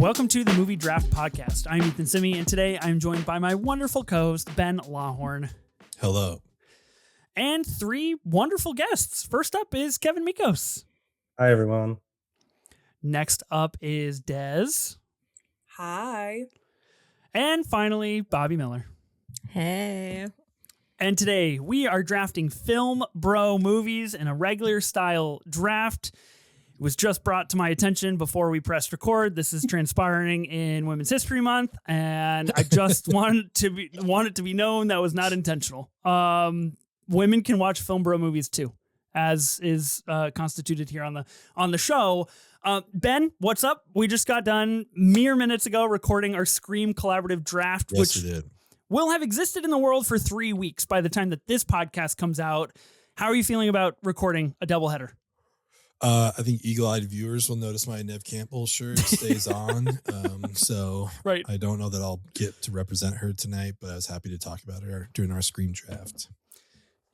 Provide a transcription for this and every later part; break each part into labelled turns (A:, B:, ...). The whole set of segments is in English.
A: Welcome to the Movie Draft Podcast. I'm Ethan Simi, and today I'm joined by my wonderful co-host, Ben Lawhorn.
B: Hello.
A: And three wonderful guests. First up is Kevin Mikos.
C: Hi, everyone.
A: Next up is Des.
D: Hi.
A: And finally, Bobbi Miller.
E: Hey.
A: And today we are drafting Film Bro movies in a regular style draft. It was just brought to my attention before we pressed record. This is transpiring in Women's History Month, and I just want it to be known that was not intentional. Women can watch Film Bro movies too, as is constituted here on the show. Ben, what's up? We just got done mere minutes ago recording our Scream collaborative draft,
B: Yes,
A: which
B: we did.
A: will have existed in the world for 3 weeks by the time that this podcast comes out. How are you feeling about recording a doubleheader?
B: I think eagle-eyed viewers will notice my Nev Campbell shirt stays on. So
A: Right.
B: I don't know that I'll get to represent her tonight, but I was happy to talk about her during our Scream draft.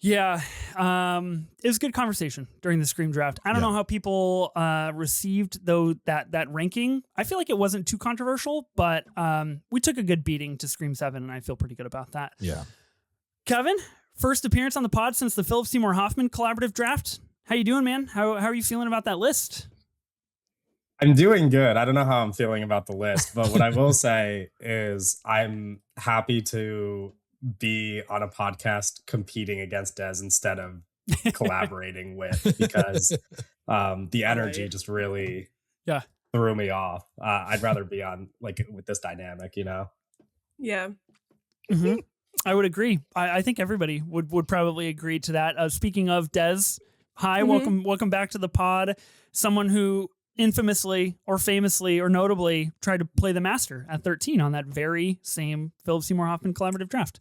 A: Yeah, it was a good conversation during the Scream draft. I don't know how people received that ranking. I feel like it wasn't too controversial, but we took a good beating to Scream 7, and I feel pretty good about that.
B: Yeah.
A: Kevin, first appearance on the pod since the Philip Seymour Hoffman collaborative draft. How you doing, man? How are you feeling about that list?
C: I'm doing good. I don't know how I'm feeling about the list, but what I will say is I'm happy to be on a podcast competing against Des instead of collaborating with, because the energy just really threw me off. I'd rather be on with this dynamic, you know?
D: Yeah.
A: Mm-hmm. I would agree. I think everybody would probably agree to that. Speaking of Des, hi, welcome back to the pod. Someone who infamously or famously or notably tried to play the master at 13 on that very same Philip Seymour Hoffman collaborative draft.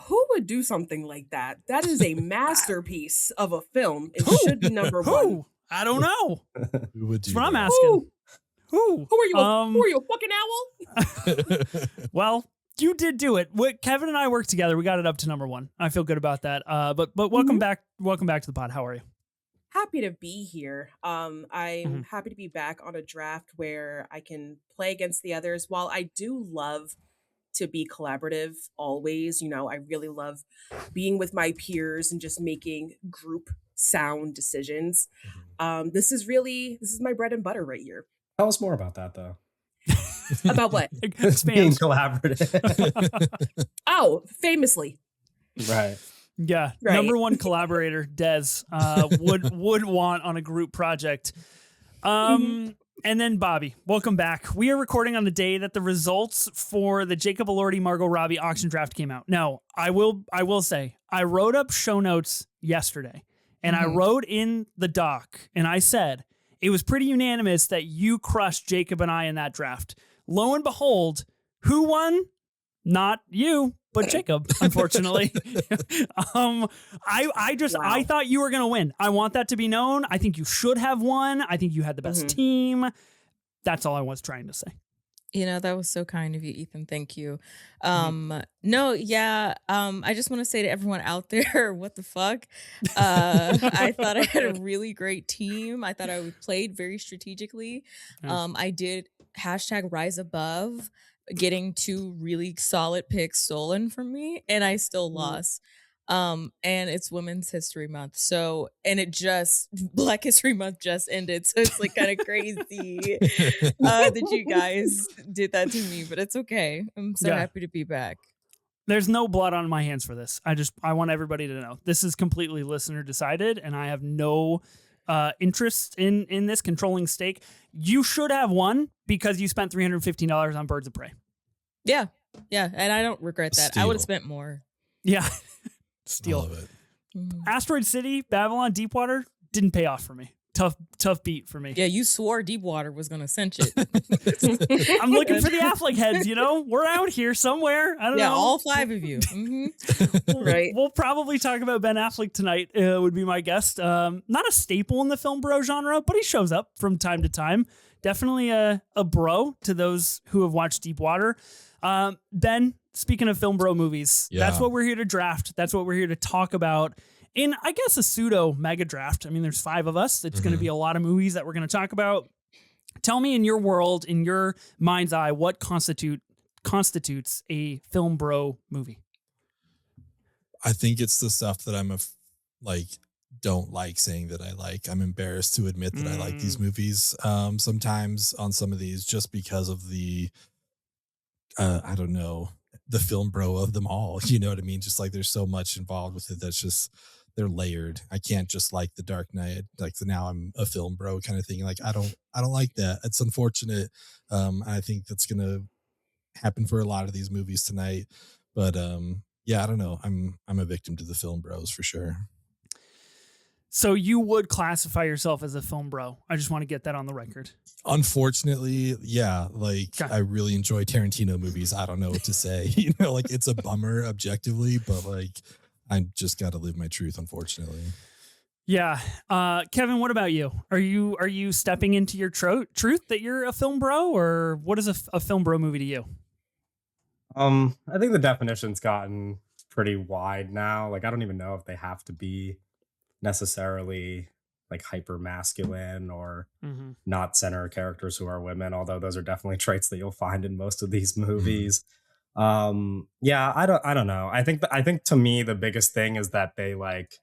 D: Who would do something like that? That is a masterpiece of a film. It should be number one.
A: I don't know.
B: Who would do
A: That's what I'm
B: that?
A: asking. Who?
D: Who are you? Who are you, a fucking owl?
A: Well, you did do it. Kevin and I worked together. We got it up to number one. I feel good about that. But welcome back. Welcome back to the pod. How are you?
D: Happy to be here. I'm happy to be back on a draft where I can play against the others. While I do love to be collaborative always, I really love being with my peers and just making group sound decisions. This is my bread and butter right here.
C: Tell us more about that, though.
D: About what?
C: Being collaborative.
D: Oh, famously.
C: Right.
A: Yeah.
D: Right.
A: Number one collaborator, Des, would want on a group project. And then Bobbi, welcome back. We are recording on the day that the results for the Jacob Elordi Margot Robbie auction draft came out. Now, I will say, I wrote up show notes yesterday, and I wrote in the doc, and I said, it was pretty unanimous that you crushed Jacob and I in that draft. Lo and behold, who won? Not you, but Jacob, unfortunately. I thought you were going to win. I want that to be known. I think you should have won. I think you had the best team. That's all I was trying to say.
E: That was so kind of you, Ethan. Thank you. I just want to say to everyone out there, what the fuck? I thought I had a really great team. I thought I played very strategically. I did #rise above, getting 2 really solid picks stolen from me, and I still lost. And it's Women's History Month, Black History Month just ended, so it's kind of crazy that you guys did that to me, but it's okay. I'm so happy to be back.
A: There's no blood on my hands for this. I want everybody to know this is completely listener decided, and I have no interest in this controlling stake. You should have won because you spent $315 on Birds of Prey.
E: Yeah, and I don't regret that.
B: Steal.
E: I would have spent more.
A: Yeah. Steal.
B: I love it.
A: Asteroid City, Babylon, Deepwater didn't pay off for me. Tough beat for me.
E: Yeah, you swore Deepwater was gonna cinch it.
A: I'm looking for the Affleck heads, We're out here somewhere. I don't know.
E: Yeah, all 5 of you.
D: Right.
A: We'll probably talk about Ben Affleck tonight, would be my guest. Not a staple in the film bro genre, but he shows up from time to time. Definitely a bro to those who have watched Deepwater. Ben, speaking of film bro movies, that's what we're here to draft. That's what we're here to talk about in, I guess, a pseudo mega draft. I mean, there's 5 of us. It's going to be a lot of movies that we're going to talk about. Tell me, in your world, in your mind's eye, what constitutes a film bro movie?
B: I think it's the stuff that like don't like saying that I like. I'm embarrassed to admit that I like these movies sometimes on some of these, just because of the I don't know, the film bro of them all. You know what I mean? Just like there's so much involved with it that's just, they're layered. I can't just like The Dark Knight, like, so now I'm a film bro kind of thing. Like I don't like that. It's unfortunate. I think that's gonna happen for a lot of these movies tonight. But yeah, I don't know. I'm a victim to the film bros for sure.
A: So you would classify yourself as a film bro. I just want to get that on the record.
B: Unfortunately, yeah. Like,
A: okay.
B: I really enjoy Tarantino movies. I don't know what to say. You know, like, it's a bummer objectively, but like, I just got to live my truth, unfortunately.
A: Yeah. Kevin, what about you? Are you stepping into your truth that you're a film bro, or what is a film bro movie to you?
C: I think the definition's gotten pretty wide now. Like, I don't even know if they have to be necessarily like hyper masculine or not center characters who are women, although those are definitely traits that you'll find in most of these movies. Yeah, I don't know. I think to me the biggest thing is that they like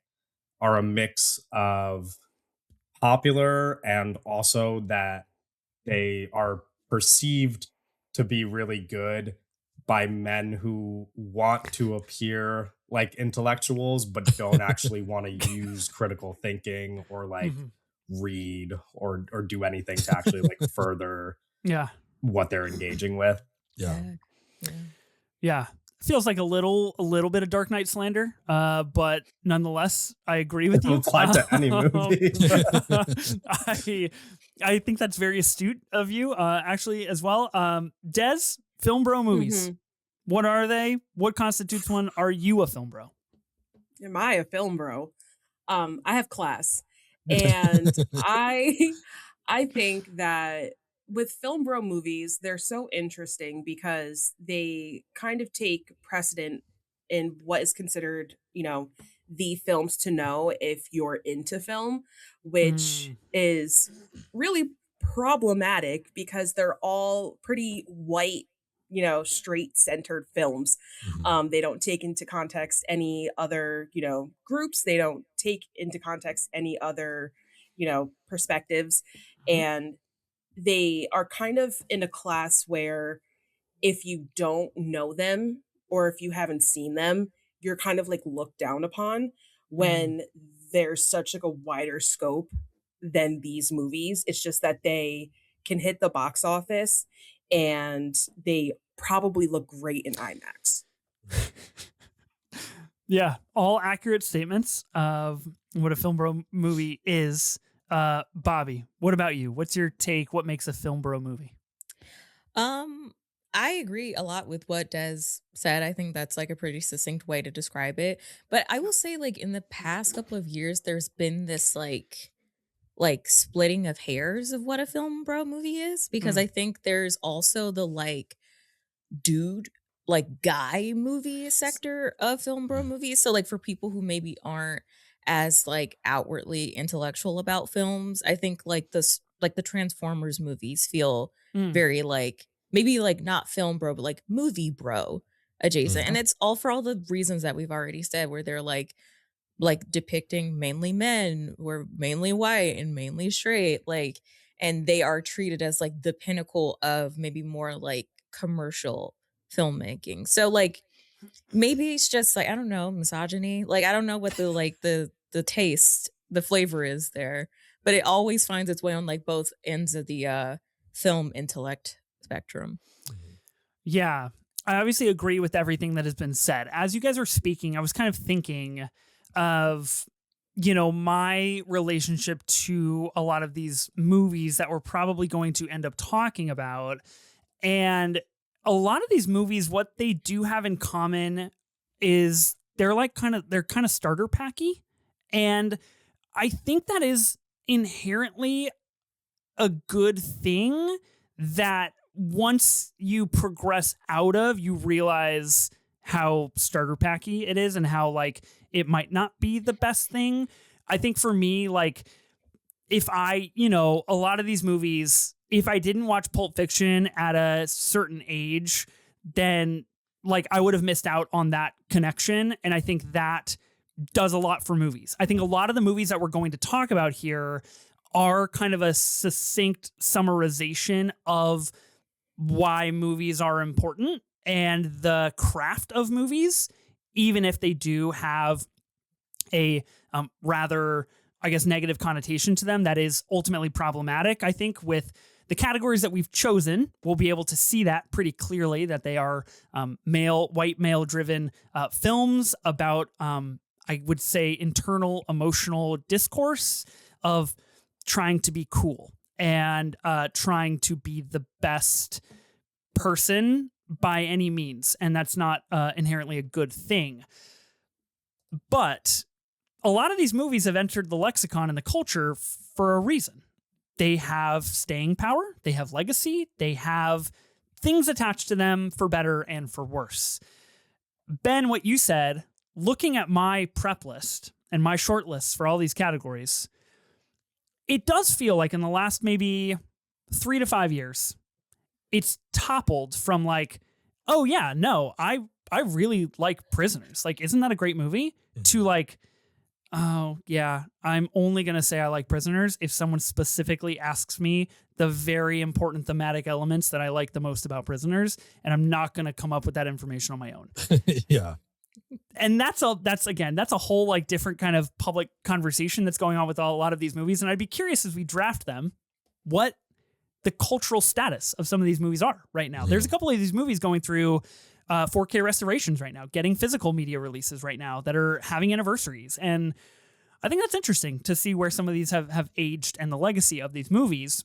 C: are a mix of popular and also that they are perceived to be really good by men who want to appear like intellectuals but don't actually want to use critical thinking or like read or do anything to actually like further what they're engaging with.
A: Yeah. Feels like a little bit of Dark Knight slander, but nonetheless, I agree with you.
C: Apply to any movie.
A: I think that's very astute of you, actually, as well. Des, film bro movies. What are they? What constitutes one? Are you a film bro?
D: Am I a film bro? I have class, and I think that with film bro movies, they're so interesting because they kind of take precedent in what is considered, the films to know if you're into film, which is really problematic because they're all pretty white, straight centered films. They don't take into context any other, groups. They don't take into context any other, perspectives. And they are kind of in a class where if you don't know them or if you haven't seen them, you're kind of like looked down upon when there's such like a wider scope than these movies. It's just that they can hit the box office and they probably look great in IMAX.
A: Yeah, all accurate statements of what a film bro movie is. Bobbi, what about you? What's your take? What makes a film bro movie?
E: I agree a lot with what Des said. I think that's like a pretty succinct way to describe it. But I will say, like, in the past couple of years, there's been this like splitting of hairs of what a film bro movie is, because I think there's also the like dude, like guy movie sector of film bro movies. So like for people who maybe aren't as like outwardly intellectual about films, I think like this, like the Transformers movies feel very like maybe like not film bro, but like movie bro adjacent. And it's all for all the reasons that we've already said, where they're like depicting mainly men who are mainly white and mainly straight, like, and they are treated as like the pinnacle of maybe more like commercial filmmaking. So like maybe it's just like, I don't know, misogyny. Like I don't know what the like the taste, the flavor is there, but it always finds its way on like both ends of the film intellect spectrum.
A: Yeah, I obviously agree with everything that has been said. As you guys are speaking, I was kind of thinking of, my relationship to a lot of these movies that we're probably going to end up talking about. And a lot of these movies, what they do have in common is they're kind of starter packy. And I think that is inherently a good thing, that once you progress out of, you realize how starter packy it is and how like it might not be the best thing. I think for me, like if I, a lot of these movies, if I didn't watch Pulp Fiction at a certain age, then like I would have missed out on that connection. And I think that does a lot for movies. I think a lot of the movies that we're going to talk about here are kind of a succinct summarization of why movies are important and the craft of movies, even if they do have a rather, I guess, negative connotation to them that is ultimately problematic. I think with the categories that we've chosen, we'll be able to see that pretty clearly, that they are white male-driven films about, I would say, internal emotional discourse of trying to be cool and trying to be the best person by any means. And that's not inherently a good thing. But a lot of these movies have entered the lexicon and the culture for a reason. They have staying power, they have legacy, they have things attached to them for better and for worse. Ben, what you said, looking at my prep list and my short lists for all these categories, it does feel like in the last maybe 3 to 5 years, it's toppled from like, oh yeah, no, I really like Prisoners. Like, isn't that a great movie? To like, oh yeah, I'm only going to say I like Prisoners if someone specifically asks me the very important thematic elements that I like the most about Prisoners, and I'm not going to come up with that information on my own.
B: Yeah.
A: And that's a whole like different kind of public conversation that's going on with a lot of these movies. And I'd be curious as we draft them, what the cultural status of some of these movies are right now. There's a couple of these movies going through 4K restorations right now, getting physical media releases right now that are having anniversaries. And I think that's interesting to see where some of these have aged and the legacy of these movies.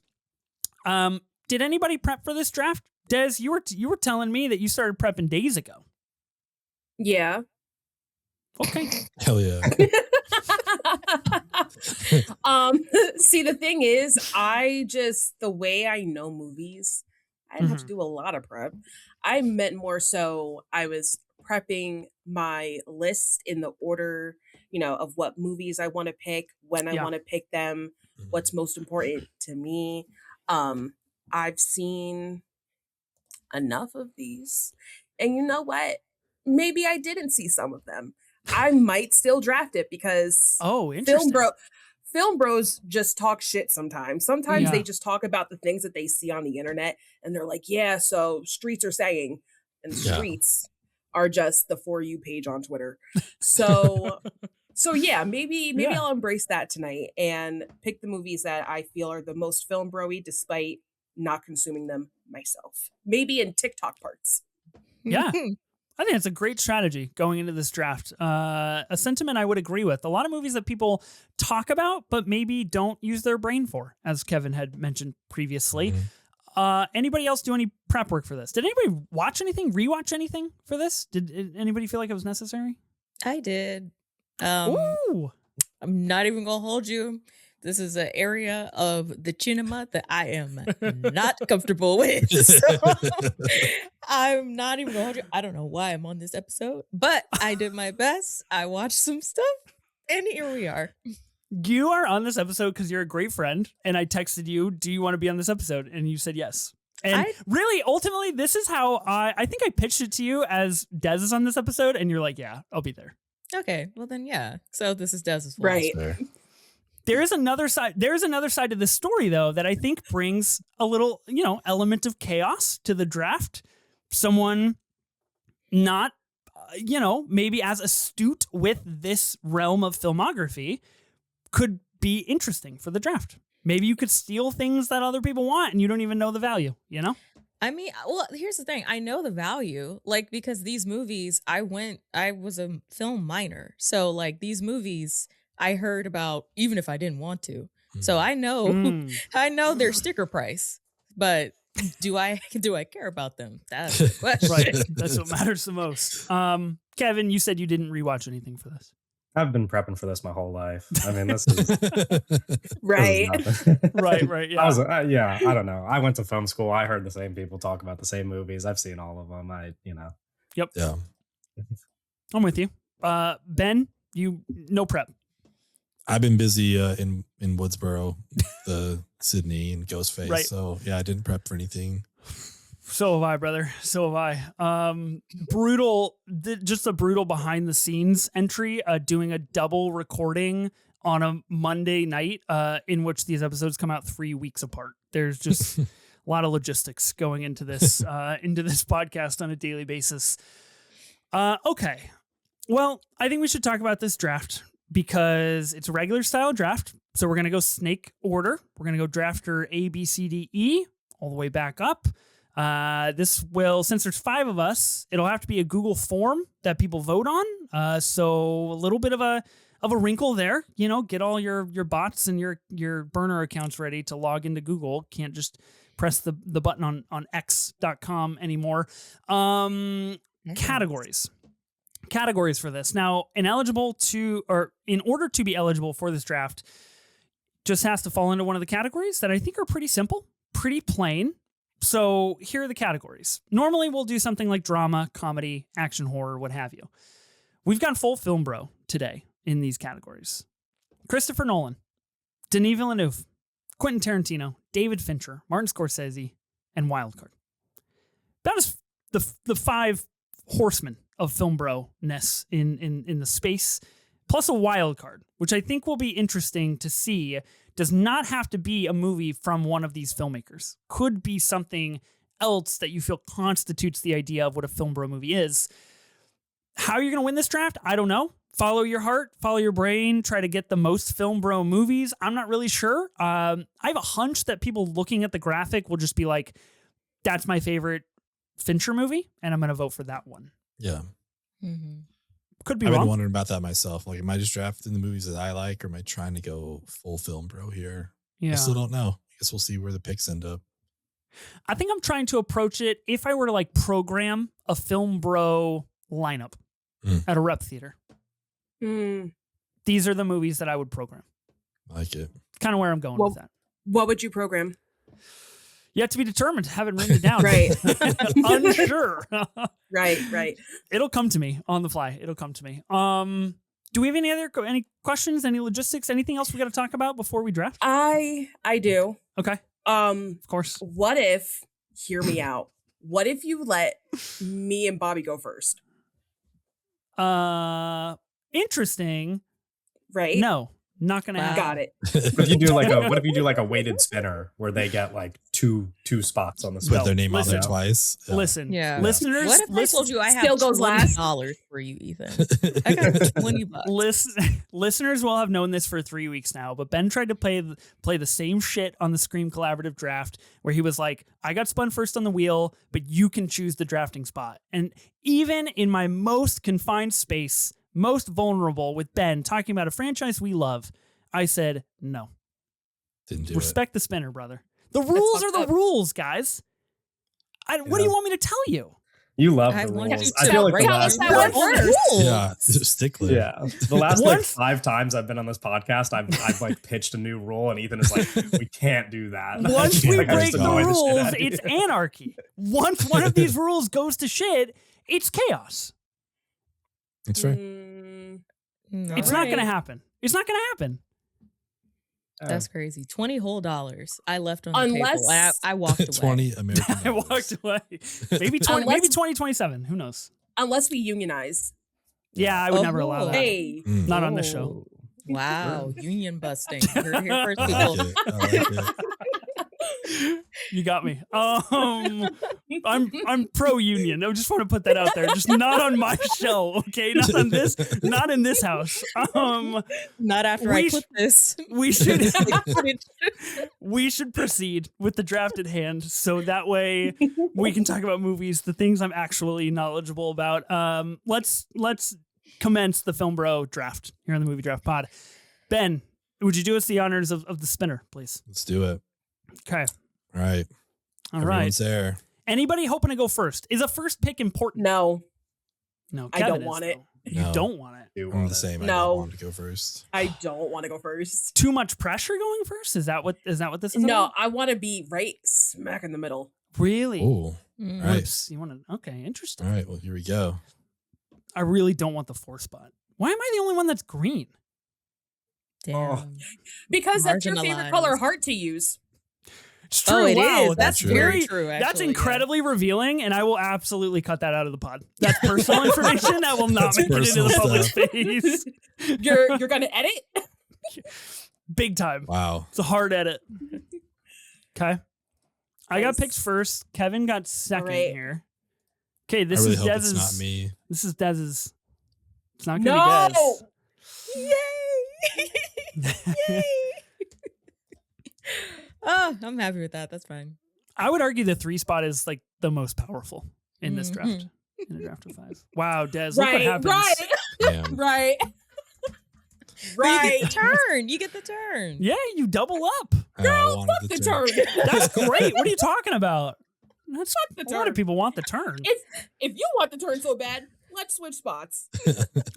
A: Did anybody prep for this draft? Des, you were telling me that you started prepping days ago.
D: Yeah.
A: Okay.
B: Hell yeah.
D: See, the thing is, the way I know movies, I didn't have to do a lot of prep. I meant more so I was prepping my list in the order, of what movies I want to pick, when I want to pick them, what's most important to me. I've seen enough of these. And you know what? Maybe I didn't see some of them. I might still draft it because
A: interesting.
D: Film bros just talk shit sometimes. Sometimes they just talk about the things that they see on the internet and they're like, yeah, so streets are saying, and streets are just the For You page on Twitter. So yeah, maybe I'll embrace that tonight and pick the movies that I feel are the most film bro-y despite not consuming them myself. Maybe in TikTok parts.
A: Yeah. I think it's a great strategy going into this draft. A sentiment I would agree with. A lot of movies that people talk about, but maybe don't use their brain for, as Kevin had mentioned previously. Anybody else do any prep work for this? Did anybody watch anything, rewatch anything for this? Did anybody feel like it was necessary?
E: I did.
A: Ooh.
E: I'm not even going to hold you. This is an area of the cinema that I am not comfortable with. So I'm not even going to hold you. I don't know why I'm on this episode, but I did my best. I watched some stuff, and here we are.
A: You are on this episode because you're a great friend, and I texted you, do you want to be on this episode? And you said yes. And really, ultimately, this is how I think I pitched it to you as Des is on this episode, and you're like, yeah, I'll be there.
E: Okay, well then, yeah. So this is Des's fault.
D: Right.
A: There is another side. There's another side to this story, though, that I think brings a little, element of chaos to the draft. Someone not, maybe as astute with this realm of filmography could be interesting for the draft. Maybe you could steal things that other people want and you don't even know the value,
E: I mean, well, here's the thing. I know the value, because these movies, I was a film minor. So, these movies I heard about even if I didn't want to. So I know, I know their sticker price, but do I care about them? That's the question.
A: Right. That's what matters the most. Kevin, you said you didn't rewatch anything for this.
C: I've been prepping for this my whole life. I mean, this is
D: right.
A: Right. Yeah.
C: I don't know. I went to film school. I heard the same people talk about the same movies. I've seen all of them.
A: Yep.
B: Yeah.
A: I'm with you. Ben, no prep.
B: I've been busy in Woodsboro, the Sydney and Ghostface.
A: Right.
B: So yeah, I didn't prep for anything.
A: So have I, brother. So have I. Brutal, just a brutal behind the scenes entry, doing a double recording on a Monday night, in which these episodes come out 3 weeks apart. There's just a lot of logistics going into this podcast on a daily basis. Okay. Well, I think we should talk about this draft because it's a regular style draft. So we're going to go snake order. We're going to go drafter A, B, C, D, E all the way back up. This will, since there's 5 of us, it'll have to be a Google form that people vote on. So a little bit of a wrinkle there, get all your bots and your burner accounts ready to log into Google. Can't just press the button on x.com anymore. Categories for this. Now, in order to be eligible for this draft, just has to fall into one of the categories that I think are pretty simple, pretty plain. So here are the categories. Normally we'll do something like drama, comedy, action, horror, what have you. We've got full film bro today in these categories. Christopher Nolan, Denis Villeneuve, Quentin Tarantino, David Fincher, Martin Scorsese, and Wildcard. That is the 5 horsemen of film bro-ness in the space, plus a wild card, which I think will be interesting to see. Does not have to be a movie from one of these filmmakers. Could be something else that you feel constitutes the idea of what a film bro movie is. How you're going to win this draft, I don't know. Follow your heart, follow your brain, try to get the most film bro movies. I'm not really sure. I have a hunch that people looking at the graphic will just be like, that's my favorite Fincher movie, and I'm going to vote for that one.
B: Yeah.
E: Mm-hmm.
A: Could be
B: I've
A: wrong.
B: been wondering about that myself. Like, am I just drafting the movies that I like, or am I trying to go full film bro here?
A: Yeah.
B: I still don't know. I guess we'll see where the picks end up.
A: I think I'm trying to approach it, if I were to like program a film bro lineup at a rep theater. These are the movies that I would program.
B: I like it.
A: Kind of where I'm going with that.
D: What would you program?
A: Yet to be determined. Haven't written it down.
D: Right.
A: Unsure.
D: Right.
A: It'll come to me on the fly. It'll come to me. Do we have any questions, any logistics, anything else we got to talk about before we draft?
D: I do.
A: Okay. Of course.
D: What if, hear me out. What if you let me and Bobby go first?
A: Interesting.
D: Right?
A: No, not going to happen.
D: Got it.
C: What if you do like a weighted spinner where they get like two spots on the
B: Put
C: spin?
B: their name on there
C: Listen.
B: twice. Yeah.
A: Listen,
E: Yeah.
A: listeners.
E: What if I told you I have
D: Still goes last.
E: $20 for you, Ethan? I got $20.
A: Listeners will have known this for 3 weeks now, but Ben tried to play the same shit on the Scream Collaborative draft where he was like, I got spun first on the wheel, but you can choose the drafting spot. And even in my most confined space, most vulnerable with Ben talking about a franchise we love, I said, no.
B: Didn't do
A: Respect the spinner, brother. The rules are the rules, guys. What do you want me to tell you?
C: You love
E: I
C: the
E: want
C: rules.
E: you
C: I
E: to
C: feel like the
D: tell
C: last,
D: us that one first.
B: Yeah, stickler.
C: yeah, the last like
A: Once-
C: 5 times I've been on this podcast, I've like pitched a new rule, and Ethan is like, "We can't do that."
A: Once we
C: Like, I
A: break
C: just
A: the
C: annoy shit
A: rules,
C: out of you.
A: it's anarchy. Once one of these rules goes to shit, it's chaos.
B: That's right.
A: It's not going to happen. It's not going to happen.
E: That's crazy. $20 whole. I left on the
D: Unless-
E: table. I walked away.
B: 20 American
A: I
B: dollars.
A: walked away. Maybe 2027. Who knows?
D: Unless we unionize.
A: Yeah, I would never allow that.
D: Hey.
A: Not on this show.
E: Oh, wow, union busting. Heard it here first,
B: I
E: people.
B: like it. I like it.
A: You got me. I'm pro union. I just want to put that out there. Just not on my show, okay? Not on this. Not in this house.
E: Not after
A: We
E: I
A: sh-
E: put this.
A: We should proceed with the draft at hand, so that way we can talk about movies, the things I'm actually knowledgeable about. Let's commence the Film Bro draft here on the Movie Draft Pod. Ben, would you do us the honors of the spinner, please?
B: Let's do it.
A: Okay.
B: All right.
A: All right.
B: Everyone's there.
A: Anybody hoping to go first? Is a first pick important?
D: No,
A: No,
D: I don't
A: Kevin is,
D: want it.
A: though. You
B: No.
A: don't want it.
C: You
B: I'm
C: want
B: the
C: it.
B: same. I
D: No.
B: don't want to go first.
D: I don't want to go first.
A: Too much pressure going first? Is that what this is?
D: No,
A: about?
D: I want to be right smack in the middle.
A: Really?
B: Oh,
E: Mm.
B: Right.
A: Oops, you want to? Okay, interesting.
B: all right. Well, here we go.
A: I really don't want the 4 spot. Why am I the only one that's green?
E: Damn.
D: Because that's your favorite color
E: Marginalized.
D: heart to use.
A: It's true.
E: Oh, it
A: Wow,
E: is.
A: that's
B: true.
A: very
E: true.
A: That's
E: actually, yeah.
A: incredibly revealing, and I will absolutely cut that out of the pod. That's personal information that will not
B: That's
A: make it into the
B: personal
A: public
B: stuff.
A: space.
D: You're gonna edit?
A: Big time.
B: Wow.
A: It's a hard edit. Okay. I got
D: Nice.
A: picks first. Kevin got second
D: Alright.
A: here. Okay, this
B: I really
A: is
B: hope
A: Dez's.
B: it's not me.
A: This is Dez's. It's not gonna
D: No!
E: Yay!
A: be Dez.
E: Yay! Oh, I'm happy with that. That's fine.
A: I would argue the 3 spot is like the most powerful in this
E: Mhm.
A: draft. In the draft of 5. Wow, Dez, look what
D: Right,
A: happens.
D: right,
B: Damn.
D: right.
E: But you
D: Right.
E: get the turn. You get the turn.
A: Yeah, you double up.
B: I wanted
D: Fuck the turn.
A: That's great. What are you talking about? That's
D: Fuck the
A: a lot of
D: turn.
A: people want the turn.
D: If you want the turn so bad, let's switch spots.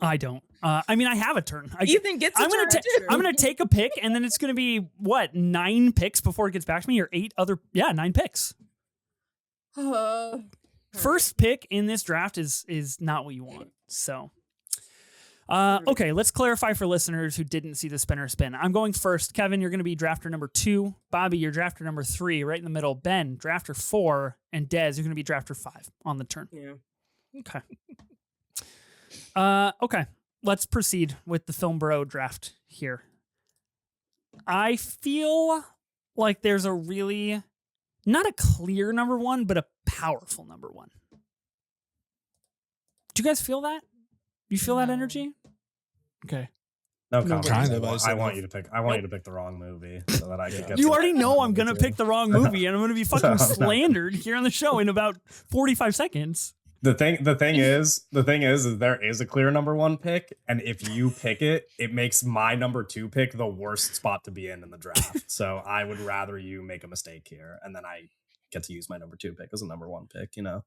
A: I don't. I mean, I have a turn.
E: Ethan gets a
A: I'm gonna
E: turn.
A: I'm gonna take a pick, and then it's gonna be what 9 picks before it gets back to me, or 9 picks. First pick in this draft is not what you want. So, okay, let's clarify for listeners who didn't see the spinner spin. I'm going first. Kevin, you're going to be drafter number 2. Bobby, you're drafter number 3, right in the middle. Ben, drafter 4, and Dez, you're going to be drafter 5 on the turn.
D: Yeah.
A: Okay. Okay. Let's proceed with the Film Bro draft here. I feel like there's a really, not a clear number 1, but a powerful number 1. Do you guys feel that? You feel that
E: No.
A: energy? Okay.
C: No
A: No,
C: comment.
B: kind of, I
C: I
B: said
C: want
B: no.
C: you to pick. I want you to pick the wrong movie so that I can get.
A: You
C: to
A: already
C: that
A: know I'm
C: movie
A: going to
C: too.
A: pick the wrong movie, and I'm going to be fucking
C: No.
A: slandered here on the show in about 45 seconds.
C: The thing is, there is a clear number 1 pick, and if you pick it, it makes my number 2 pick the worst spot to be in the draft. So I would rather you make a mistake here, and then I get to use my number 2 pick as a number 1 pick. You know.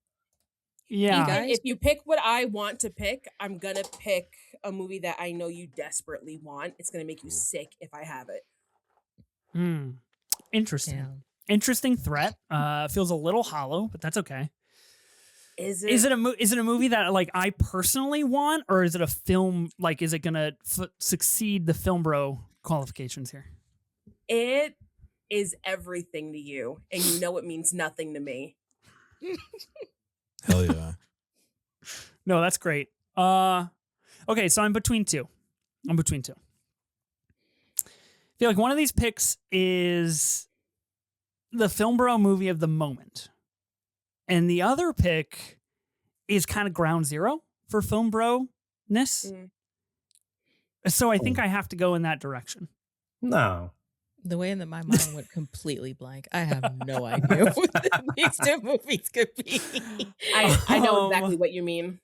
A: Yeah.
E: guys-
D: If you pick what I want to pick, I'm gonna pick a movie that I know you desperately want. It's gonna make you sick if I have it.
A: Interesting.
E: Damn.
A: Interesting threat. Feels a little hollow, but that's okay.
D: Is it?
A: Is it a movie that like I personally want, or is it a film? Like, is it gonna succeed the Film Bro qualifications here?
D: It is everything to you, and you know it means nothing to me.
B: Hell yeah.
A: No, that's great. Okay, so I'm between two. I feel like one of these picks is the Film Bro movie of the moment. And the other pick is kind of ground zero for Film Bro-ness.
D: Mm.
A: So I think I have to go in that direction.
C: No.
E: The way that my mind went completely blank, I have no idea what these 2 movies could be.
D: I know exactly what you mean.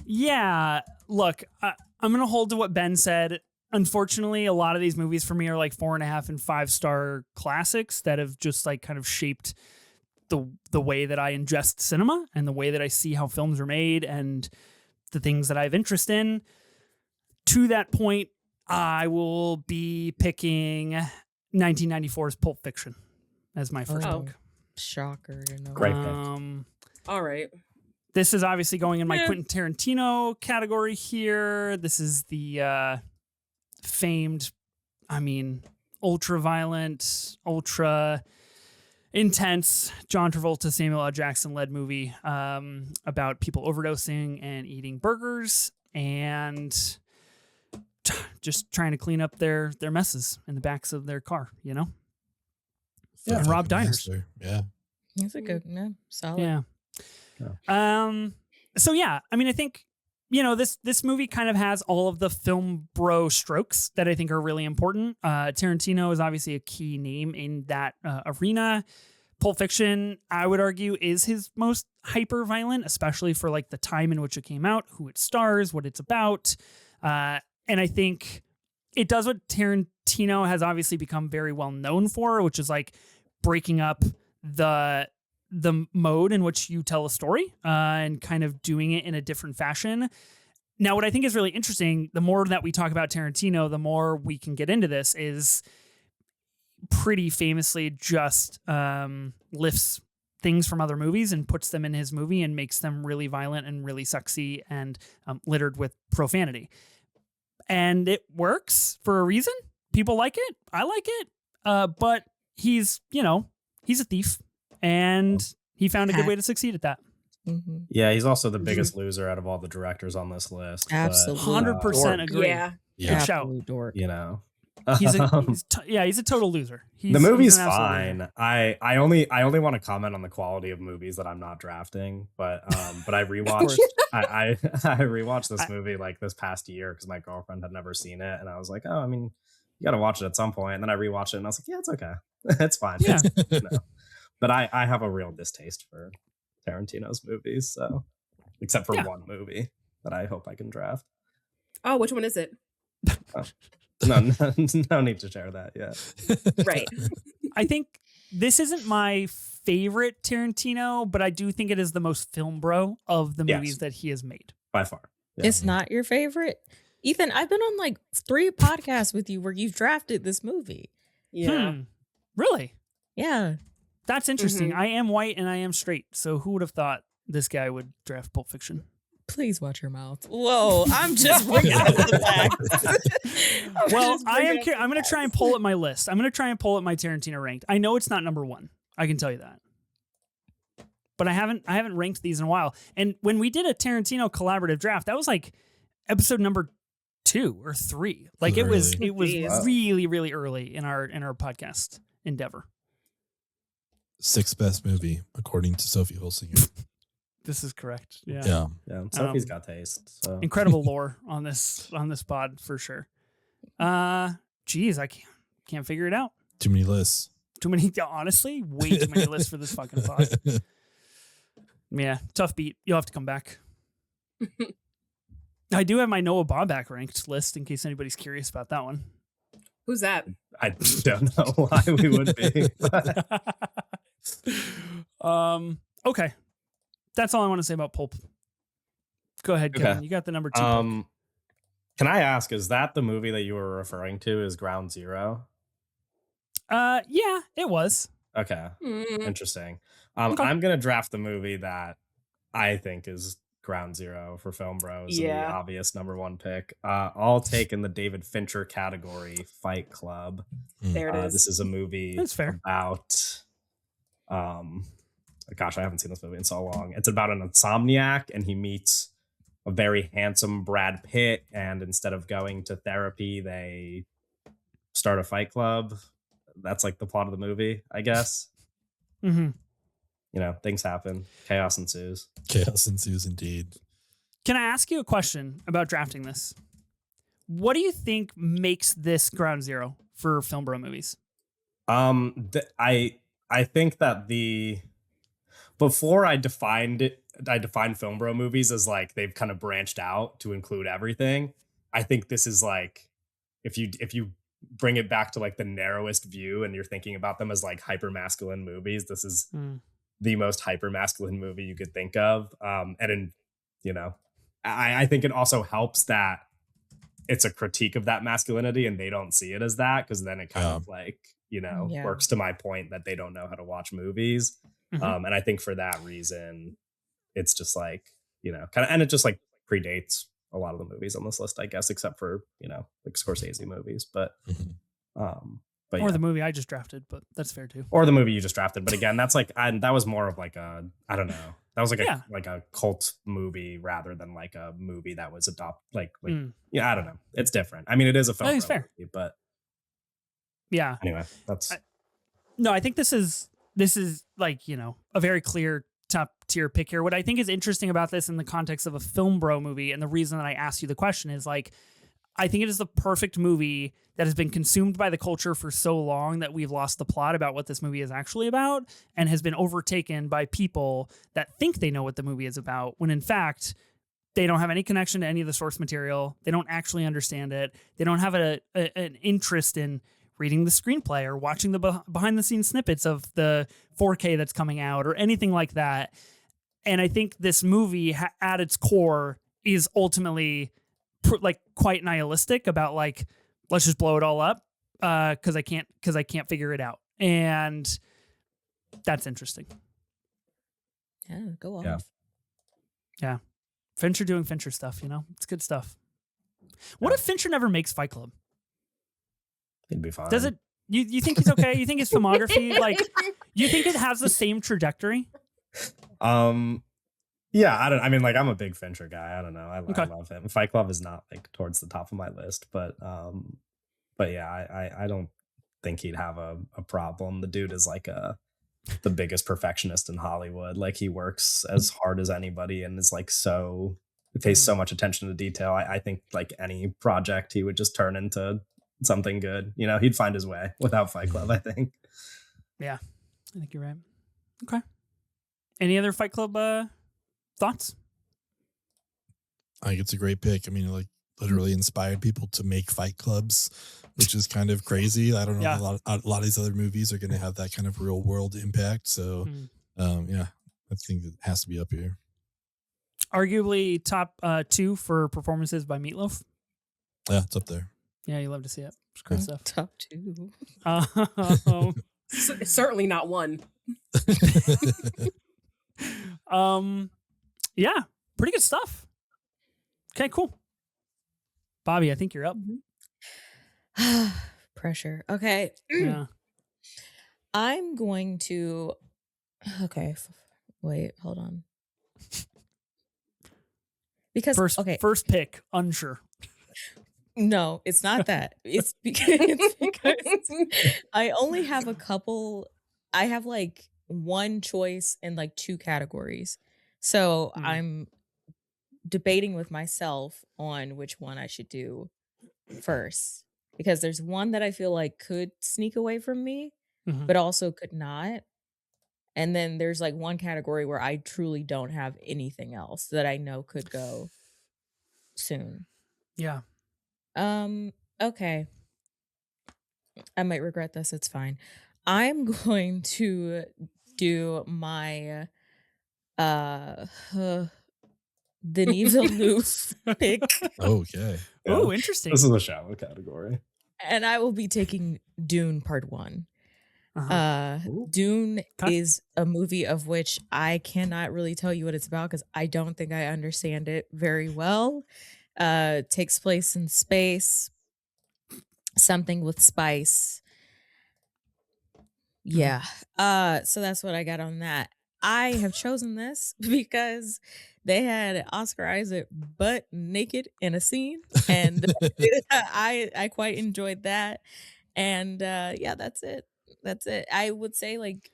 A: Yeah, look, I'm going to hold to what Ben said. Unfortunately, a lot of these movies for me are like 4.5 and 5-star classics that have just like kind of shaped the way that I ingest cinema and the way that I see how films are made and the things that I have interest in. To that point, I will be picking 1994's Pulp Fiction as my first
E: Oh.
A: pick.
E: Shocker to know.
C: Great pick.
D: All right.
A: This is obviously going in my
D: Yeah.
A: Quentin Tarantino category here. This is the famed, ultra violent, ultra intense John Travolta, Samuel L. Jackson led movie about people overdosing and eating burgers and just trying to clean up their messes in the backs of their car, you know?
B: Yeah,
A: And rob
B: fucking
A: diners.
B: master. Yeah.
E: It's a good, solid.
A: Yeah.
C: Yeah.
A: So yeah, I think, this movie kind of has all of the Film Bro strokes that I think are really important. Tarantino is obviously a key name in that arena. Pulp Fiction, I would argue, is his most hyper violent, especially for like the time in which it came out, who it stars, what it's about. And I think it does what Tarantino has obviously become very well known for, which is like breaking up the mode in which you tell a story and kind of doing it in a different fashion. Now, what I think is really interesting, the more that we talk about Tarantino, the more we can get into this, is pretty famously just lifts things from other movies and puts them in his movie and makes them really violent and really sexy and littered with profanity. and it works for a reason. People like it. I like it. But he's a thief, and he found a good way to succeed at that.
E: Mm-hmm.
C: Yeah, he's also the biggest loser out of all the directors on this list.
E: Absolutely.
A: 100% agree.
D: Yeah.
A: Good shout.
E: Dork.
C: You know,
A: He's a total loser.
C: the movie's
A: he's an absolute loser.
C: fine. I only want to comment on the quality of movies that I'm not drafting, but I rewatched I rewatched this movie like this past year because my girlfriend had never seen it, and I was like, oh, I mean, you got to watch it at some point. And then I rewatched it, and I was like, yeah, it's okay, it's fine.
A: Yeah.
C: But I have a real distaste for Tarantino's movies, so except for one movie that I hope I can draft.
D: Oh, which one is it?
C: No need to share that yet.
D: Right.
A: I think this isn't my favorite Tarantino, but I do think it is the most film bro of the movies that he has made.
C: By far. Yeah.
E: It's not your favorite? Ethan, I've been on like 3 podcasts with you where you've drafted this movie.
D: Yeah.
A: Really?
E: Yeah.
A: That's interesting. I am white and I am straight. So who would have thought this guy would draft Pulp Fiction?
E: Please watch your mouth. Whoa, I'm just bringing up the facts.
A: Well, I'm going to try and pull up my list. I'm going to try and pull up my Tarantino ranked. I know it's not number 1. I can tell you that. But I haven't ranked these in a while. And when we did a Tarantino collaborative draft, that was like episode number 2 or 3. Like it was really, really early in our podcast endeavor.
B: 6th best movie according to Sophie Holsinger.
A: This is correct. Yeah.
C: Sophie's got taste. So.
A: Incredible lore on this pod for sure. Geez, I can't figure it out.
B: Too many lists.
A: Too many. Honestly, way too many lists for this fucking pod. Yeah, tough beat. You'll have to come back. I do have my Noah Baumbach ranked list in case anybody's curious about that one.
D: Who's that?
C: I don't know why we would be.
A: Okay. That's all I want to say about Pulp. Go ahead, Kevin. You got the number 2 pick.
C: Can I ask, is that the movie that you were referring to as Ground Zero?
A: Yeah, it was.
C: Okay. Interesting. I'm going to draft the movie that I think is Ground Zero for Film Bros. And the obvious number 1 pick. I'll take in the David Fincher category, Fight Club.
D: There it is.
C: This is a movie about... gosh, I haven't seen this movie in so long. It's about an insomniac, and he meets a very handsome Brad Pitt, and instead of going to therapy, they start a fight club. That's like the plot of the movie, I guess.
A: Mm-hmm.
C: You know, things happen. Chaos ensues.
B: Chaos ensues indeed.
A: Can I ask you a question about drafting this? What do you think makes this Ground Zero for Film Bro movies?
C: I think that before I defined Film Bro movies as like they've kind of branched out to include everything. I think this is like if you bring it back to like the narrowest view and you're thinking about them as like hyper masculine movies, this is the most hyper masculine movie you could think of. I think it also helps that it's a critique of that masculinity and they don't see it as that, because then it kind of like, works to my point that they don't know how to watch movies. And I think for that reason, it's just like, and it just like predates a lot of the movies on this list, I guess, except for, like Scorsese movies, but
A: the movie I just drafted, but that's fair too.
C: Or the movie you just drafted. But again, that's like, that was more of like I don't know. That was like a cult movie rather than like a movie that was I don't know. It's different. I mean, it is a film movie, but
A: yeah.
C: Anyway,
A: I think this is like, a very clear top tier pick here. What I think is interesting about this in the context of a Film Bro movie, and the reason that I asked you the question is like, I think it is the perfect movie that has been consumed by the culture for so long that we've lost the plot about what this movie is actually about, and has been overtaken by people that think they know what the movie is about, when in fact, they don't have any connection to any of the source material. They don't actually understand it. They don't have an interest in reading the screenplay or watching the behind the scenes snippets of the 4K that's coming out or anything like that. And I think this movie at its core is ultimately like quite nihilistic about like, let's just blow it all up because I can't figure it out. And that's interesting.
E: Yeah, go off.
A: Yeah. Fincher doing Fincher stuff, it's good stuff. What if Fincher never makes Fight Club?
C: He'd be fine.
A: Does it? You think he's okay? You think his filmography, like, you think it has the same trajectory?
C: Yeah, I mean, like, I'm a big Fincher guy. I don't know. I
A: Okay.
C: love him. Fight Club is not like towards the top of my list, but yeah, I don't think he'd have a problem. The dude is like the biggest perfectionist in Hollywood. Like, he works as hard as anybody and is like pays so much attention to detail. I think like any project he would just turn into something good. You know, he'd find his way without Fight Club, I think.
A: Yeah, I think you're right. Okay. Any other Fight Club thoughts?
B: I think it's a great pick. I mean, like, literally inspired people to make fight clubs, which is kind of crazy. I don't know.
A: Yeah.
B: A lot of these other movies are going to have that kind of real world impact. So, yeah, I think it has to be up here.
A: Arguably top 2 for performances by Meatloaf.
B: Yeah, it's up there.
A: Yeah, you love to see it. It's great stuff.
E: Top 2.
D: Certainly not 1.
A: Yeah, pretty good stuff. Okay, cool. Bobby, I think you're up.
E: Pressure. Okay.
A: Yeah.
E: I'm going to. Okay. Wait, hold on. Because
A: first pick, unsure.
E: No, it's not that. It's because I only have a couple. I have like one choice in like 2 categories. So I'm debating with myself on which one I should do first. Because there's one that I feel like could sneak away from me, but also could not. And then there's like one category where I truly don't have anything else that I know could go soon.
A: Yeah.
E: Okay. I might regret this. It's fine. I'm going to do my Denis Villeneuve pick.
B: Okay.
C: Yeah.
A: Oh, interesting.
C: This is a shallow category.
E: And I will be taking Dune Part 1. Dune is a movie of which I cannot really tell you what it's about because I don't think I understand it very well. Takes place in space, something with spice. Yeah. So that's what I got on that. I have chosen this because they had Oscar Isaac butt naked in a scene, and I quite enjoyed that. And yeah, that's it. That's it. I would say, like,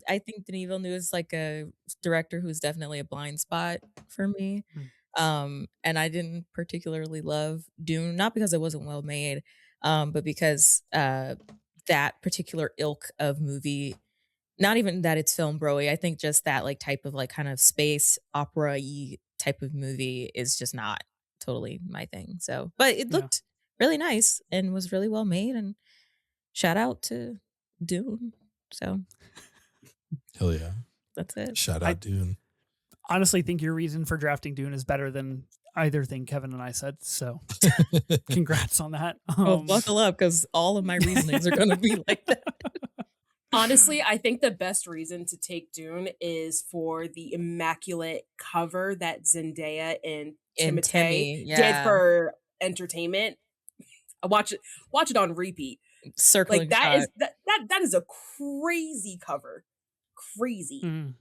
E: I think Denis Villeneuve is like a director who's definitely a blind spot for me. And I didn't particularly love Dune, not because it wasn't well made, but because that particular ilk of movie, not even that it's film bro-y, I think just that like type of like kind of space opera-y type of movie is just not totally my thing. So, but it looked really nice and was really well made, and shout out to Dune. So
B: Hell yeah.
E: that's it.
B: Shout out Dune.
A: Honestly think your reason for drafting Dune is better than either thing Kevin and I said. So congrats on that.
E: Well, buckle up because all of my reasonings are going to be like that.
D: Honestly, I think the best reason to take Dune is for the immaculate cover that Zendaya and Timothée did for entertainment. I watch it on repeat.
E: Circling
D: like that is a crazy cover. Crazy.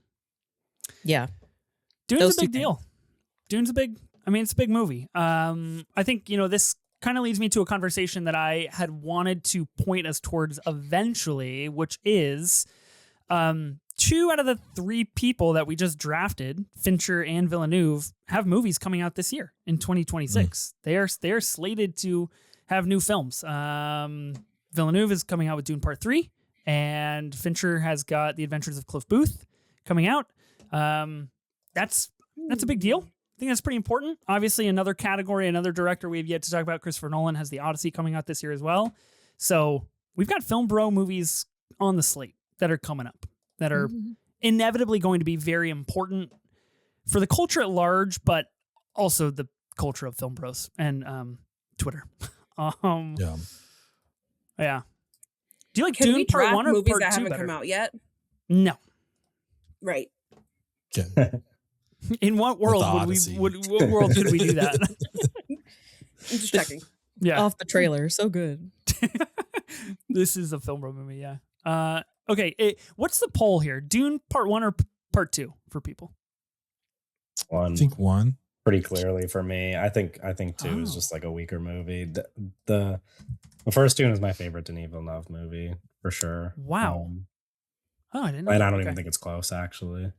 E: Yeah.
A: Dune's a big deal. Dune's it's a big movie. I think, this kind of leads me to a conversation that I had wanted to point us towards eventually, which is 2 out of the 3 people that we just drafted, Fincher and Villeneuve, have movies coming out this year in 2026. They are slated to have new films. Villeneuve is coming out with Dune Part 3, and Fincher has got The Adventures of Cliff Booth coming out. That's a big deal. I think that's pretty important. Obviously, another category, another director we have yet to talk about, Christopher Nolan, has The Odyssey coming out this year as well. So we've got film bro movies on the slate that are coming up that are inevitably going to be very important for the culture at large, but also the culture of film bros and Twitter. Yeah. Do you like
D: Can
A: Dune
D: we
A: Part
D: draft
A: 1 or
D: movies
A: Part
D: that
A: 2
D: haven't
A: better?
D: come out yet?
A: No.
D: Right.
B: Okay.
A: In what world
B: Odyssey.
A: what world could we do that?
D: I'm just checking.
A: Yeah.
E: Off the trailer. So good.
A: This is a film bro movie, yeah. Okay, what's the poll here? Dune part 1 or part 2 for people?
B: I
C: One,
B: think one.
C: pretty clearly for me. I think two is
A: Oh.
C: just like a weaker movie. The first Dune is my favorite Denis Villeneuve movie for sure.
A: Wow. Oh, I didn't know.
C: And
A: that.
C: I don't
A: Okay.
C: even think it's close, actually.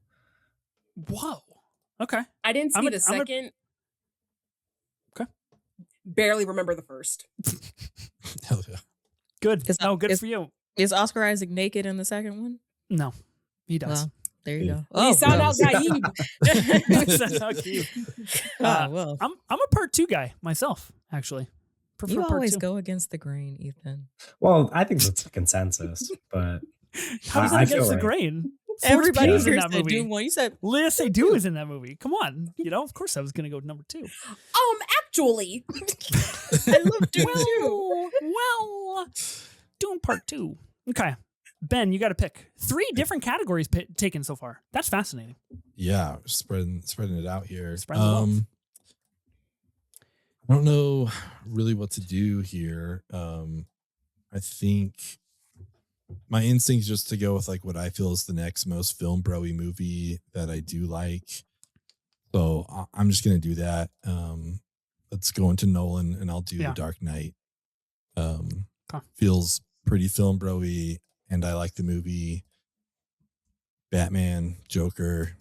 A: Whoa. Okay.
D: I didn't see
A: I'm a-
D: the
A: I'm a-
D: second.
A: Okay.
D: Barely remember the first.
B: Hell yeah.
A: Good.
E: Is-
A: Oh, good
E: is-
A: for you.
E: Is Oscar Isaac naked in the second one?
A: No, he does.
E: Well, there you
C: Yeah.
E: go.
D: We sound
E: well.
D: out Gaib.
A: That's how cute.
E: Oh, well.
A: I'm a part 2 guy myself, actually. Prefer
E: You
A: part
E: always
A: 2.
E: go against the grain, Ethan.
C: Well, I think that's a consensus, but
A: How is
C: I
A: that
C: feel
A: against the
C: like-
A: grain?
E: Everybody
A: Forrest Pugh is in
E: here
A: that
E: said
A: movie.
E: Dune 1. You said
A: Lea Seydoux is in that movie. Come on, of course I was gonna go number 2.
D: Actually,
E: I love Dune too.
A: Well, Dune part 2. Okay, Ben, you got to pick 3 different categories taken so far. That's fascinating.
B: Yeah, spreading it out here.
A: Spreading the love.
B: I don't know really what to do here. I think my instinct is just to go with like what I feel is the next most film bro-y movie that I do like. So I'm just gonna do that. Let's go into Nolan, and I'll do
A: Yeah.
B: The Dark Knight.
A: Okay.
B: Feels pretty film bro-y, and I like the movie. Batman, Joker.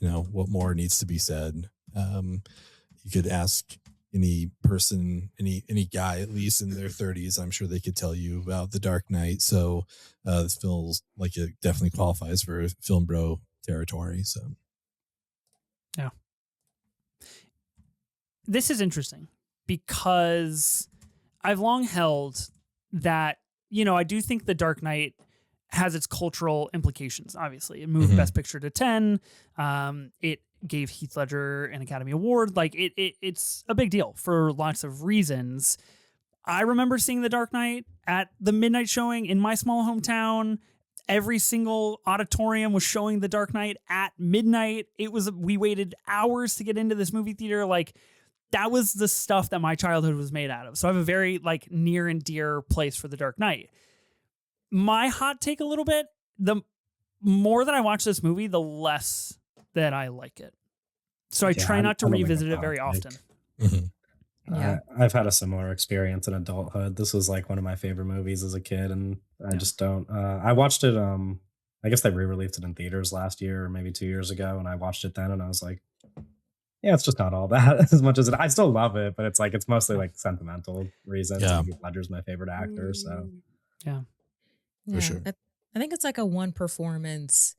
B: You know, what more needs to be said? You could ask any person, any guy at least in their 30s, I'm sure they could tell you about The Dark Knight. So this feels like it definitely qualifies for film bro territory. So
A: Yeah. This is interesting because I've long held that, I do think The Dark Knight has its cultural implications. Obviously, it moved
B: Mhm.
A: Best Picture to 10. It gave Heath Ledger an Academy Award. Like it's a big deal for lots of reasons. I remember seeing The Dark Knight at the midnight showing in my small hometown. Every single auditorium was showing The Dark Knight at midnight. We waited hours to get into this movie theater. Like that was the stuff that my childhood was made out of. So I have a very like near and dear place for The Dark Knight. My hot take a little bit, the more that I watch this movie, the less that I like it. So I
C: Yeah,
A: try not to
C: I don't think
A: revisit
C: it's
A: it very
C: hot take.
A: often.
B: mhm.
E: Yeah.
C: I've had a similar experience in adulthood. This was like one of my favorite movies as a kid, and I just don't. I watched it. I guess they re-released it in theaters last year or maybe 2 years ago, and I watched it then, and I was like, yeah, it's just not all that as much as I still love it, but it's mostly like sentimental reasons.
B: Yeah.
C: And Heath Ledger's my favorite actor, so
D: Mm.
E: Yeah,
B: sure.
E: I think it's like a one performance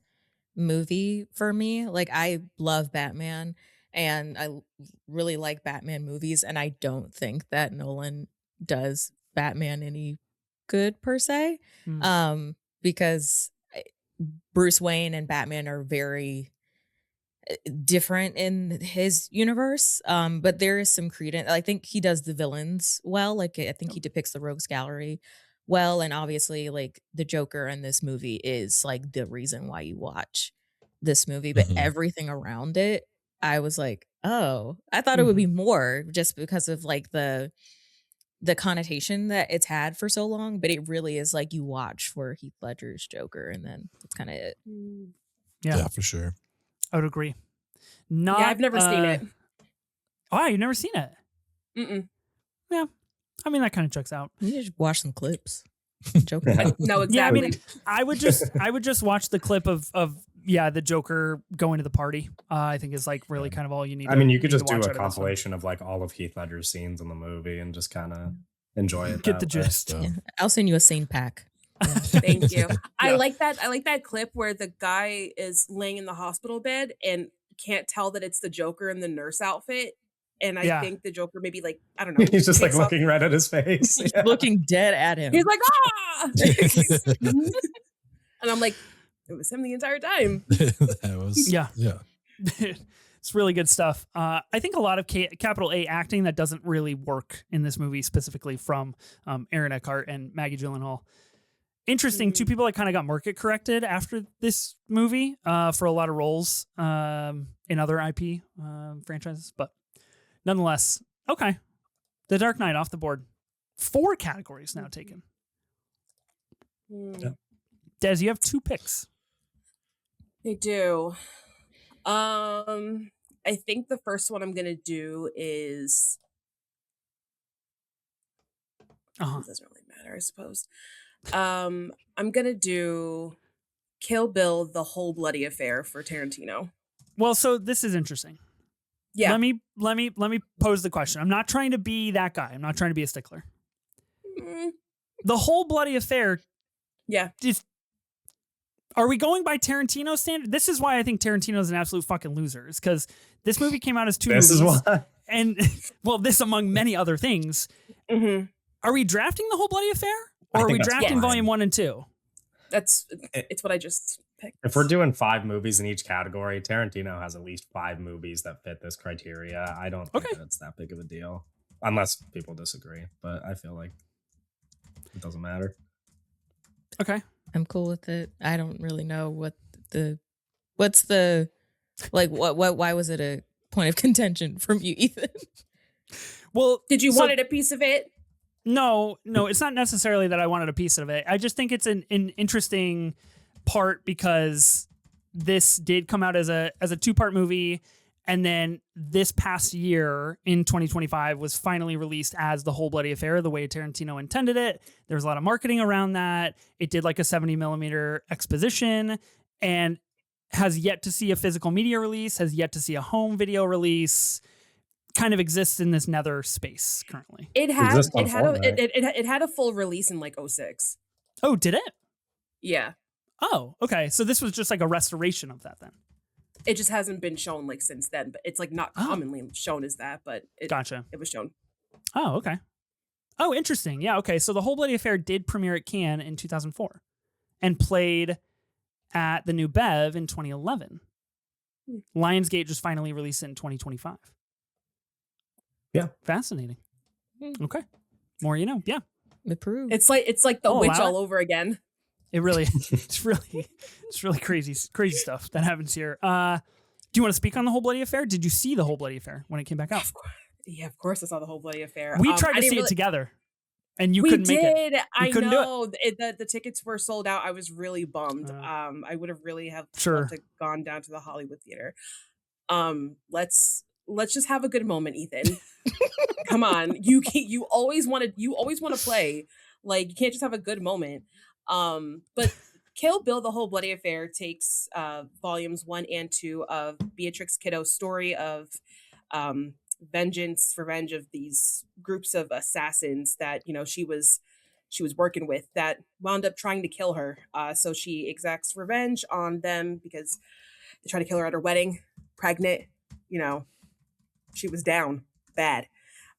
E: movie for me. Like I love Batman and really like Batman movies, and I don't think that Nolan does Batman any good per se. Because Bruce Wayne and Batman are very different in his universe. But there is some credence. I think he does the villains well. Like I think he depicts the rogues gallery well, and obviously like the Joker in this movie is like the reason why you watch this movie, but
B: Mhm.
E: everything around it, I was like, oh, I thought it would be more just because of like the connotation that it's had for so long, but it really is like you watch for Heath Ledger's Joker, and then that's kind of it.
D: Mm.
A: Yeah.
B: For sure.
A: I would agree. Not,
D: Yeah, I've never seen it.
A: Oh, you've never seen it?
D: Mm-mm.
A: I mean, that kind of checks out.
E: You just watch some clips. Joker.
D: No, exactly.
A: Yeah, I mean, I would just watch the clip of the Joker going to the party. I think is like really kind of all you need.
C: I mean, you could
A: need
C: just
A: to
C: do
A: watch
C: a
A: out of this one.
C: compilation of like all of Heath Ledger's scenes in the movie and just kind of enjoy it.
A: Get the
C: that way.
A: gist.
B: So,
E: Yeah. I'll send you a scene pack.
D: Thank you. I
A: Yeah.
D: like that. I like that clip where the guy is laying in the hospital bed and can't tell that it's the Joker in the nurse outfit. And I
A: Yeah.
D: think the Joker maybe like, I don't know.
C: He's just like
D: takes off-
C: looking right at his face.
E: He's
C: Yeah.
E: looking dead at him.
D: He's like, ah! And I'm like, it was him the entire time.
B: that was
A: Yeah.
B: yeah.
A: It's really good stuff. I think a lot of capital A acting that doesn't really work in this movie, specifically from Aaron Eckhart and Maggie Gyllenhaal. Interesting, two people that kind of got market corrected after this movie for a lot of roles in other IP franchises, but nonetheless, okay. The Dark Knight off the board. 4 categories now taken.
C: Yeah.
A: Des, you have 2 picks.
D: I do. I think the first one I'm gonna do is. It doesn't really matter, I suppose. I'm gonna do Kill Bill: The Whole Bloody Affair for Tarantino.
A: Well, so this is interesting.
D: Yeah.
A: Let me pose the question. I'm not trying to be that guy. I'm not trying to be a stickler. The Whole Bloody Affair.
D: Yeah.
A: Are we going by Tarantino standard? This is why I think Tarantino's an absolute fucking loser. Is because this movie came out as 2 movies.
C: This is why.
A: And well, this among many other things.
D: Mm-hmm.
A: Are we drafting The Whole Bloody Affair? Or are we drafting volume 1 and 2?
D: It's what I just picked.
C: If we're doing 5 movies in each category, Tarantino has at least 5 movies that fit this criteria. I don't think that it's that big of a deal, unless people disagree. But I feel like it doesn't matter.
A: Okay,
E: I'm cool with it. I don't really know what's the like what why was it a point of contention from you, Ethan?
A: Well,
D: did you wanted a piece of it?
A: No, it's not necessarily that I wanted a piece of it. I just think it's an interesting part because this did come out as a 2-part movie, and then this past year in 2025 was finally released as The Whole Bloody Affair, the way Tarantino intended it. There was a lot of marketing around that. It did like a 70mm exposition and has yet to see a physical media release, has yet to see a home video release. Kind of exists in this nether space currently.
D: It had a full release in like 2006.
A: Oh, did it?
D: Yeah.
A: Oh, okay. So this was just like a restoration of that then.
D: It just hasn't been shown like since then, but it's like not commonly shown as that, but
A: gotcha.
D: It was shown.
A: Oh, okay. Oh, interesting. Yeah, okay. So The Whole Bloody Affair did premiere at Cannes in 2004 and played at the New Bev in 2011. Lionsgate just finally released it in 2025.
C: Yeah.
A: Fascinating. Okay. More you know. Yeah.
E: Approved.
D: It's like The Witch all over again.
A: It really it's really crazy stuff that happens here. Do you want to speak on The Whole Bloody Affair? Did you see The Whole Bloody Affair when it came back out?
D: Of course I saw The Whole Bloody Affair.
A: We tried to see it together. And you couldn't make it.
D: I know. The tickets were sold out. I was really bummed. I would have really loved to gone down to the Hollywood Theater. Let's just have a good moment, Ethan. Come on. You always want to play. Like, you can't just have a good moment. But Kill Bill: The Whole Bloody Affair takes volumes 1 and 2 of Beatrix Kiddo's story of revenge of these groups of assassins that she was working with that wound up trying to kill her. So she exacts revenge on them because they tried to kill her at her wedding, pregnant. She was down bad.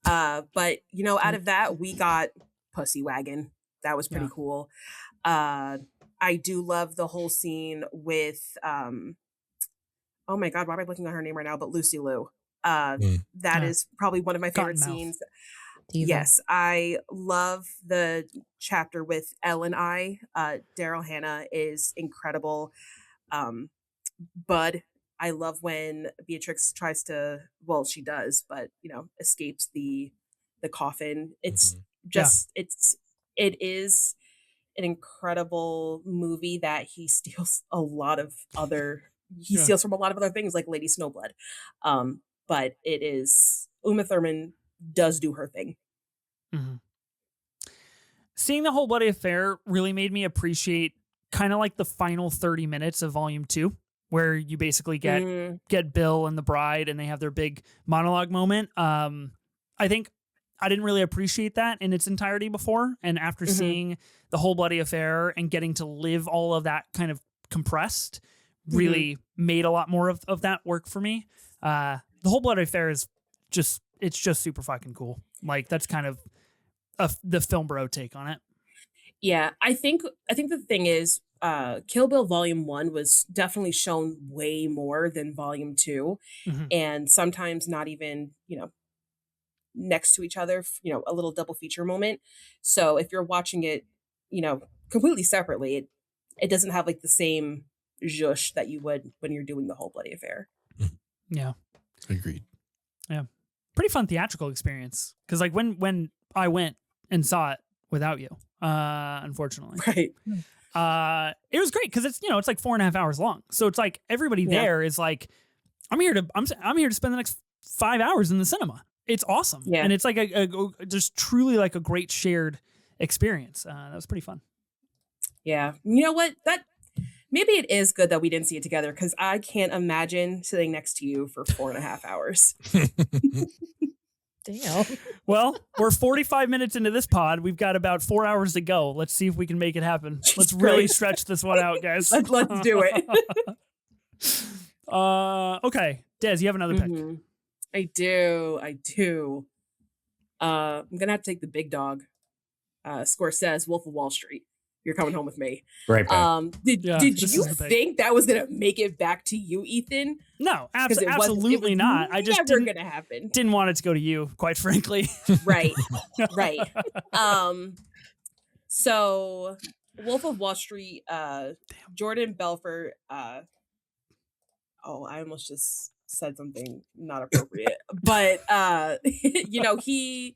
D: But out of that we got Pussy Wagon. That was pretty cool. I do love the whole scene with oh my god, why am I looking at her name right now? But Lucy Liu. That is probably one of my favorite scenes. Diva. Yes, I love the chapter with Elle and I. Daryl Hannah is incredible. Bud, I love when Beatrix tries to, well, she does, but escapes the coffin. It's just it is an incredible movie that he steals a lot of other. He steals from a lot of other things like Lady Snowblood. But it is Uma Thurman does do her thing.
A: Mm-hmm. Seeing The Whole Bloody Affair really made me appreciate kind of like the final 30 minutes of volume 2, where you basically get Bill and the bride and they have their big monologue moment. I think I didn't really appreciate that in its entirety before. And after seeing The Whole Bloody Affair and getting to live all of that kind of compressed really made a lot more of that work for me. The Whole Bloody Affair is just super fucking cool. Like, that's kind of the film bro take on it.
D: Yeah, I think the thing is, Kill Bill Volume 1 was definitely shown way more than Volume 2, and sometimes not even, next to each other, a little double feature moment. So if you're watching it, completely separately, it doesn't have like the same zhush that you would when you're doing The Whole Bloody Affair.
A: Yeah.
B: Agreed.
A: Yeah. pretty fun theatrical experience. Because like when I went and saw it without you, unfortunately,
D: Right.
A: it was great because it's like 4.5 hours long. So it's like everybody there is like, I'm here to spend the next 5 hours in the cinema. It's awesome.
D: Yeah.
A: And it's like just truly like a great shared experience. That was pretty fun.
D: Yeah. You know what? Maybe it is good that we didn't see it together, because I can't imagine sitting next to you for 4.5 hours.
E: Damn.
A: Well, we're 45 minutes into this pod. We've got about 4 hours to go. Let's see if we can make it happen. Let's really stretch this one out, guys.
D: Let's do it.
A: Okay. Des, you have another pick.
D: Mhm. I do. I'm gonna have to take the big dog. Scorsese, Wolf of Wall Street. You're coming home with me.
C: Great pick.
D: Did
A: Yeah,
D: you
A: this is the pick.
D: think that was gonna make it back to you, Ethan?
A: No,
D: 'Cause it
A: absolutely not. I just
D: never gonna happen.
A: didn't want it to go to you, quite frankly.
D: Right. So Wolf of Wall Street, Jordan Belfort, I almost just said something not appropriate. But he's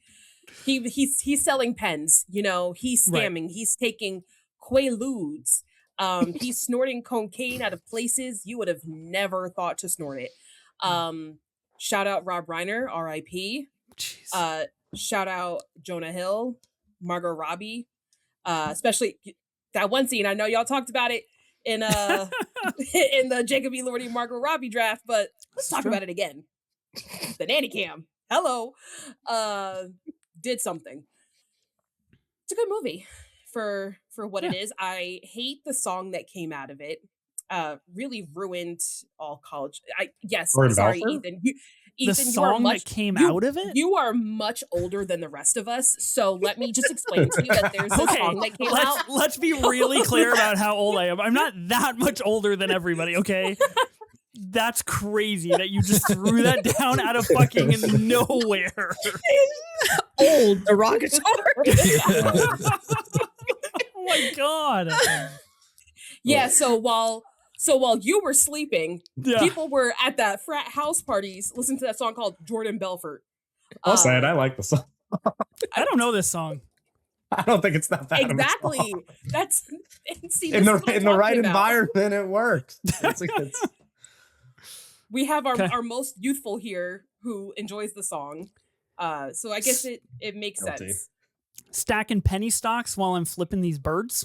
D: selling pens, he's scamming, he's taking quaaludes, he's snorting cocaine out of places you would have never thought to snort it. Shout out Rob Reiner, R.I.P.
A: Jeez.
D: Shout out Jonah Hill, Margot Robbie, especially that one scene. I know y'all talked about it in in the Jacob E. Lordy Margot Robbie draft, but let's talk about it again. The nanny cam. Hello. Did something. It's a good movie for what it is. I hate the song that came out of it. Really ruined all college.
C: Jordan
D: Sorry,
C: Belfort?
D: Ethan.
A: The
D: You are
A: song
D: much,
A: that came
D: you-
A: out of it?
D: You are much older than the rest of us, so let me just explain to you that there's a
A: Okay,
D: song that came out.
A: let's be really clear about how old I am. I'm not that much older than everybody, okay? That's crazy that you just threw that down out of fucking nowhere.
E: Old derogatory.
A: Oh my god.
D: Yeah, so while you were sleeping,
A: Yeah.
D: people were at that frat house parties listening to that song called Jordan Belfort.
C: I'll say it. I like the song.
A: I don't know this song.
C: I don't think it's that bad.
D: Exactly.
C: Of a song.
D: That's see,
C: In
D: this is what I'm
C: the right
D: talking about.
C: environment, it works.
D: We have
A: Okay.
D: our most youthful here who enjoys the song. So I guess it makes
C: Guilty.
D: sense.
A: Stacking penny stocks while I'm flipping these birds.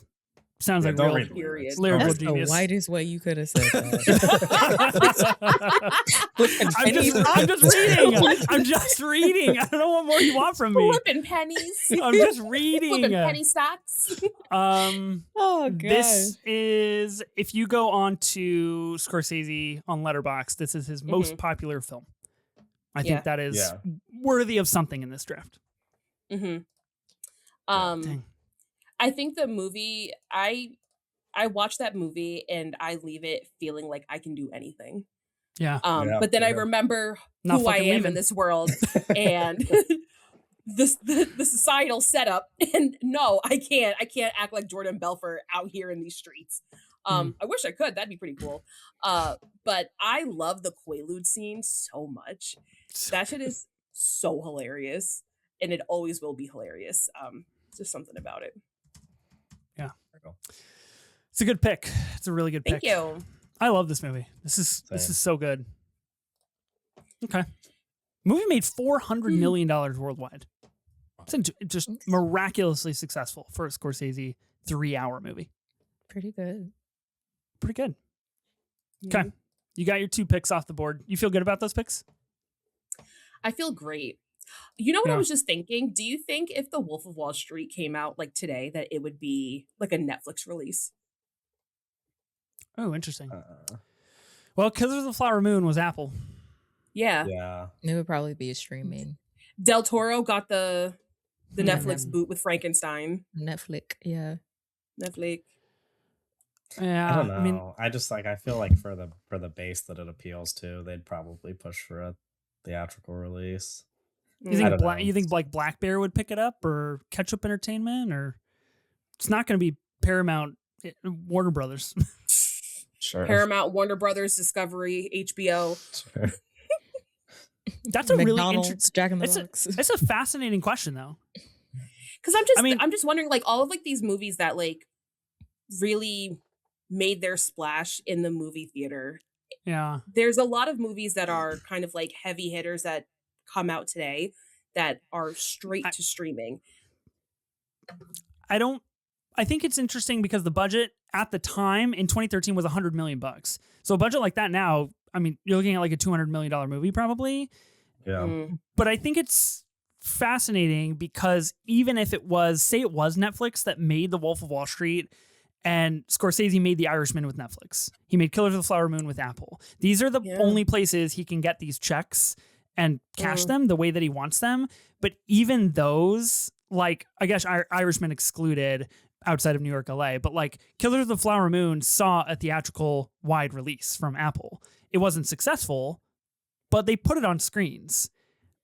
A: Sounds
C: Yeah,
A: like
C: don't
A: real
C: read the
D: Period.
C: lyrics.
A: lyrical
E: That's
A: genius.
E: the whitest way you could have said that.
A: I'm just reading. I'm just reading. I don't know what more you want from me.
D: Flipping pennies.
A: I'm just
D: Flipping
A: reading.
D: penny stocks.
E: Oh god.
A: This is, if you go on to Scorsese on Letterboxd, this is his most popular film. I
D: Yeah.
A: think that is
C: Yeah.
A: worthy of something in this draft.
D: Mm-hmm.
A: Dang.
D: I think the movie, I watch that movie and I leave it feeling like I can do anything.
A: Yeah.
C: Yeah,
D: But then I
C: yeah.
D: remember
A: Not
D: who I
A: fucking
D: am
A: leaving.
D: in this world and the societal setup. And no, I can't act like Jordan Belfort out here in these streets. I wish I could. That'd be pretty cool. But I love the Quaalude scene so much. That shit is so hilarious, and it always will be hilarious. Just something about it.
A: It's a good pick. It's a really good
D: Thank
A: pick.
D: you.
A: I love this movie. This is so good. Okay. Movie made $400 million worldwide. It's just miraculously successful for a Scorsese 3-hour movie.
E: Pretty good.
A: Pretty good. Okay. You got your 2 picks off the board. You feel good about those picks?
D: I feel great. You know what I
A: Yeah.
D: was just thinking? Do you think if The Wolf of Wall Street came out like today, that it would be like a Netflix release?
A: Oh, interesting. Well, Killers of the Flower Moon was Apple.
D: Yeah.
C: Yeah.
E: It would probably be a streaming.
D: Del Toro got the
E: Yeah,
D: Netflix boot with Frankenstein.
E: Netflix. Yeah.
D: Netflix.
A: Yeah.
C: I don't know.
A: I mean,
C: I feel like for the base that it appeals to, they'd probably push for a theatrical release.
A: you
C: I
A: think
C: don't know.
A: you think like Black Bear would pick it up, or Ketchup Entertainment, or it's not going to be Paramount, Warner Brothers.
C: Sure.
D: Paramount, Warner Brothers, Discovery, HBO.
C: Sure.
A: That's a really
E: McDonald's,
A: interesting.
E: Jack in the Box.
A: It's a fascinating question, though.
D: Because I'm just wondering, like, all of like these movies that like really made their splash in the movie theater.
A: Yeah.
D: There's a lot of movies that are kind of like heavy hitters that come out today that are straight to streaming.
A: I think it's interesting because the budget at the time in 2013 was $100 million. So a budget like that now, I mean, you're looking at like a $200 million movie probably.
C: Yeah.
A: But I think it's fascinating because even if it was, say it was Netflix that made The Wolf of Wall Street and Scorsese made The Irishman with Netflix. He made Killers of the Flower Moon with Apple. These are the only places he can get these checks and cash them the way that he wants them. But even those, like, I guess Irishman excluded outside of New York, LA, but like Killers of the Flower Moon saw a theatrical wide release from Apple. It wasn't successful, but they put it on screens.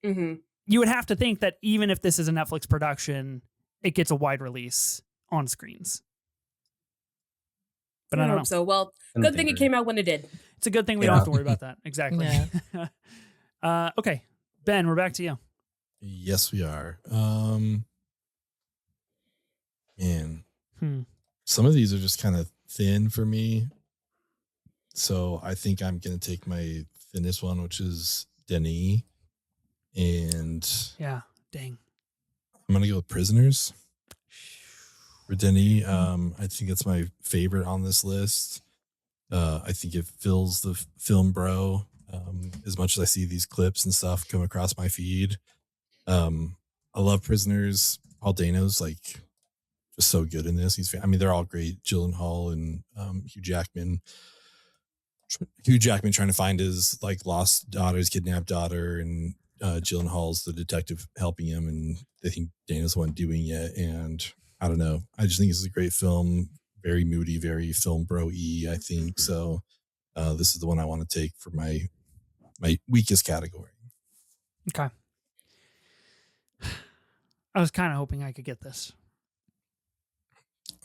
D: Mm-hmm.
A: You would have to think that even if this is a Netflix production, it gets a wide release on screens. But I don't know.
D: So, well, good thing it came out when it did.
A: It's a good thing we don't have to worry about that. Exactly.
E: Yeah.
A: Okay. Ben, we're back to you.
B: Yes, we are. Man, some of these are just kind of thin for me. So I think I'm going to take my thinnest one, which is Denis. And
A: yeah, dang.
B: I'm going to go with Prisoners for Denis. I think it's my favorite on this list. I think it fills the film bro. As much as I see these clips and stuff come across my feed. I love Prisoners. Paul Dano's like just so good in this. They're all great. Gyllenhaal and Hugh Jackman. Hugh Jackman trying to find his like lost daughter, his kidnapped daughter, and Gyllenhaal's the detective helping him, and I think Dana's the one doing it. And I don't know. I just think this is a great film. Very moody, very film bro-y, I think. So this is the one I want to take for my weakest category.
A: Okay. I was kind of hoping I could get this.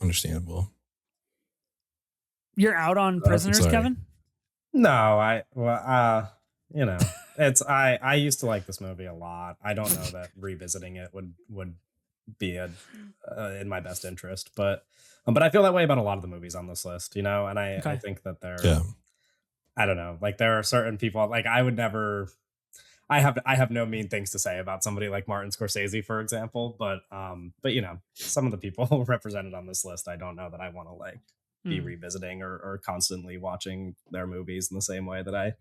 B: Understandable.
A: You're out on Prisoners, Kevin?
C: No, it's I used to like this movie a lot. I don't know that revisiting it would be in my best interest, but I feel that way about a lot of the movies on this list, and I think that they're I don't know, like there are certain people like I would never. I have no mean things to say about somebody like Martin Scorsese, for example, but some of the people represented on this list, I don't know that I want to like be revisiting or constantly watching their movies in the same way that I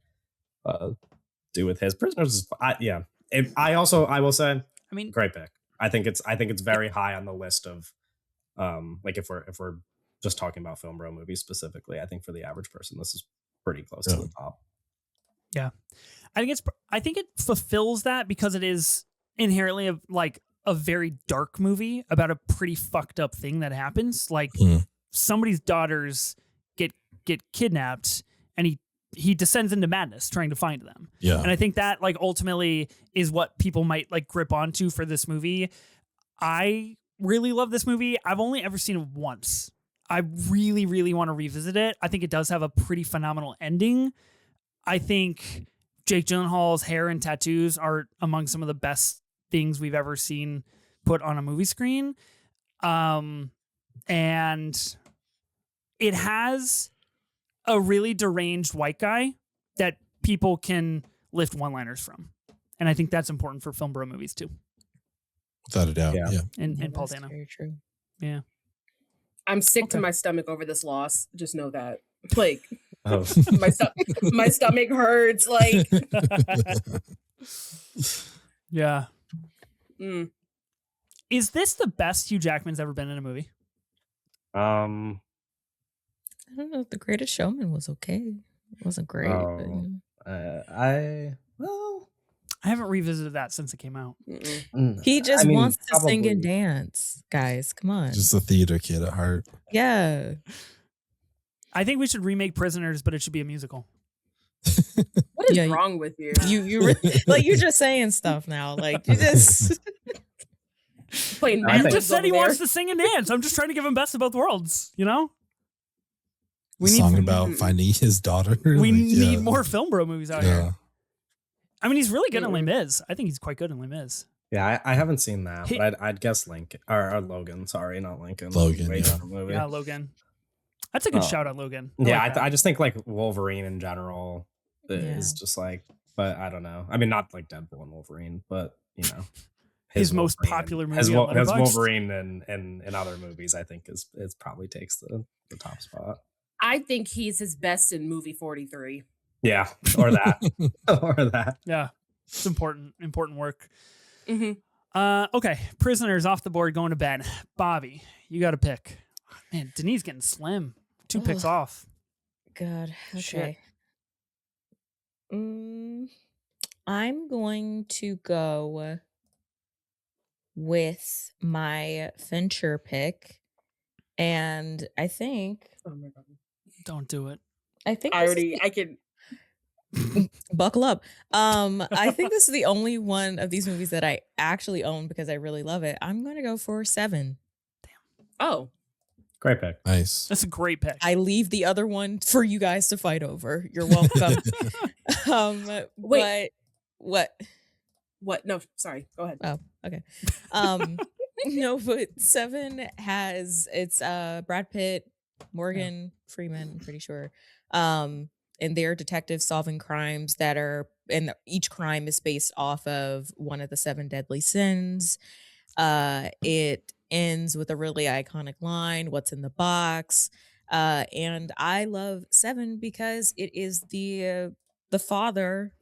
C: do with his. Prisoners. I will say, great pick. I think it's very high on the list of like if we're just talking about film bro movies specifically. I think for the average person, this is pretty close to the top.
A: Yeah. I think it fulfills that because it is inherently a very dark movie about a pretty fucked up thing that happens. Like somebody's daughters get kidnapped and he descends into madness trying to find them.
B: Yeah.
A: And I think that like ultimately is what people might like grip onto for this movie. I really love this movie. I've only ever seen it once. I really, really want to revisit it. I think it does have a pretty phenomenal ending. I think Jake Gyllenhaal's hair and tattoos are among some of the best things we've ever seen put on a movie screen. And it has a really deranged white guy that people can lift one-liners from. And I think that's important for film bro movies too.
B: Without a doubt. Yeah.
A: And Paul Dano.
E: Very true.
A: Yeah.
D: I'm sick to my stomach over this loss. Just know that. Like,
C: Oh.
D: my stomach hurts. Like,
A: yeah. Is this the best Hugh Jackman's ever been in a movie?
C: I
E: don't know. The Greatest Showman was okay. It wasn't great.
C: I
A: haven't revisited that since it came out.
E: He just wants to sing and dance, guys. Come on.
B: Just a theater kid at heart.
E: Yeah.
A: I think we should remake Prisoners, but it should be a musical.
D: what is wrong with you?
E: You like you're just saying stuff now. Like you just
D: playing.
A: You just said he wants to sing and dance. I'm just trying to give him best of both worlds. We
B: need song about finding his daughter.
A: We need more film bro movies out here. I mean, he's really good in Les Mis. I think he's quite good in Les Mis.
C: Yeah, I haven't seen that,
A: He-
C: but I'd guess Lincoln or Logan. Sorry, not Lincoln.
B: Logan,
C: Way
B: yeah.
C: different movie.
A: Yeah, Logan. That's a good
C: Oh.
A: shout on Logan.
C: Yeah,
A: like that.
C: I just think like Wolverine in general is
E: Yeah.
C: just like, but I don't know. I mean, not like Deadpool and Wolverine, but you know,
A: His most
C: Wolverine
A: popular
C: and-
A: movie on
C: his
A: Letterboxd.
C: Wolverine in other movies, I think is probably takes the top spot.
D: I think he's his best in movie 43.
C: Yeah, or that, or that.
A: Yeah, it's important work.
D: Mm-hmm.
A: Okay, Prisoners off the board, going to bed. Bobby, you got to pick. Man, Denise getting slim. 2 picks
E: Ugh.
A: off.
E: God.
A: Shit.
E: Okay. I'm going to go with my Fincher pick, and I think
D: Oh my god!
A: Don't do it.
D: I can.
E: buckle up. I think this is the only one of these movies that I actually own because I really love it. I'm going to go for 7.
D: Oh,
C: Great pick.
B: Nice.
A: That's a great pick.
E: I leave the other one for you guys to fight over. You're welcome.
D: Wait.
E: But what?
D: no, sorry. Go ahead.
E: Oh, okay. No, but 7 has it's Brad Pitt, Morgan Freeman, I'm pretty sure. And they're detectives solving crimes that are, and each crime is based off of one of the 7 deadly sins. It ends with a really iconic line, "What's in the box?" And I love 7 because it is the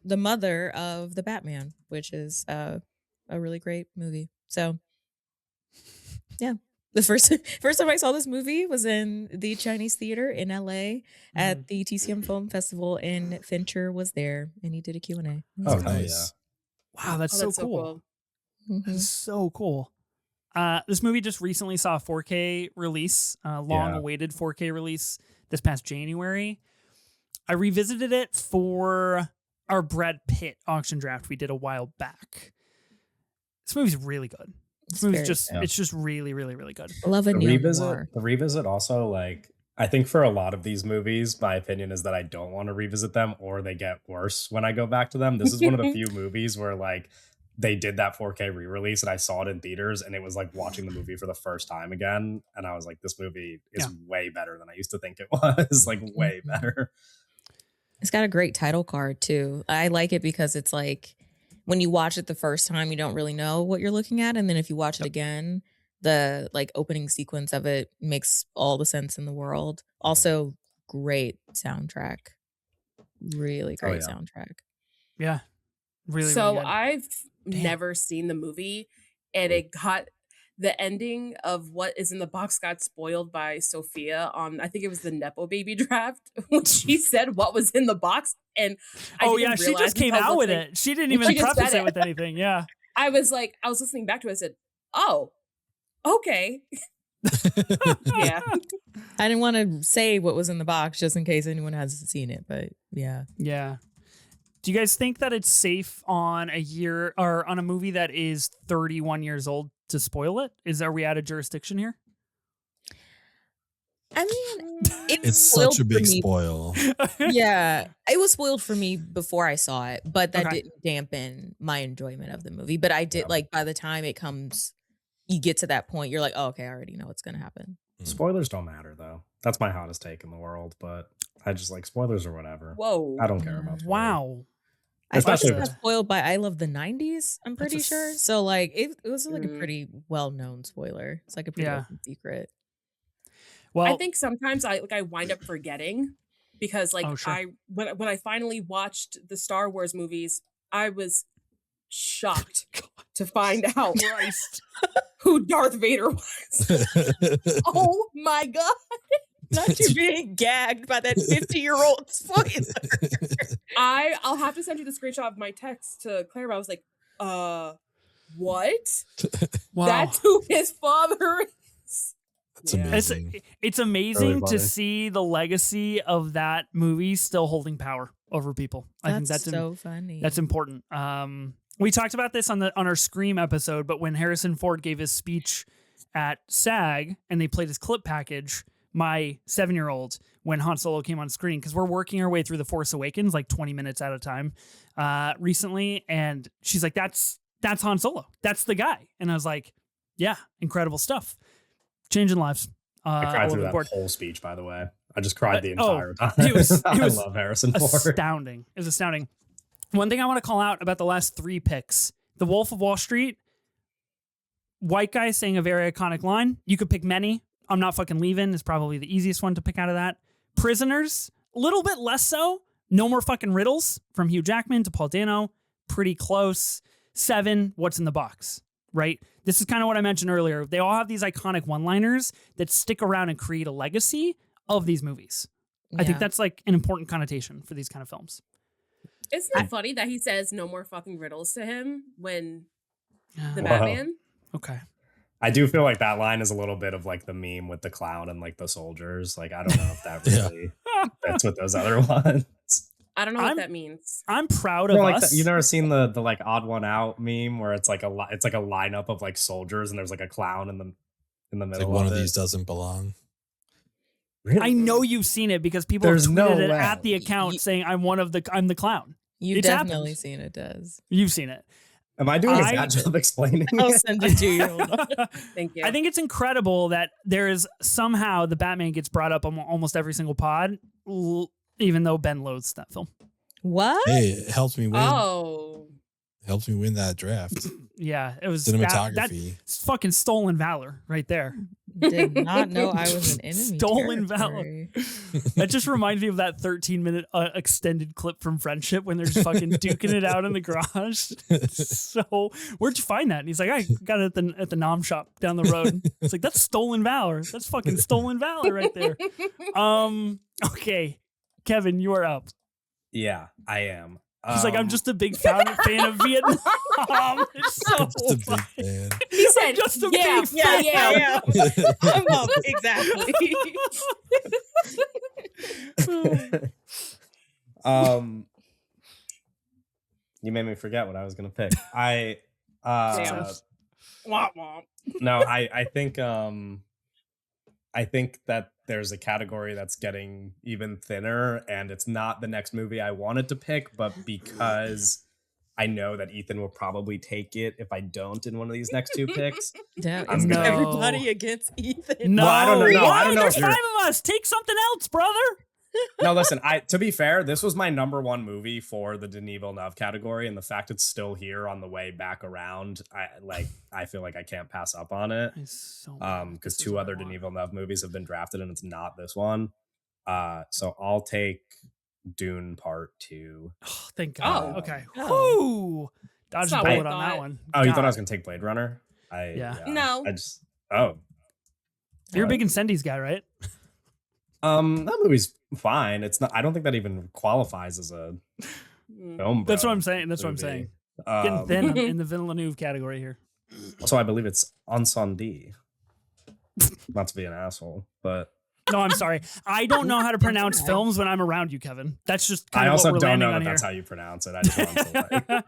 E: mother of the Batman, which is a really great movie. So, yeah. The first time I saw this movie was in the Chinese theater in LA at the TCM Film Festival, and Fincher was there, and he did a Q&A. It was
C: Oh,
E: great.
B: nice.
A: Wow, that's, so cool.
E: Mhm.
A: That's so cool. This movie just recently saw a 4K release, long-awaited 4K release this past January. I revisited it for our Brad Pitt auction draft we did a while back. This movie's really good. This movie's it's just really, really, really good.
E: I love a
C: The
E: neo
C: revisit,
E: noir.
C: the revisit also, like, I think for a lot of these movies, my opinion is that I don't want to revisit them or they get worse when I go back to them. This is one of the few movies where like they did that 4K re-release and I saw it in theaters and it was like watching the movie for the first time again. And I was like, this movie is way better than I used to think it was. Like way better.
E: It's got a great title card too. I like it because it's like when you watch it the first time, you don't really know what you're looking at. And then if you watch it again, the like opening sequence of it makes all the sense in the world. Also, great soundtrack. Really great soundtrack.
A: Yeah. Really,
D: So
A: really good.
D: I've
A: Damn.
D: never seen the movie, and it got the ending of what is in the box got spoiled by Sophia on, I think it was the Nepo Baby draft when she said what was in the box, and I didn't
A: she
D: realize
A: just came
D: until
A: out with
D: listening-
A: it. She didn't
D: She
A: even
D: just
A: preface
D: said
A: it
D: it.
A: with anything. Yeah.
D: I was listening back to it. I said, "Oh, okay, yeah."
E: I didn't want to say what was in the box just in case anyone hasn't seen it, but yeah.
A: Yeah. Do you guys think that it's safe on a movie that is 31 years old to spoil it? Are we out of jurisdiction here?
E: I mean,
B: It's
E: spoiled
B: such a
E: for
B: big
E: me.
B: spoil.
E: Yeah, it was spoiled for me before I saw it, but that
A: Okay.
E: didn't dampen my enjoyment of the movie. But I did like by the time it comes, you get to that point, you're like, oh, okay, I already know what's gonna happen.
C: Spoilers don't matter though. That's my hottest take in the world, but I just like spoilers or whatever.
D: Whoa.
C: I don't care about spoilers.
A: Wow.
E: I
C: Especially
E: actually
C: if
E: got spoiled by I Love the 90s, I'm
A: That's
E: pretty
A: a
E: sure.
A: s-
E: So like it was like a
D: Mm.
E: pretty well-known spoiler. It's like a pretty
A: Yeah.
E: open secret.
A: Well,
D: I think sometimes I wind up forgetting because like
A: Oh, sure.
D: when I finally watched the Star Wars movies, I was shocked to find out
A: Christ.
D: who Darth Vader was. Oh my god.
E: Not you being gagged by that 50-year-old spoiler.
D: I'll have to send you the screenshot of my text to Claire. But I was like, what?
A: Wow.
D: That's who his father is.
B: That's
D: Yeah.
B: amazing.
A: It's amazing
C: Really
A: to
C: funny.
A: see the legacy of that movie still holding power over people. I think that's
E: so funny.
A: that's important. We talked about this on our Scream episode, but when Harrison Ford gave his speech at SAG and they played his clip package, my 7-year-old when Han Solo came on screen, because we're working our way through The Force Awakens like 20 minutes at a time recently, and she's like, that's Han Solo, that's the guy. And I was like, yeah, incredible stuff, changing lives.
C: I cried through that whole speech, by the way. I just cried the entire time. I love Harrison Ford.
A: Astounding. It was astounding. One thing I want to call out about the last 3 picks, The Wolf of Wall Street, white guy saying a very iconic line. You could pick many. I'm Not Fucking Leaving is probably the easiest one to pick out of that. Prisoners, a little bit less so. No More Fucking Riddles, from Hugh Jackman to Paul Dano. Pretty close. 7, What's in the Box, right? This is kind of what I mentioned earlier. They all have these iconic one-liners that stick around and create a legacy of these movies. I think that's like an important connotation for these kind of films.
D: Isn't it funny that he says no more fucking riddles to him when the Batman?
A: Okay.
C: I do feel like that line is a little bit of like the meme with the clown and like the soldiers. Like, I don't know if that really fits with those other ones.
D: I don't know what that means.
A: I'm proud of us.
C: You never seen the like odd one out meme where it's like a lineup of like soldiers and there's like a clown in the middle.
B: Like one of these doesn't belong.
C: Really?
A: I know you've seen it because people have tweeted it at the account saying I'm the clown.
E: You've definitely seen it, Des.
A: You've seen it.
C: Am I doing a bad job explaining
E: I'll
C: it?
E: send it to you.
D: Thank you.
A: I think it's incredible that there is somehow the Batman gets brought up on almost every single pod, even though Ben loathes that film.
E: What?
B: Hey, it helps me win.
D: Oh.
B: Helps me win that draft.
A: Yeah, it was
B: cinematography.
A: That's fucking stolen valor right there.
E: Did not know I was an enemy.
A: Stolen valor. That just reminds me of that 13-minute extended clip from Friendship when they're just fucking duking it out in the garage. So where'd you find that? And he's like, I got it at the Nom shop down the road. It's like, that's stolen valor. That's fucking stolen valor right there. Okay, Kevin, you are up.
C: Yeah, I am.
A: He's like, I'm just a big fan of Vietnam. It's so
B: just a big fan.
D: He said,
A: I'm just a big fan.
E: Yeah. I'm up. Exactly.
C: You made me forget what I was gonna pick. I think that there's a category that's getting even thinner, and it's not the next movie I wanted to pick, but because I know that Ethan will probably take it if I don't in one of these next 2 picks.
E: Damn,
C: I'm gonna-
E: everybody against Ethan.
A: No,
C: Well, I don't know. I don't know
A: There's
C: if
A: 5 of us. Take something else, brother.
C: No, listen, to be fair, this was my number 1 movie for the Denis Villeneuve category, and the fact it's still here on the way back around, I feel like I can't pass up on it. Because 2 other Denis Villeneuve movies have been drafted, and it's not this one. So I'll take Dune Part 2.
A: Oh, thank God. Okay.
E: Oh.
A: Whoo. Dodged a bullet on that one.
C: Oh, you thought I was gonna take Blade Runner?
D: No.
A: You're a big Incendies guy, right?
C: That movie's fine. It's not. I don't think that even qualifies as a film.
A: That's what I'm saying. That's what I'm saying. Getting thin in the Villeneuve category here.
C: Also, I believe it's Ensendé. Not to be an asshole, but
A: no, I'm sorry. I don't know how to pronounce films when I'm around you, Kevin. That's just kind of what we're
C: don't
A: landing
C: know
A: on
C: that
A: here.
C: that's how you pronounce it. I just wanted to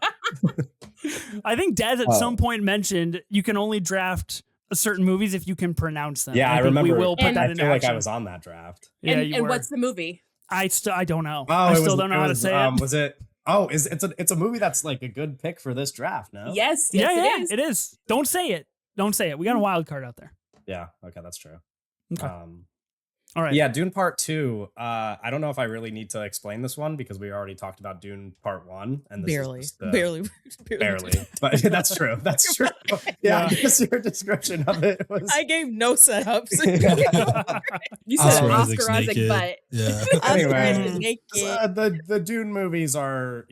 A: I think Des at some point mentioned you can only draft certain movies if you can pronounce them.
C: Yeah, I remember.
A: We will put that in
C: I feel like I
A: action.
C: was on that draft.
A: Yeah,
D: and what's the movie?
A: I don't know.
C: Oh,
A: I still don't know how to say it.
C: Was it? Oh, it's a movie that's like a good pick for this draft. No.
D: Yes.
A: It is. Don't say it. Don't say it. We got a wild card out there.
C: Yeah. Okay, that's true.
A: Okay. All right.
C: Yeah, Dune Part 2. I don't know if I really need to explain this one because we already talked about Dune Part 1 and this
E: barely.
C: But that's true. That's true. Yeah, just your description of it was.
E: I gave no setups.
D: You said
B: Oscar
D: Oscar Isaac, but
B: yeah.
C: Anyway, the Dune movies are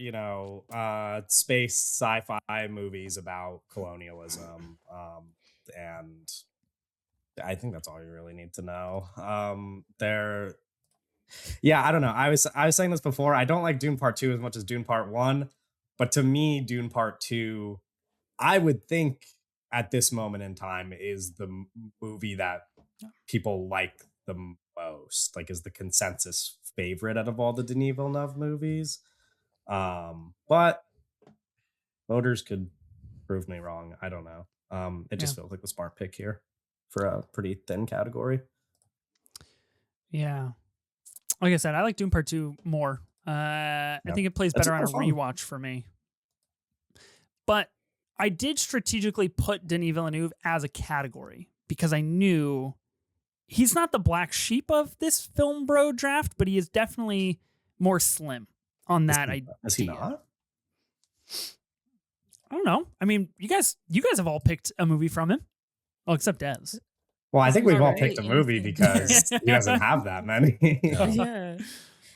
C: space sci-fi movies about colonialism, and I think that's all you really need to know. I don't know. I was saying this before. I don't like Dune Part 2 as much as Dune Part 1, but to me, Dune Part 2, I would think at this moment in time is the movie that people like the most, like is the consensus favorite out of all the Denis Villeneuve movies. But voters could prove me wrong. I don't know. It just feels like the smart pick here for a pretty thin category.
A: Yeah. Like I said, I like Dune Part 2 more. I think it plays
C: That's
A: better on a
C: more fun.
A: rewatch for me. But I did strategically put Denis Villeneuve as a category because I knew he's not the black sheep of this film bro draft, but he is definitely more slim on that idea.
C: Is he not?
A: I don't know. I mean, you guys have all picked a movie from him. Well, except Des.
C: Well, I think we've all
E: Alright,
C: picked a
E: you
C: movie
E: think-
C: because he doesn't have that many.
E: Yeah.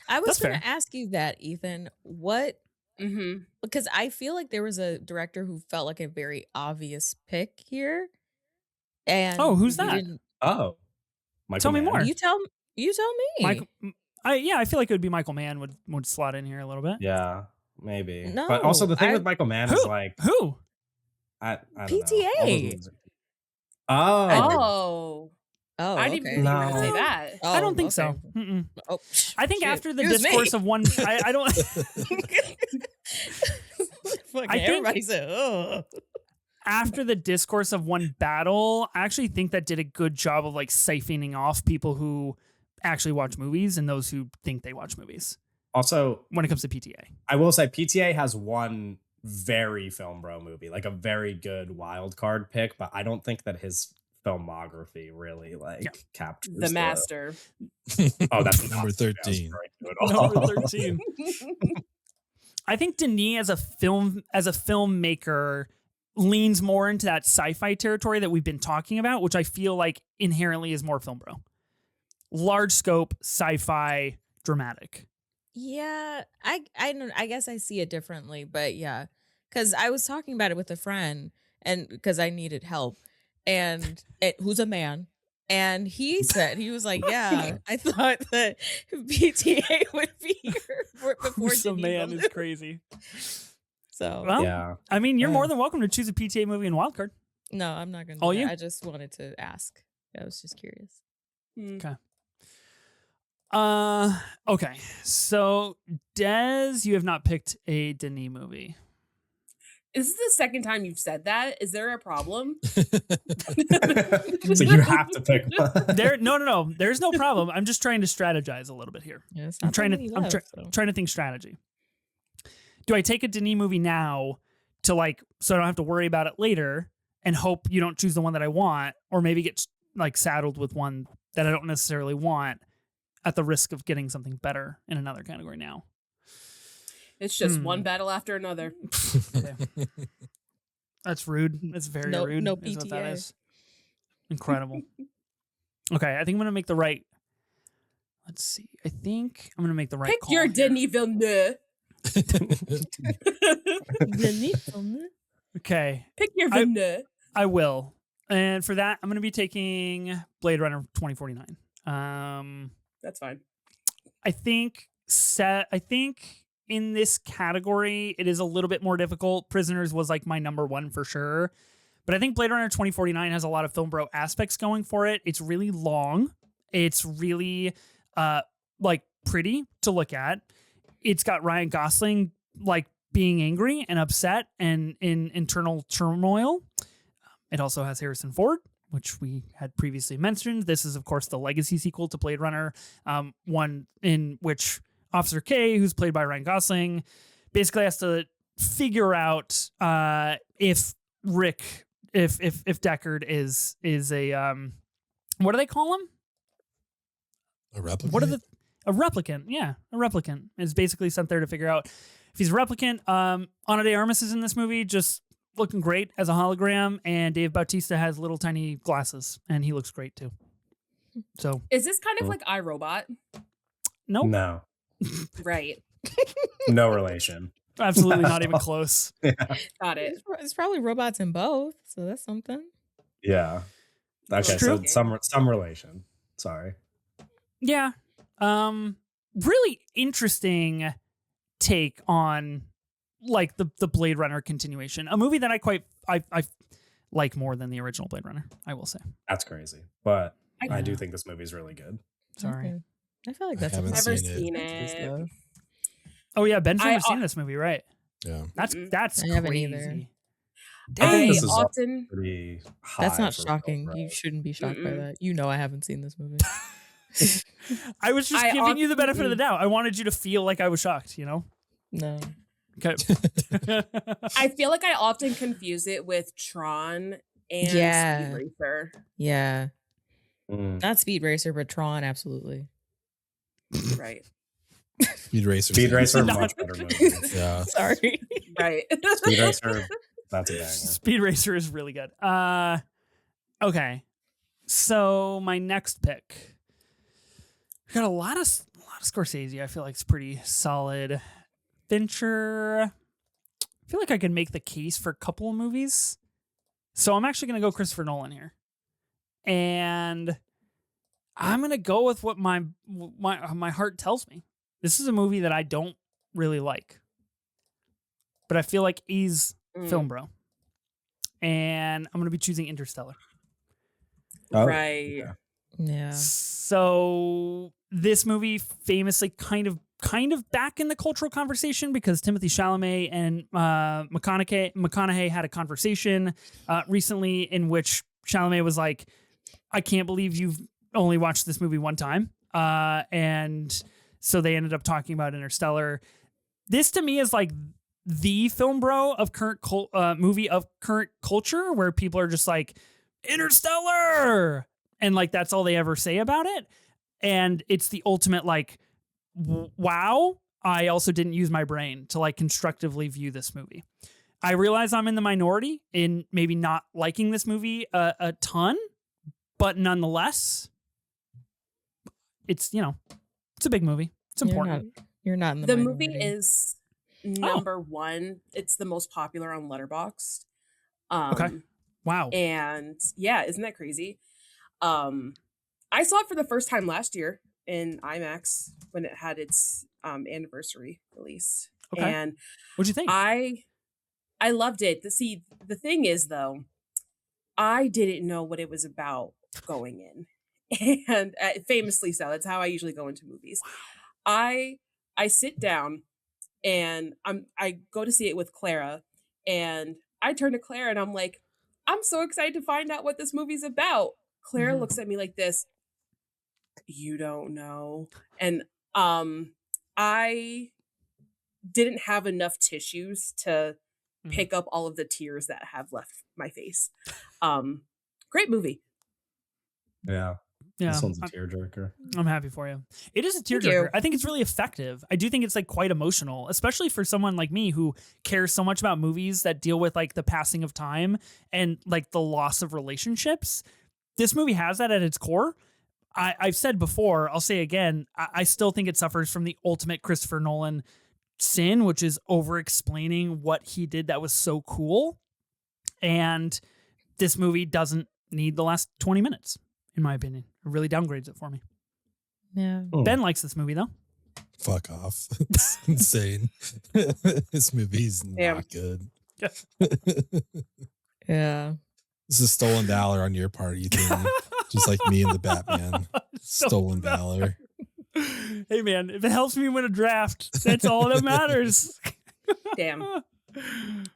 E: I was
A: That's
E: going
A: fair.
E: to ask you that, Ethan. What?
D: Mm-hmm.
E: Because I feel like there was a director who felt like a very obvious pick here. And
A: Oh, who's
E: we
A: that?
E: didn't-
C: Oh, Michael
A: Tell me
C: Mann.
A: more.
E: You tell me.
A: Michael, I feel like it would be Michael Mann would slot in here a little bit.
C: Yeah, maybe.
E: No,
C: but also the thing
E: I-
C: with Michael Mann
A: Who?
C: is like
A: Who?
C: I don't know. All those
E: PTA.
C: movies are- Oh,
D: Oh,
E: Oh,
D: I didn't
E: okay.
D: think you were gonna
C: No.
D: say that.
A: I don't think
E: okay.
A: so. Mm-mm.
E: Oh,
A: I think
E: shit.
A: after the
E: Excuse me.
A: discourse of one, I don't.
E: Fucking
A: I think-
E: everybody said, "Oh."
A: After the discourse of one battle, I actually think that did a good job of like siphoning off people who actually watch movies and those who think they watch movies
C: also
A: when it comes to PTA.
C: I will say PTA has one very film bro movie, like a very good wild card pick, but I don't think that his filmography really captures
D: The Master.
C: Oh, that's
B: Number
C: not
B: 13.
A: Number 13. I think Denis as a filmmaker leans more into that sci-fi territory that we've been talking about, which I feel like inherently is more film bro. Large scope, sci-fi, dramatic.
E: Yeah, I don't. I guess I see it differently, but yeah, because I was talking about it with a friend, and because I needed help, and who's a man, and he said he was like, "Yeah, I thought that PTA would be here before
A: Who's a
E: Denis
A: man is
E: Villeneuve."
A: crazy.
E: So
A: Well,
C: Yeah.
A: I mean, you're
E: Yeah.
A: more than welcome to choose a PTA movie in Wildcard.
E: no, I'm not gonna.
A: Oh,
E: do that.
A: you?
E: I just wanted to ask. I was just curious.
D: Mm.
A: Okay. So, Des, you have not picked a Denis movie.
D: Is this the second time you've said that? Is there a problem?
C: So you have to pick one.
A: No. There's no problem. I'm just trying to strategize a little bit here.
E: Yeah, it's
A: I'm
E: not
A: trying
E: that
A: to.
E: many
A: I'm
E: left, so.
A: trying to think strategy. Do I take a Denis movie now to so I don't have to worry about it later and hope you don't choose the one that I want, or maybe get saddled with one that I don't necessarily want at the risk of getting something better in another category now?
D: It's just one battle after another.
A: Okay. That's rude. That's very
E: No-
A: rude.
E: no
A: is what that
E: PTA.
A: is. Incredible. Okay, I think I'm gonna make the right. Let's see. I think I'm gonna make the right
D: Pick
A: call
D: your
A: here.
D: Denis Villeneuve.
E: Denis Villeneuve?
A: Okay,
D: Pick your Villeneuve.
A: I will. And for that, I'm gonna be taking Blade Runner 2049.
D: That's fine.
A: I think in this category, it is a little bit more difficult. Prisoners was my number one for sure. But I think Blade Runner 2049 has a lot of film bro aspects going for it. It's really long. It's really pretty to look at. It's got Ryan Gosling being angry and upset and in internal turmoil. It also has Harrison Ford, which we had previously mentioned. This is, of course, the legacy sequel to Blade Runner, one in which Officer K, who's played by Ryan Gosling, basically has to figure out if Deckard is a what do they call him?
B: A replicant?
A: A replicant? Yeah, a replicant is basically sent there to figure out if he's a replicant. Ana de Armas is in this movie, just looking great as a hologram, and Dave Bautista has little tiny glasses, and he looks great too. So,
D: Is this kind of like iRobot?
A: nope,
C: No.
D: Right.
C: No relation.
A: absolutely not even close.
D: Got it.
E: It's probably robots in both, so that's something.
C: Yeah. Okay,
A: It's
C: so
A: true.
C: some relation. Sorry.
A: Yeah, really interesting take on the Blade Runner continuation, a movie that I like more than the original Blade Runner, I will say.
C: That's crazy. But I do
A: Yeah.
C: think this movie is really good.
A: Sorry.
E: Okay. I feel like
B: I
E: that's
B: haven't
D: Never
B: seen it.
D: seen it.
A: Oh yeah, Ben's
D: I-
A: never seen this movie, right?
B: Yeah.
A: That's
E: I haven't
A: crazy.
E: either.
C: I think
D: I
C: this is
D: often
C: pretty high.
E: That's not
C: for
E: shocking.
C: film,
E: You
C: right?
E: shouldn't be shocked by
D: Mm-mm.
E: that. You know I haven't seen this movie.
A: I was just
D: I
A: giving you the benefit of the
D: often-
A: doubt. I wanted you to feel like I was shocked, you know?
E: No.
A: Okay.
D: I feel like I often confuse it with Tron and
E: Yeah.
D: Speed Racer.
E: Yeah.
C: Mm.
E: Not Speed Racer, but Tron, absolutely.
D: Right.
B: Speed Racer.
C: Speed Racer,
A: Not-
C: much better movie.
B: Yeah.
E: Sorry.
D: Right.
C: Speed Racer, that's a banger.
A: Speed Racer is really good. Okay. So my next pick. We got a lot of Scorsese. I feel like it's pretty solid. Fincher. I feel like I can make the case for a couple of movies. So I'm actually going to go Christopher Nolan here. And I'm going to go with what my heart tells me. This is a movie that I don't really like. But I feel like he's film bro. And I'm going to be choosing Interstellar.
C: Oh,
D: Right.
E: Yeah.
A: So this movie famously kind of back in the cultural conversation because Timothée Chalamet and McConaughey had a conversation recently in which Chalamet was like, I can't believe you've only watched this movie one time. And so they ended up talking about Interstellar. This to me is like the film bro of current movie of current culture where people are just like, Interstellar! And like that's all they ever say about it. And it's the ultimate like, wow, I also didn't use my brain to like constructively view this movie. I realize I'm in the minority in maybe not liking this movie a ton, but nonetheless, it's, you know, it's a big movie. It's important.
E: You're not in the
D: The
E: minority.
D: movie is number one. It's the most popular on Letterboxd.
A: Okay. Wow.
D: And yeah, isn't that crazy? I saw it for the first time last year in IMAX when it had its anniversary release.
A: Okay.
D: And
A: What'd you think?
D: I loved it. The thing is though, I didn't know what it was about going in. And famously so. That's how I usually go into movies. I sit down and I go to see it with Clara, and I turn to Clara and I'm like, I'm so excited to find out what this movie's about. Clara
A: Mhm.
D: looks at me like this. You don't know. And I didn't have enough tissues to pick up all of the tears that have left my face. Great movie.
C: Yeah.
A: Yeah.
C: This one's a tearjerker.
A: I'm happy for you. It is a
D: Thank
A: tearjerker.
D: you.
A: I think it's really effective. I do think it's like quite emotional, especially for someone like me who cares so much about movies that deal with like the passing of time and like the loss of relationships. This movie has that at its core. I've said before, I'll say again, I still think it suffers from the ultimate Christopher Nolan sin, which is over explaining what he did that was so cool. And this movie doesn't need the last 20 minutes, in my opinion. It really downgrades it for me.
E: Yeah.
A: Ben likes this movie though.
B: Fuck off. It's insane. This movie's not good.
E: Yeah.
B: This is stolen valor on your part, Ethan. Just like me and the Batman. Stolen valor.
A: Hey man, if it helps me win a draft, that's all that matters.
D: Damn.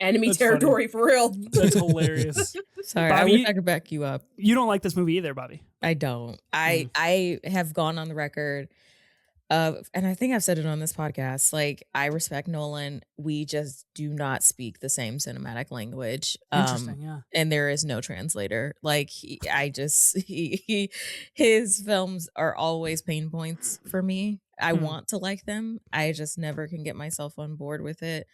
D: Enemy
A: That's
D: territory for real.
A: That's hilarious.
E: Sorry,
A: Bobby,
E: I wish I could back you up.
A: You don't like this movie either, Bobby.
E: I don't. I have gone on the record of, and I think I've said it on this podcast, like I respect Nolan. We just do not speak the same cinematic language.
A: Interesting, yeah.
E: And there is no translator. Like his films are always pain points for me. I want to like them. I just never can get myself on board with it.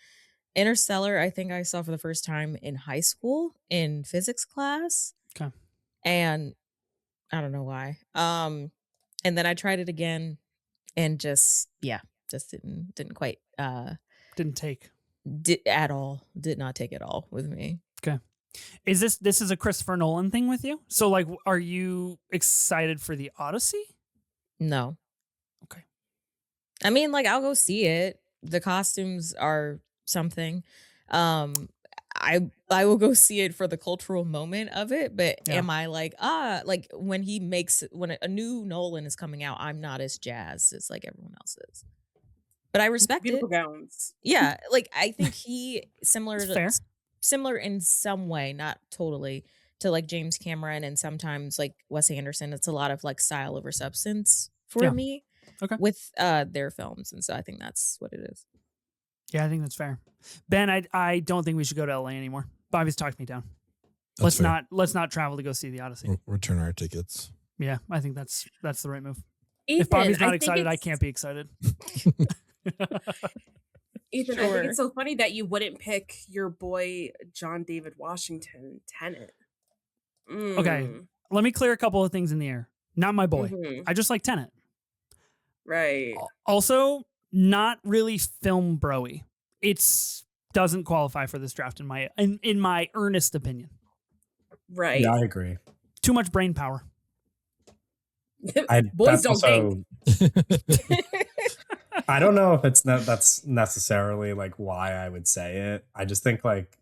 E: Interstellar, I think I saw for the first time in high school in physics class.
A: Okay.
E: And I don't know why. And then I tried it again and just didn't quite
A: Didn't take.
E: did not take it all with me.
A: Okay. Is this is a Christopher Nolan thing with you? So like, are you excited for the Odyssey?
E: No.
A: Okay.
E: I mean, like I'll go see it. The costumes are something. I will go see it for the cultural moment of it, but
A: Yeah.
E: am I like when a new Nolan is coming out, I'm not as jazzed as like everyone else is. But I respect
D: Beautiful
E: it.
D: gowns.
E: Yeah, like I think he similar
A: It's fair.
E: similar in some way, not totally, to like James Cameron and sometimes like Wes Anderson. It's a lot of like style over substance for me
A: Okay.
E: with their films, and so I think that's what it is.
A: Yeah, I think that's fair. Ben, I don't think we should go to LA anymore. Bobby's talked me down.
B: That's fair.
A: Let's not travel to go see the Odyssey.
B: We'll return our tickets.
A: Yeah, I think that's the right move.
D: Ethan,
A: If Bobby's not
D: I think
A: excited, I
D: it's-
A: can't be excited.
D: Ethan, I
E: Sure.
D: think it's so funny that you wouldn't pick your boy John David Washington Tenet.
A: Okay, let me clear a couple of things in the air. Not my boy.
D: Mhm.
A: I just like Tenet.
D: Right.
A: Also, not really film broy. It's doesn't qualify for this draft in my earnest opinion.
D: Right.
C: Yeah, I agree.
A: Too much brain power.
D: Boys don't think.
C: I don't know if that's necessarily like why I would say it. I just think like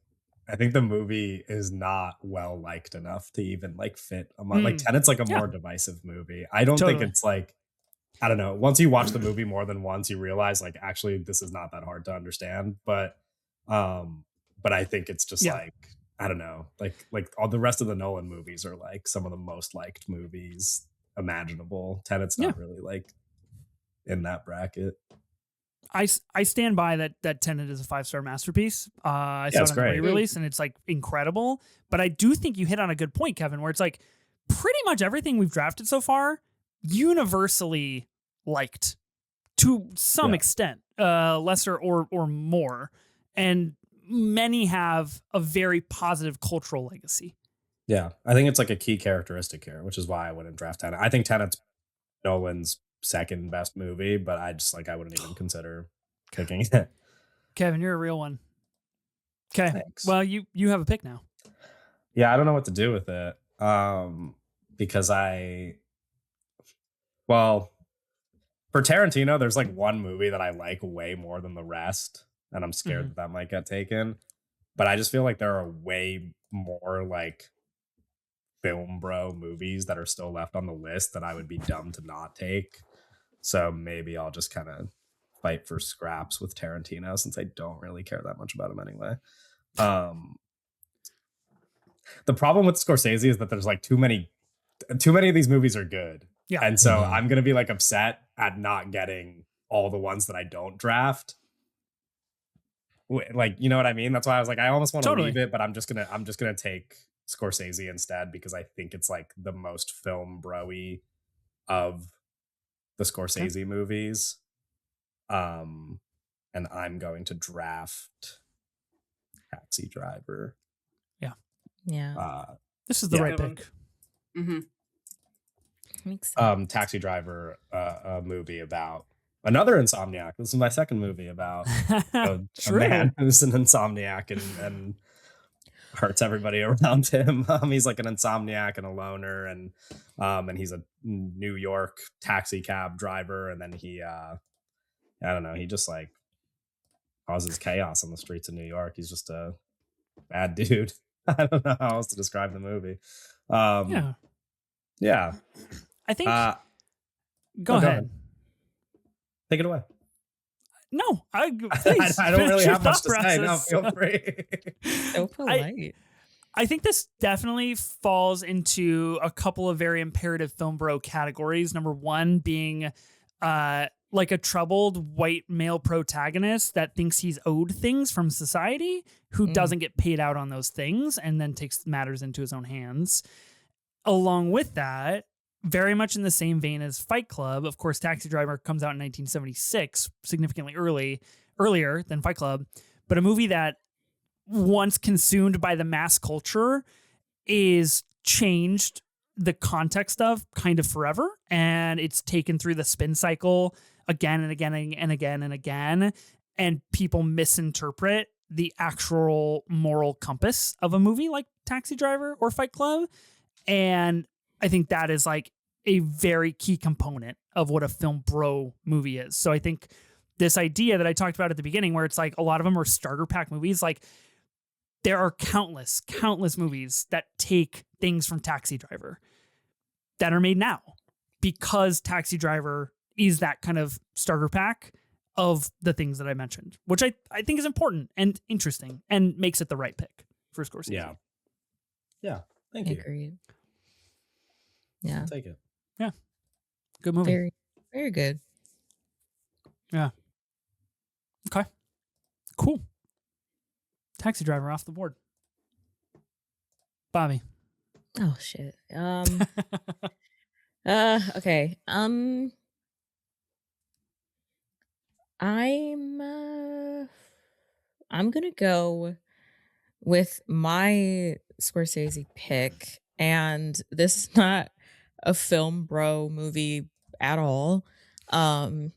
C: I think the movie is not well liked enough to even like fit among like Tenet's like a more divisive movie. I don't think it's like, I don't know. Once you watch the movie more than once, you realize like actually this is not that hard to understand. But I think it's just like, I don't know, like all the rest of the Nolan movies are like some of the most liked movies imaginable. Tenet's not really like in that bracket.
A: I stand by that Tenet is a 5-star masterpiece. I saw it on the re-release and it's like incredible. But I do think you hit on a good point, Kevin, where it's like pretty much everything we've drafted so far universally liked to some extent, lesser or more, and many have a very positive cultural legacy.
C: Yeah, I think it's like a key characteristic here, which is why I wouldn't draft Tenet. I think Tenet's Nolan's second best movie, but I wouldn't even consider picking it.
A: Kevin, you're a real one. Okay.
C: Thanks.
A: Well, you have a pick now.
C: Yeah, I don't know what to do with it. Because for Tarantino, there's like one movie that I like way more than the rest, and I'm scared that might get taken. But I just feel like there are way more like film bro movies that are still left on the list that I would be dumb to not take. So maybe I'll just kind of fight for scraps with Tarantino since I don't really care that much about him anyway. The problem with Scorsese is that there's like too many of these movies are good.
A: Yeah.
C: And so I'm going to be like upset at not getting all the ones that I don't draft. Like, you know what I mean? That's why I was like, I almost want to leave it, but I'm just going to take Scorsese instead because I think it's like the most film bro-y of the Scorsese movies. And I'm going to draft Taxi Driver.
E: Yeah.
A: This is the right pick.
E: Makes sense.
C: Taxi Driver, a movie about another insomniac. This is my second movie about a man who's an insomniac and hurts everybody around him. He's like an insomniac and a loner, and he's a New York taxi cab driver, and then he I don't know, he just like causes chaos on the streets of New York. He's just a bad dude. I don't know how else to describe the movie. Yeah.
A: I think go ahead.
C: Take it away.
A: No,
C: please, I don't really have much to say. No, feel free.
E: So polite.
A: I think this definitely falls into a couple of very imperative film bro categories. Number one being like a troubled white male protagonist that thinks he's owed things from society, who doesn't get paid out on those things and then takes matters into his own hands. Along with that, very much in the same vein as Fight Club, of course, Taxi Driver comes out in 1976, significantly earlier than Fight Club, but a movie that once consumed by the mass culture is changed the context of kind of forever, and it's taken through the spin cycle again and again and again and again, and people misinterpret the actual moral compass of a movie like Taxi Driver or Fight Club. And I think that is like a very key component of what a film bro movie is. So I think this idea that I talked about at the beginning, where it's like a lot of them are starter pack movies, like there are countless movies that take things from Taxi Driver that are made now because Taxi Driver is that kind of starter pack of the things that I mentioned, which I think is important and interesting and makes it the right pick for Scorsese.
C: Yeah. Thank you.
E: Agreed. Yeah.
C: I'll take it.
A: Yeah. Good movie.
E: Very good.
A: Yeah. Okay. Cool. Taxi Driver off the board. Bobby.
E: Oh shit. Okay. I'm gonna go with my Scorsese pick, and this is not a film bro movie at all. Um,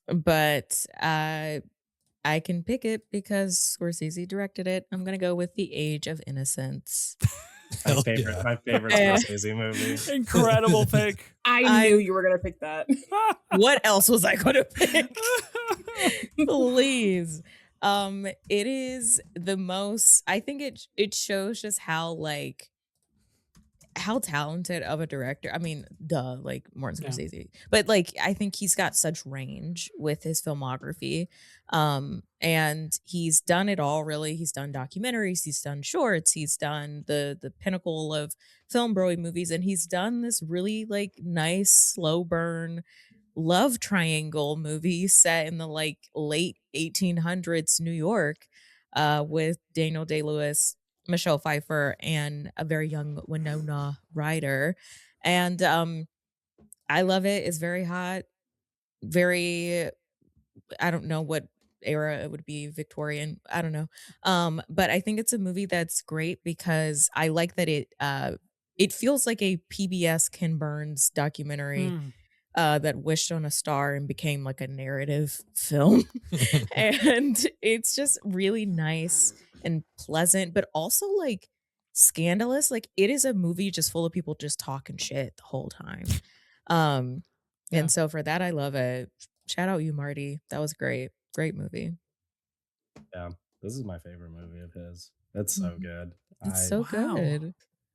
E: but I can pick it because Scorsese directed it. I'm gonna go with The Age of Innocence.
B: Hell yeah.
C: My favorite Scorsese movie.
A: Incredible pick.
D: I knew you were gonna pick that.
E: What else was I gonna pick? Please. It is the most, I think it shows just how talented of a director. I mean, like Martin
A: Yeah.
E: Scorsese. But like I think he's got such range with his filmography. And he's done it all really. He's done documentaries, he's done shorts, he's done the pinnacle of film broy movies, and he's done this really like nice slow burn love triangle movie set in the like late 1800s New York, with Daniel Day-Lewis, Michelle Pfeiffer, and a very young Winona Ryder. And I love it. It's very hot, very, I don't know what era it would be, Victorian, I don't know. But I think it's a movie that's great because I like that it feels like a PBS Ken Burns documentary that wished on a star and became like a narrative film. And it's just really nice and pleasant, but also like scandalous. Like it is a movie just full of people just talking shit the whole time.
A: Yeah.
E: And so for that, I love it. Shout out you, Marty. That was great. Great movie.
C: Yeah, this is my favorite movie of his. It's so good.
E: It's so
A: Wow.
E: good.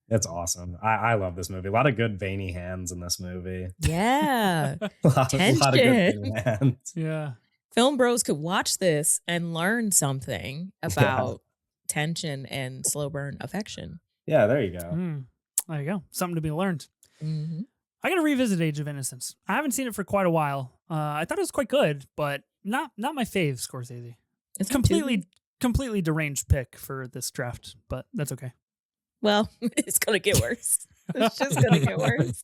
C: It's awesome. I love this movie. A lot of good veiny hands in this movie.
E: Yeah.
C: a lot of good
E: Tension.
C: veiny hands.
A: Yeah.
E: Film bros could watch this and learn something about tension and slow burn affection.
C: Yeah, there you go.
A: There you go. Something to be learned.
E: Mm-hmm.
A: I gotta revisit Age of Innocence. I haven't seen it for quite a while. I thought it was quite good, but not my fave Scorsese.
E: It's
A: Completely deranged pick for this draft, but that's okay.
E: Well, it's gonna get worse. It's just gonna get worse.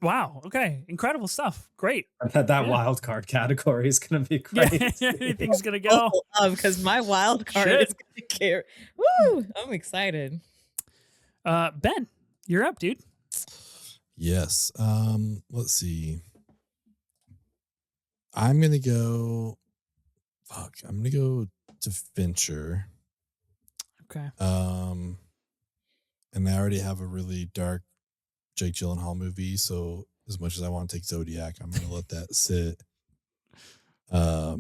A: Wow. Okay. Incredible stuff. Great.
C: That wild card category is going to be great.
A: Yeah, anything's gonna go.
E: Because my wild card
A: Shit.
E: is gonna carry. Woo! I'm excited.
A: Ben, you're up, dude.
B: Yes. Let's see. I'm gonna go to Fincher.
A: Okay.
B: And I already have a really dark Jake Gyllenhaal movie, so as much as I want to take Zodiac, I'm gonna let that sit. I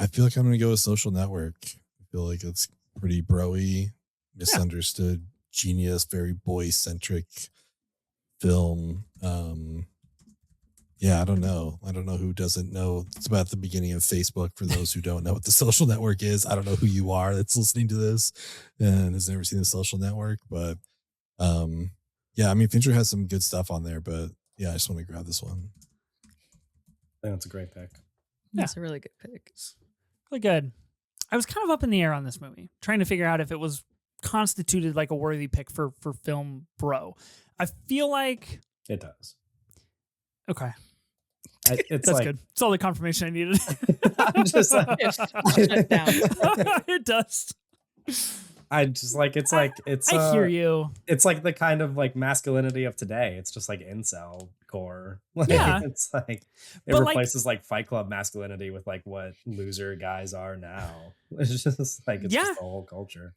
B: feel like I'm gonna go with Social Network. I feel like it's pretty broy, misunderstood, genius, very boy-centric film. I don't know who doesn't know. It's about the beginning of Facebook. For those who don't know what the Social Network is, I don't know who you are that's listening to this and has never seen the Social Network, but I mean, Fincher has some good stuff on there, but yeah, I just want to grab this one.
C: I think that's a great pick.
E: That's a really good pick.
A: Really good. I was kind of up in the air on this movie, trying to figure out if it was constituted like a worthy pick for film bro. I feel like
C: It does.
A: okay.
C: It's
A: That's
C: like,
A: good. It's all the confirmation I needed.
C: I'm just like,
E: Shut down.
A: It does.
C: I just like, it's like, it's,
A: I hear you.
C: It's like the kind of like masculinity of today. It's just like incel core. Like,
A: Yeah.
C: It's like, it
A: But, like-
C: replaces like Fight Club masculinity with like what loser guys are now. It's just like, it's just the whole culture.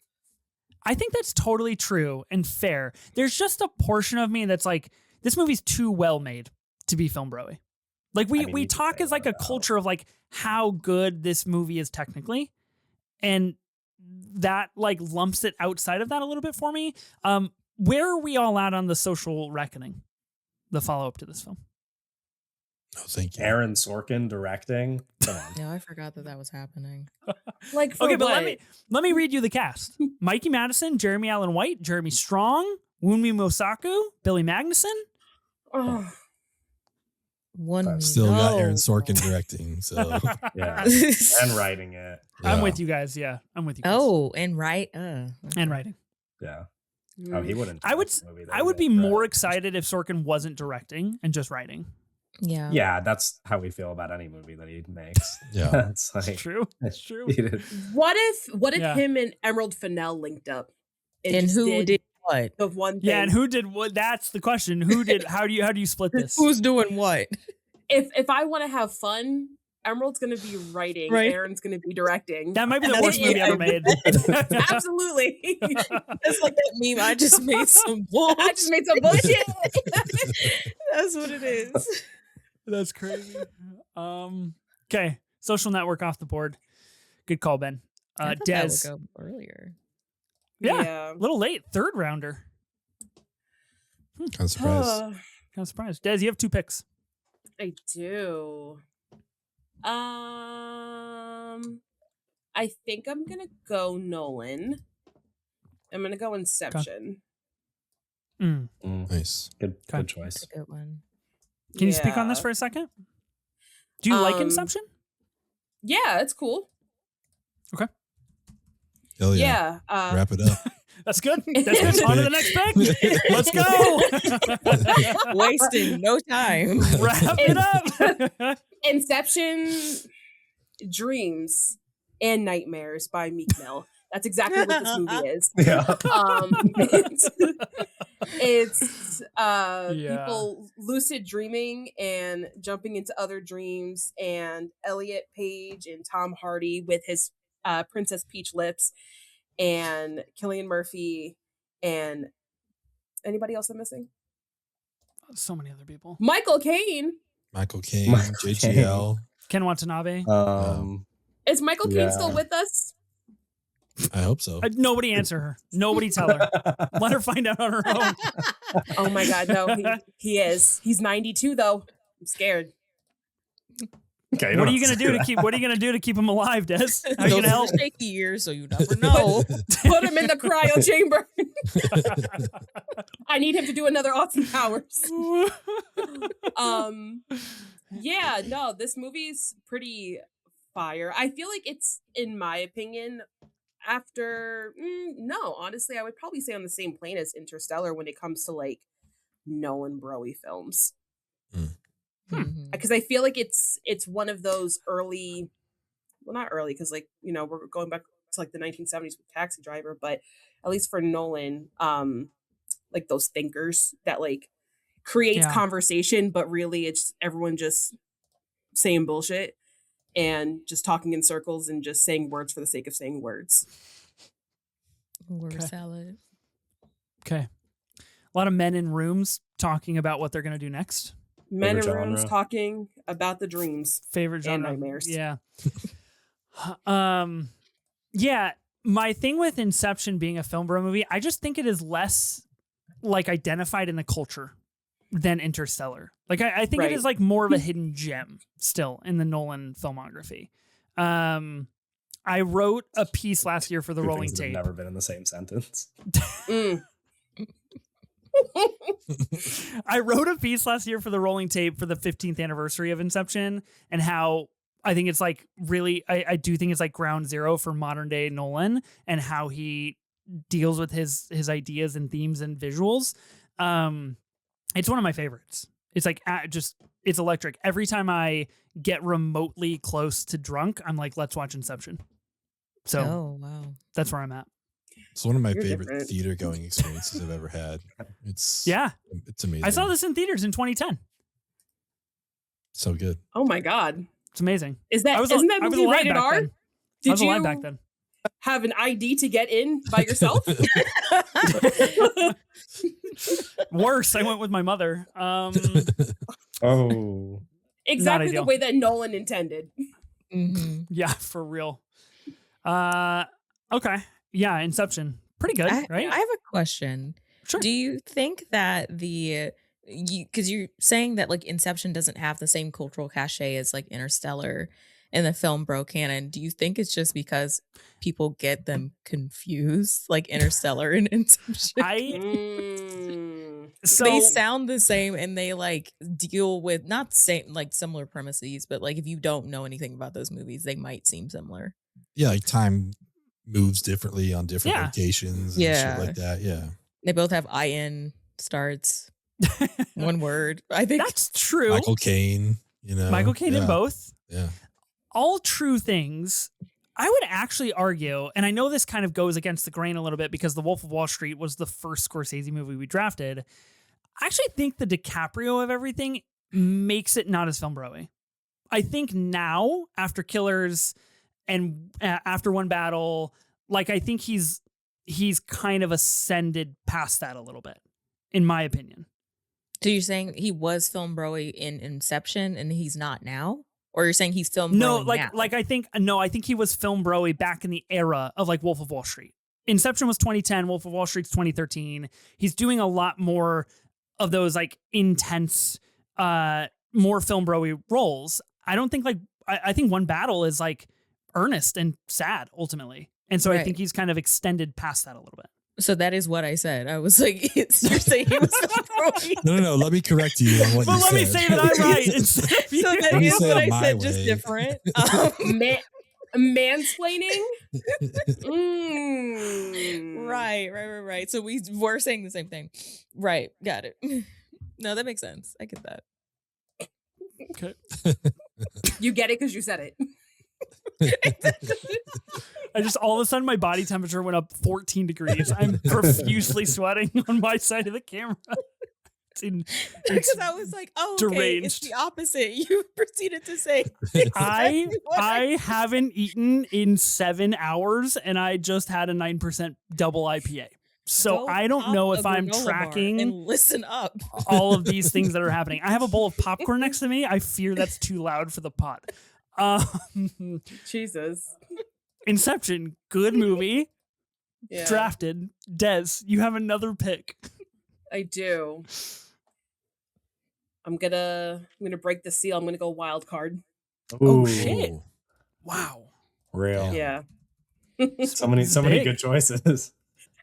A: I think that's totally true and fair. There's just a portion of me that's like, this movie's too well made to be film broy. Like we
C: you could
A: talk
C: say
A: as like
C: that
A: a culture of like how good this movie is technically, and that like lumps it outside of that a little bit for me. Where are we all at on The Social Reckoning, the follow up to this film?
B: Oh, thank you.
C: Aaron Sorkin directing. Come on.
E: No, I forgot that was happening.
D: Like, for
A: Okay, but
D: what?
A: let me read you the cast: Mikey Madison, Jeremy Allen White, Jeremy Strong, Wunmi Mosaku, Billy Magnuson,
D: Oh,
E: One
C: But
E: me.
B: Still got Aaron
E: No.
B: Sorkin directing, so
C: Yeah, and writing it.
A: I'm
B: yeah.
A: with you guys. Yeah, I'm with you. Guys.
E: Oh, and right.
A: and
E: Okay.
A: writing.
C: Yeah. Oh, he wouldn't.
A: I would.
C: direct the movie, though.
A: I would be
C: He'd
A: more
C: write.
A: excited if Sorkin wasn't directing and just writing.
E: Yeah.
C: Yeah, that's how we feel about any movie that he makes.
B: Yeah.
C: It's
A: It's
C: like
A: true. It's true.
C: he did-
D: what if
A: Yeah.
D: him and Emerald Fennell linked up
E: And
D: just
E: who did what?
D: the one thing?
A: Yeah, and who did what? That's the question. Who did? How do you split this?
E: Who's doing what?
D: If I want to have fun, Emerald's going to be writing,
E: Right.
D: Aaron's going to be directing.
A: That might be
E: And
A: the
E: that's
A: worst movie
E: it.
A: ever made.
D: Absolutely.
E: It's like that meme. I just made some bullshit.
D: I just made some bullshit.
E: That's what it is.
A: That's crazy. Okay, Social Network off the board. Good call, Ben.
E: I thought that
A: Des,
E: would go earlier.
A: Yeah. a little late, third rounder.
B: Kind of surprised.
A: Kind of surprised. Des, you have 2 picks.
D: I do. I think I'm gonna go Nolan. I'm gonna go Inception.
A: Mm.
B: Nice.
C: Good
A: Okay.
C: choice.
E: That's a good one.
A: Can you speak on this
D: Yeah.
A: for a second? Do you like
D: Um,
A: Inception?
D: Yeah, it's cool.
B: Hell yeah.
D: Yeah.
B: Wrap it up.
A: That's good. That's good. On to the next pick. Let's go.
E: Wasting no time.
A: Wrap it up.
D: Inception, Dreams, and Nightmares by Meek Mill. That's exactly what this movie is.
C: Yeah.
D: It's
A: Yeah.
D: people lucid dreaming and jumping into other dreams, and Elliot Page and Tom Hardy with his Princess Peach lips, and Cillian Murphy, and anybody else I'm missing?
A: So many other people.
D: Michael Caine.
B: Michael Caine,
C: Michael
B: JGL.
A: Ken Watanabe.
D: Is Michael Caine still
C: Yeah.
D: with us?
B: I hope so.
A: Nobody answer her. Nobody tell her. Let her find out on her own.
D: Oh my God, no, he is. He's 92 though. I'm scared.
C: Okay.
A: What are you gonna do to keep? What are you gonna do to keep him alive, Des? How are you
E: Those
A: gonna help?
E: are shaky years, so you never know.
D: Put him in the cryo chamber. I need him to do another Austin Powers. Yeah, no, this movie's pretty fire. I feel like it's, in my opinion, after no, honestly, I would probably say on the same plane as Interstellar when it comes to like Nolan Broy films.
E: Mhm.
D: Because I feel like it's one of those early, well, not early, because like, you know, we're going back to like the 1970s with Taxi Driver, but at least for Nolan, like those thinkers that like creates
A: Yeah.
D: conversation, but really it's everyone just saying bullshit and just talking in circles and just saying words for the sake of saying words.
E: Word
A: Okay.
E: salad.
A: Okay. A lot of men in rooms talking about what they're gonna do next.
D: Men in
C: Favorite
D: rooms
C: genre?
D: talking about the dreams.
A: Favorite
D: And
A: genre.
D: nightmares.
A: Yeah. Yeah. My thing with Inception being a film bro movie, I just think it is less like identified in the culture than Interstellar. Like I think
D: Right.
A: it is like more of a hidden gem still in the Nolan filmography. I wrote a piece last year for the
C: Two
A: Rolling
C: things that have
A: Tape.
C: never been in the same sentence.
D: Mm.
A: I wrote a piece last year for the Rolling Tape for the 15th anniversary of Inception, and how I think it's like really, I do think it's like ground zero for modern day Nolan and how he deals with his ideas and themes and visuals. It's one of my favorites. It's like it's electric. Every time I get remotely close to drunk, I'm like, let's watch Inception. So
E: Oh wow.
A: that's where I'm at.
B: It's one of my
D: You're
B: favorite
D: different.
B: theater going experiences I've ever had. It's
A: It's
B: amazing.
A: I saw this in theaters in 2010.
B: So good.
D: Oh my God.
A: It's amazing.
D: Isn't that
A: I was
D: movie
A: alive
D: rated
A: back
D: R?
A: then. I
D: Did
A: was
D: you
A: alive back then.
D: have an ID to get in by yourself?
A: Worse, I went with my mother.
C: Oh.
D: Exactly the
A: ideal.
D: way that Nolan intended.
E: Mhm.
A: Yeah, for real. Okay. Yeah, Inception. Pretty good,
E: I
A: right?
E: have a question.
A: Sure.
E: Do you think that because you're saying that like Inception doesn't have the same cultural cachet as like Interstellar in the film bro canon? Do you think it's just because people get them confused, like Interstellar and Inception?
A: So
E: they sound the same and they like deal with not same like similar premises, but like if you don't know anything about those movies, they might seem similar.
B: Yeah, like time moves differently on different
A: Yeah.
B: locations and shit like that. Yeah.
E: They both have IN starts. One word. I think
A: that's true.
B: Michael Caine, you know.
A: Michael Caine in both.
B: Yeah.
A: All true things. I would actually argue, and I know this kind of goes against the grain a little bit because The Wolf of Wall Street was the first Scorsese movie we drafted. I actually think the DiCaprio of everything makes it not as film bro-y. I think now, after Killers and after One Battle, like I think he's kind of ascended past that a little bit, in my opinion.
E: So you're saying he was film bro-y in Inception and he's not now? Or you're saying he's film
A: No,
E: bro-y now?
A: I think he was film bro-y back in the era of like Wolf of Wall Street. Inception was 2010, Wolf of Wall Street's 2013. He's doing a lot more of those like intense, more film bro-y roles. I don't think I think One Battle is like earnest and sad ultimately. And so I think he's kind of extended past that a little bit.
E: So that is what I said. I was like, you're saying he was film bro-y.
B: No. Let me correct you on what you said.
A: But let me say that I'm right.
E: So that is what I said, just different.
D: Mansplaining?
E: Right. So we're saying the same thing. Right. Got it. No, that makes sense. I get that.
A: Okay.
D: You get it because you said it.
A: I just all of a sudden my body temperature went up 14 degrees. I'm profusely sweating on my side of the camera.
E: Because I was like, oh, okay,
A: deranged.
E: it's the opposite. You proceeded to say
A: I haven't eaten in 7 hours and I just had a 9% double IPA. So I don't know if I'm tracking
E: and listen up
A: all of these things that are happening. I have a bowl of popcorn next to me. I fear that's too loud for the pot.
D: Jesus.
A: Inception, good movie.
D: Yeah.
A: Drafted. Des, you have another pick.
D: I do. I'm gonna break the seal. I'm gonna go wild card.
A: Oh shit! Wow.
C: Real.
D: Yeah.
C: So many good choices.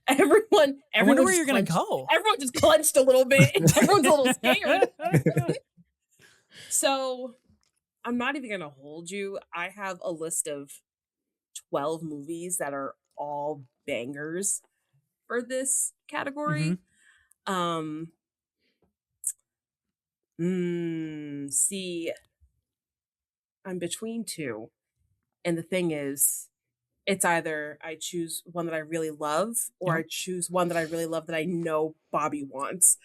D: Everyone
A: I wonder where you're gonna go.
D: Everyone just clenched a little bit. Everyone's a little scared. So I'm not even gonna hold you. I have a list of 12 movies that are all bangers for this category. See, I'm between two. And the thing is, it's either I choose one that I really love or I choose one that I really love that I know Bobbi wants.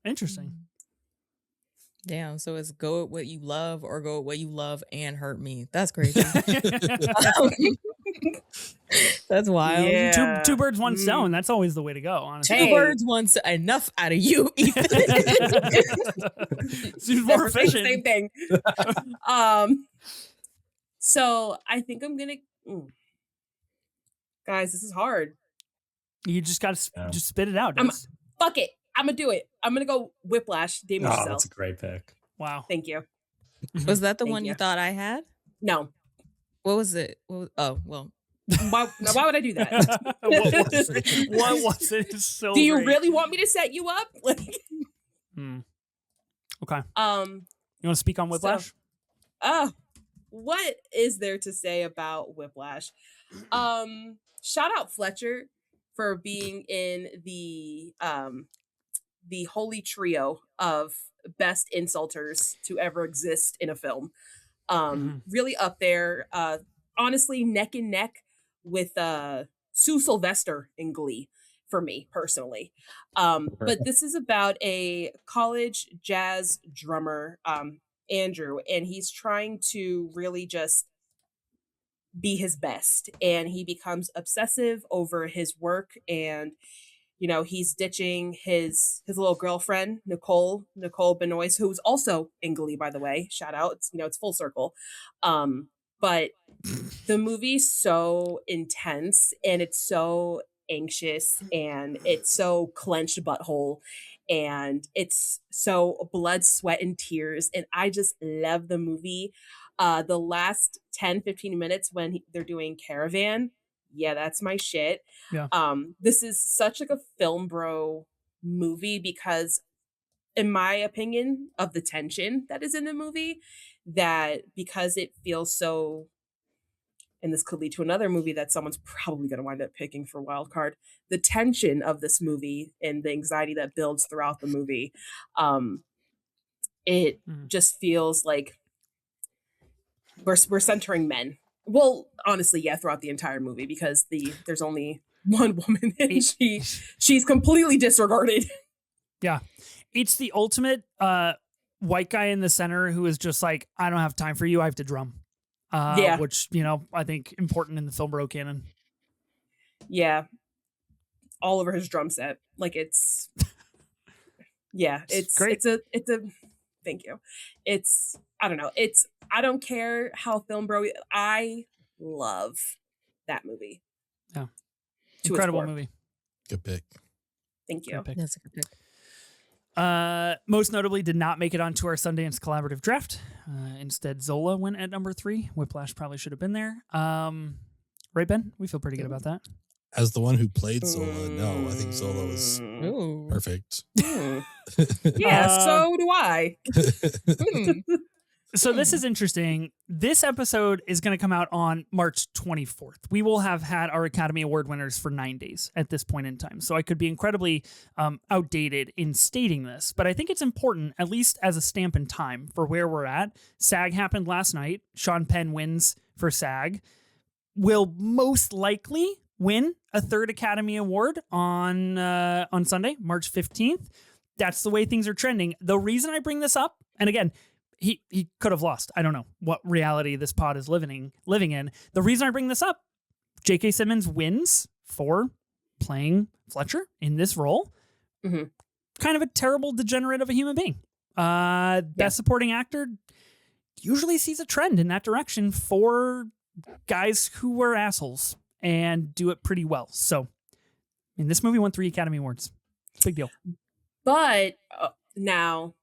A: Interesting.
E: Damn, so it's go with what you love or go with what you love and hurt me. That's crazy. That's wild.
D: Yeah.
A: Two birds, one stone. That's always the way to go, honestly.
E: Two birds, one stone. Enough out of you, Ethan.
A: Seems more efficient.
D: Same thing. So I think I'm gonna. Guys, this is hard.
A: You just gotta just spit it out.
D: Fuck it. I'm gonna do it. I'm gonna go Whiplash. Damage Yourself.
C: That's a great pick.
A: Wow.
D: Thank you.
E: Was that the one you thought I had?
D: No.
E: What was it? Oh, well.
D: Why would I do that?
A: What was it? It's so
D: do you
A: great.
D: really want me to set you up? Like,
A: okay. You want to speak on Whiplash?
D: What is there to say about Whiplash? Shout out Fletcher for being in the holy trio of best insulters to ever exist in a film. Really up there. Honestly, neck and neck with Sue Sylvester in Glee for me personally. But this is about a college jazz drummer, Andrew, and he's trying to really just be his best, and he becomes obsessive over his work, and he's ditching his little girlfriend Nicole Benoist, who's also in Glee, by the way. Shout out. It's full circle. But the movie's so intense and it's so anxious and it's so clenched butthole and it's so blood, sweat, and tears. And I just love the movie. The last 10-15 minutes when they're doing Caravan, yeah, that's my shit.
A: Yeah.
D: This is such like a film bro movie because, in my opinion, of the tension that is in the movie, that because it feels so, and this could lead to another movie that someone's probably going to wind up picking for wild card, the tension of this movie and the anxiety that builds throughout the movie, it just feels like we're centering men. Well, honestly, yeah, throughout the entire movie, because there's only one woman and she's completely disregarded.
A: Yeah. It's the ultimate white guy in the center who is just like, I don't have time for you. I have to drum. Which, I think important in the film bro canon.
D: Yeah. All over his drum set. Like it's
A: great.
D: It's a thank you. I don't know. I don't care how film bro, I love that movie.
A: Yeah. Incredible movie.
B: Good pick.
D: Thank you.
E: That's a good pick.
A: Most notably did not make it onto our Sundance collaborative draft. Instead, Zola went at number 3. Whiplash probably should have been there. Right, Ben? We feel pretty good about that.
B: As the one who played Zola, no, I think Zola was perfect.
D: Yeah, so do I.
A: So this is interesting. This episode is going to come out on March 24th. We will have had our Academy Award winners for 9 days at this point in time. So I could be incredibly outdated in stating this, but I think it's important, at least as a stamp in time for where we're at. SAG happened last night. Sean Penn wins for SAG. Will most likely win a 3rd Academy Award on Sunday, March 15th. That's the way things are trending. The reason I bring this up, and again, he could have lost. I don't know what reality this pod is living in. The reason I bring this up, J.K. Simmons wins for playing Fletcher in this role.
D: Mm-hmm.
A: Kind of a terrible degenerate of a human being. Best supporting actor usually sees a trend in that direction for guys who were assholes and do it pretty well. So, this movie won 3 Academy Awards. Big deal.
D: But now,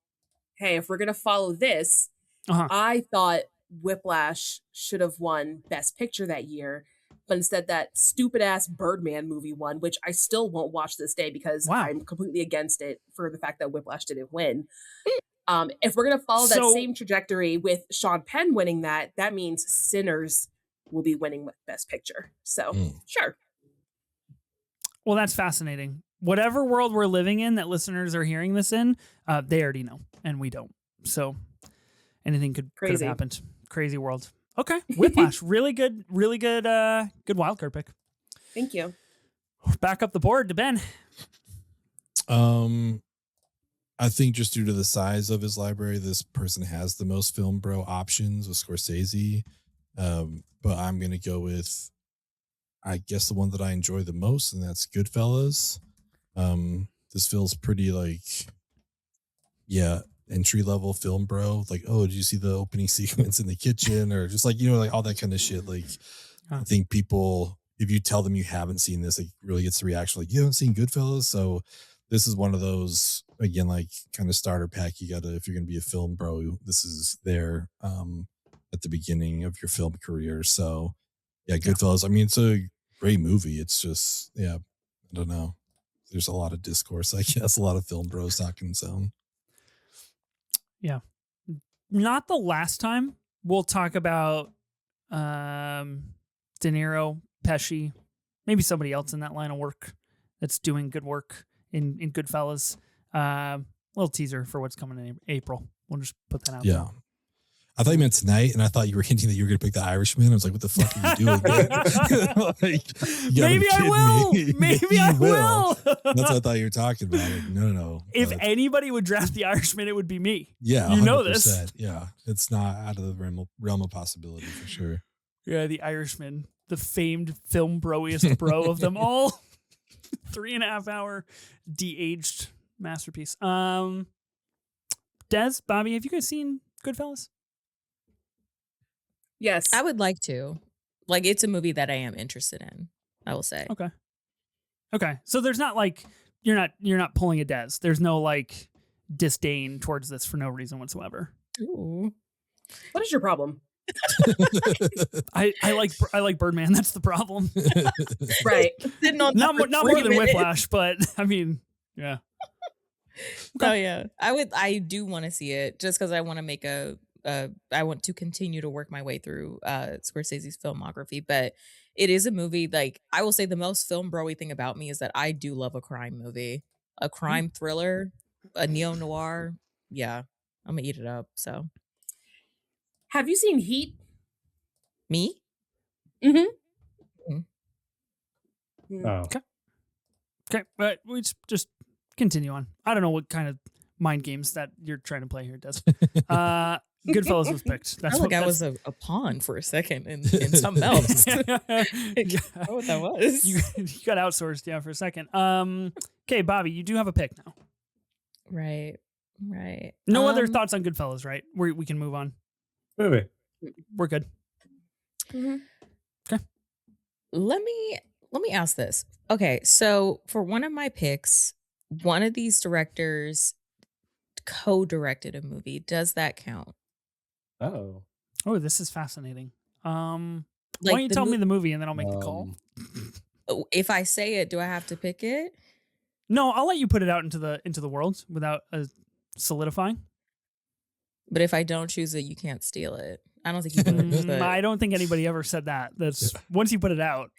D: hey, if we're going to follow this, I thought Whiplash should have won Best Picture that year, but instead that stupid-ass Birdman movie won, which I still won't watch this day because I'm completely against it for the fact that Whiplash didn't win. If we're going to follow that same trajectory with Sean Penn winning that means Sinners will be winning Best Picture. So, sure.
A: Well, that's fascinating. Whatever world we're living in that listeners are hearing this in, they already know, and we don't. So anything could have happened. Crazy world. Okay, Whiplash, really good wildcard pick.
D: Thank you.
A: Back up the board to Ben.
B: I think just due to the size of his library, this person has the most film bro options with Scorsese. But I'm gonna go with, I guess, the one that I enjoy the most, and that's Goodfellas. This feels pretty entry level film bro. Like, oh, did you see the opening sequence in the kitchen, or just like all that kind of shit. Like, I think people, if you tell them you haven't seen this, it really gets the reaction like, you haven't seen Goodfellas. So this is one of those, again, like kind of starter pack. You gotta, if you're gonna be a film bro, this is there at the beginning of your film career. So yeah, Goodfellas. I mean, it's a great movie. It's just, I don't know. There's a lot of discourse, I guess, a lot of film bros talking sound.
A: Yeah. Not the last time we'll talk about De Niro, Pesci, maybe somebody else in that line of work that's doing good work in Goodfellas. Little teaser for what's coming in April. We'll just put that out there.
B: I thought you meant tonight, and I thought you were hinting that you were going to pick The Irishman. I was like, what the fuck are you doing?
A: Maybe I will. Maybe I will.
B: That's what I thought you were talking about. Like, no.
A: If anybody would draft The Irishman, it would be me.
B: Yeah.
A: You know this.
B: Yeah. It's not out of the realm of possibility for sure.
A: Yeah, The Irishman, the famed film broiest bro of them all. 3.5 hour de-aged masterpiece. Des, Bobby, have you guys seen Goodfellas?
D: Yes.
E: I would like to. Like, it's a movie that I am interested in, I will say.
A: Okay. So there's not like, you're not pulling a Des. There's no like disdain towards this for no reason whatsoever.
E: Ooh.
D: What is your problem?
A: I like Birdman. That's the problem.
D: Right.
A: Not more than Whiplash, but I mean, yeah.
E: No, yeah. I do want to see it just because I want to make I want to continue to work my way through Scorsese's filmography. But it is a movie, like, I will say the most film bro-y thing about me is that I do love a crime movie. A crime thriller, a neo-noir. Yeah. I'm gonna eat it up. So
D: Have you seen Heat?
E: me?
D: Mm-hmm.
E: Mm.
C: Oh,
A: Okay, but we just continue on. I don't know what kind of mind games that you're trying to play here, Des. Goodfellas was picked.
E: I felt like I was a pawn for a second in something else. I don't know what that was.
A: You got outsourced, yeah, for a second. Okay, Bobby, you do have a pick now.
E: Right.
A: No other thoughts on Goodfellas, right? We can move on.
C: movie.
A: We're good.
D: Mm-hmm.
A: Okay.
E: Let me ask this. Okay, so for one of my picks, one of these directors co-directed a movie. Does that count?
C: Oh.
A: Oh, this is fascinating. Why
E: Like
A: don't you tell me the movie and then I'll make the call?
E: If I say it, do I have to pick it?
A: No, I'll let you put it out into the world without solidifying.
E: But if I don't choose it, you can't steal it. I don't think you would. But
A: I don't think anybody ever said that. That's once you put it out.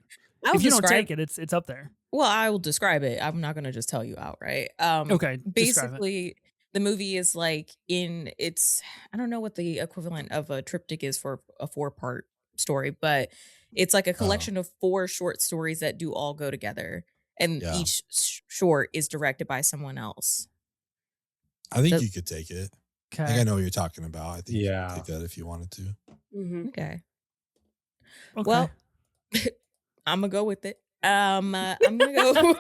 A: If you don't take it, it's up there.
E: Well, I will describe it. I'm not going to just tell you outright.
A: Okay.
E: Basically, the movie is like I don't know what the equivalent of a triptych is for a 4-part story, but it's like a collection of 4 short stories that do all go together. And each short is directed by someone else.
B: I think you could take it.
A: Okay.
B: I think I know what you're talking about. I think you
C: Yeah.
B: could take that if you wanted to.
D: Mm-hmm.
E: Okay. Well, I'm gonna go with it. I'm gonna go.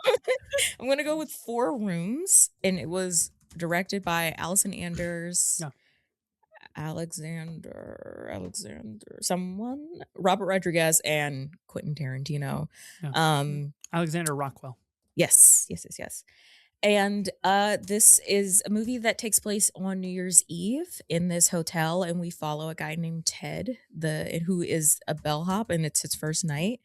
E: I'm gonna go with 4 Rooms, and it was directed by Allison Anders, Alexander, Robert Rodriguez, and Quentin Tarantino.
A: Alexander Rockwell.
E: Yes. And this is a movie that takes place on New Year's Eve in this hotel, and we follow a guy named Ted, who is a bellhop, and it's his first night.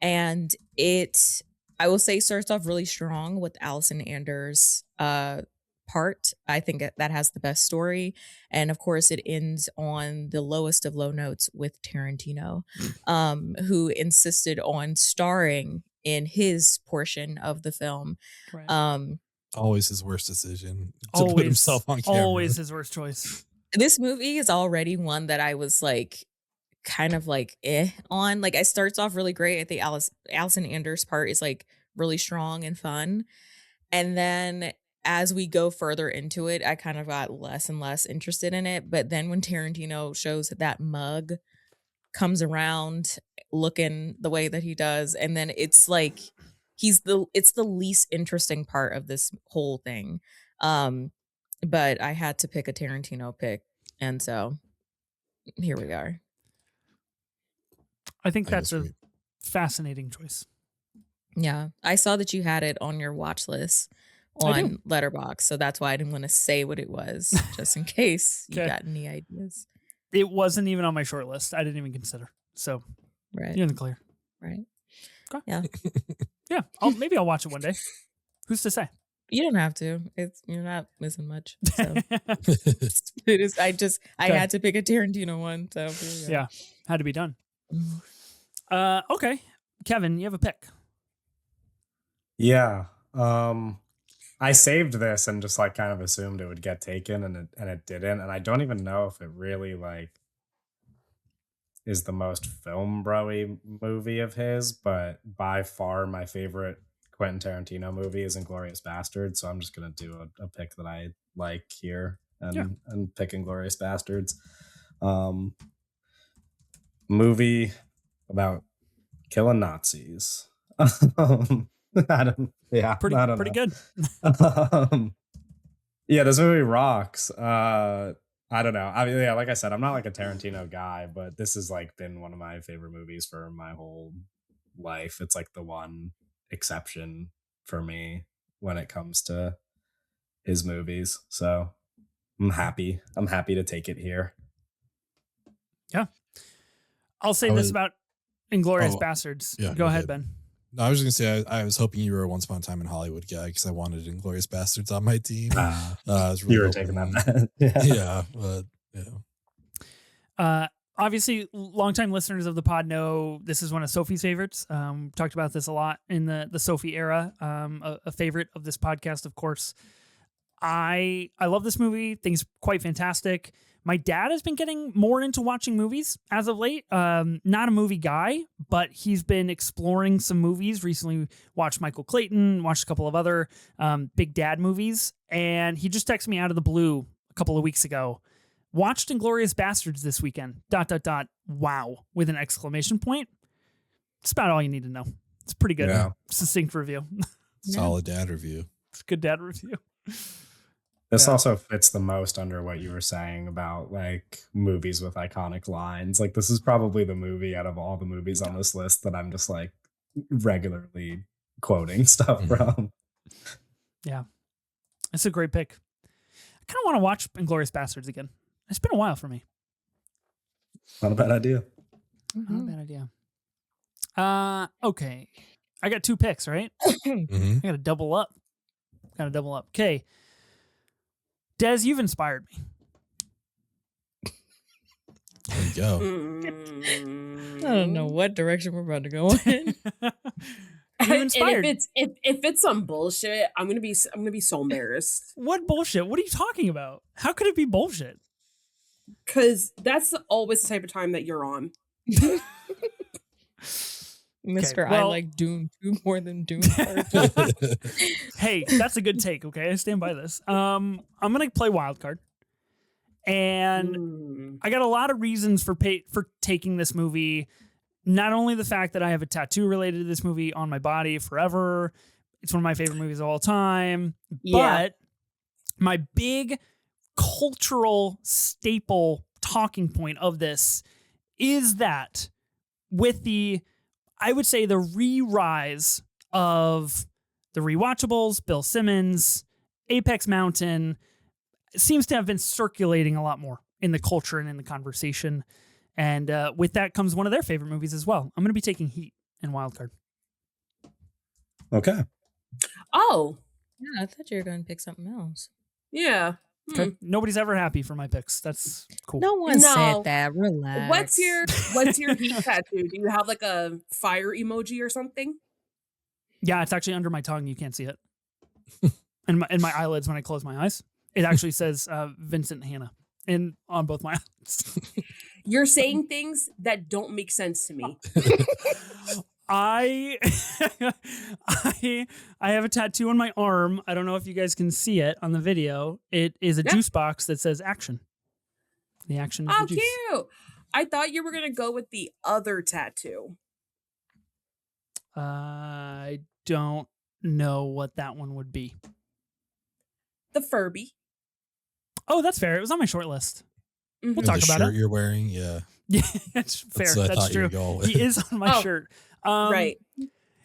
E: And it, I will say, starts off really strong with Allison Anders' part. I think that has the best story, and of course, it ends on the lowest of low notes with Tarantino, who insisted on starring in his portion of the film.
A: Right.
B: Always his worst decision to put himself on camera.
A: Always his worst choice.
E: This movie is already one that I was like, kind of like on. Like, it starts off really great. I think Allison Anders' part is like really strong and fun. And then as we go further into it, I kind of got less and less interested in it. But then when Tarantino shows that mug comes around looking the way that he does, and then it's like it's the least interesting part of this whole thing. But I had to pick a Tarantino pick, and so here we are.
A: I think that's a fascinating choice.
E: Yeah, I saw that you had it on your watch list on Letterboxd, so that's why I didn't want to say what it was, just in case you got any ideas.
A: It wasn't even on my short list. I didn't even consider. So
E: right,
A: you're in the clear.
E: Right.
A: Okay.
E: Yeah.
A: Yeah. Maybe I'll watch it one day. Who's to say?
E: You don't have to. You're not missing much. So. It is. I had to pick a Tarantino one. So
A: yeah, had to be done. Okay, Kevin, you have a pick.
C: Yeah. I saved this and just like kind of assumed it would get taken, and it didn't. And I don't even know if it really like is the most film bro-y movie of his, but by far my favorite Quentin Tarantino movie is Inglourious Basterds. So I'm just gonna do a pick that I like here and pick Inglourious Basterds. Movie about killing Nazis.
A: Pretty good.
C: Yeah, this movie rocks. I don't know. I mean, yeah, like I said, I'm not like a Tarantino guy, but this has like been one of my favorite movies for my whole life. It's like the one exception for me when it comes to his movies. So I'm happy to take it here.
A: Yeah. I'll say this about Inglourious Bastards.
B: Yeah,
A: go ahead, Ben.
B: No, I was just gonna say I was hoping you were a Once Upon a Time in Hollywood guy because I wanted Inglourious Bastards on my team. I was really
C: You were
B: hoping-
C: taking that.
B: yeah, but
A: Obviously, longtime listeners of the pod know this is one of Sophie's favorites. Talked about this a lot in the Sophie era. A favorite of this podcast, of course. I love this movie. Think it's quite fantastic. My dad has been getting more into watching movies as of late. Not a movie guy, but he's been exploring some movies. Recently watched Michael Clayton, watched a couple of other big dad movies, and he just texted me out of the blue a couple of weeks ago. Watched Inglourious Bastards this weekend. ... Wow, with an exclamation point. It's about all you need to know. It's pretty good.
C: Yeah.
A: Succinct review.
B: solid dad review.
A: It's a good dad review.
C: This also fits the most under what you were saying about like movies with iconic lines. Like this is probably the movie out of all the movies on this list that I'm just like regularly quoting stuff from.
A: Yeah. It's a great pick. I kind of want to watch Inglourious Bastards again. It's been a while for me.
C: Not a bad idea.
A: Not a bad idea. Okay. I got 2 picks, right?
B: Mm-hmm.
A: I got to double up. Okay. Des, you've inspired me.
B: There you go.
E: I don't know what direction we're about to go in.
A: You're inspired.
D: And if it's some bullshit, I'm gonna be so embarrassed.
A: What bullshit? What are you talking about? How could it be bullshit?
D: Because that's always the type of time that you're on.
E: Mr. I
A: well-
E: like Doom 2 more than Doom 3.
A: Hey, that's a good take. Okay, I stand by this. I'm gonna play wild card, and I got a lot of reasons for taking this movie. Not only the fact that I have a tattoo related to this movie on my body forever. It's one of my favorite movies of all time.
D: Yeah.
A: But my big cultural staple talking point of this is that with I would say the re-rise of the rewatchables, Bill Simmons, Apex Mountain seems to have been circulating a lot more in the culture and in the conversation. And with that comes one of their favorite movies as well. I'm going to be taking Heat and Wildcard.
C: Okay.
D: Oh,
E: Yeah, I thought you were going to pick something else.
D: yeah.
A: Okay. Nobody's ever happy for my picks. That's cool.
E: No one
D: No.
E: said that. Relax.
D: What's your heat tattoo? Do you have like a fire emoji or something?
A: Yeah, it's actually under my tongue. You can't see it. and my eyelids when I close my eyes. It actually says Vincent Hannah on both my eyes.
D: You're saying things that don't make sense to me.
A: I have a tattoo on my arm. I don't know if you guys can see it on the video. It is a juice box that says action. The action is
D: Oh,
A: the juice.
D: cute. I thought you were gonna go with the other tattoo.
A: I don't know what that one would be.
D: The Furby.
A: Oh, that's fair. It was on my short list.
D: Mhm.
A: We'll talk
B: the
A: about
B: shirt
A: it.
B: you're wearing, yeah.
A: Yeah, it's fair.
B: That's what I
A: That's
B: thought you were
A: true.
B: going with.
A: He is on my
D: Oh,
A: shirt.
D: Right.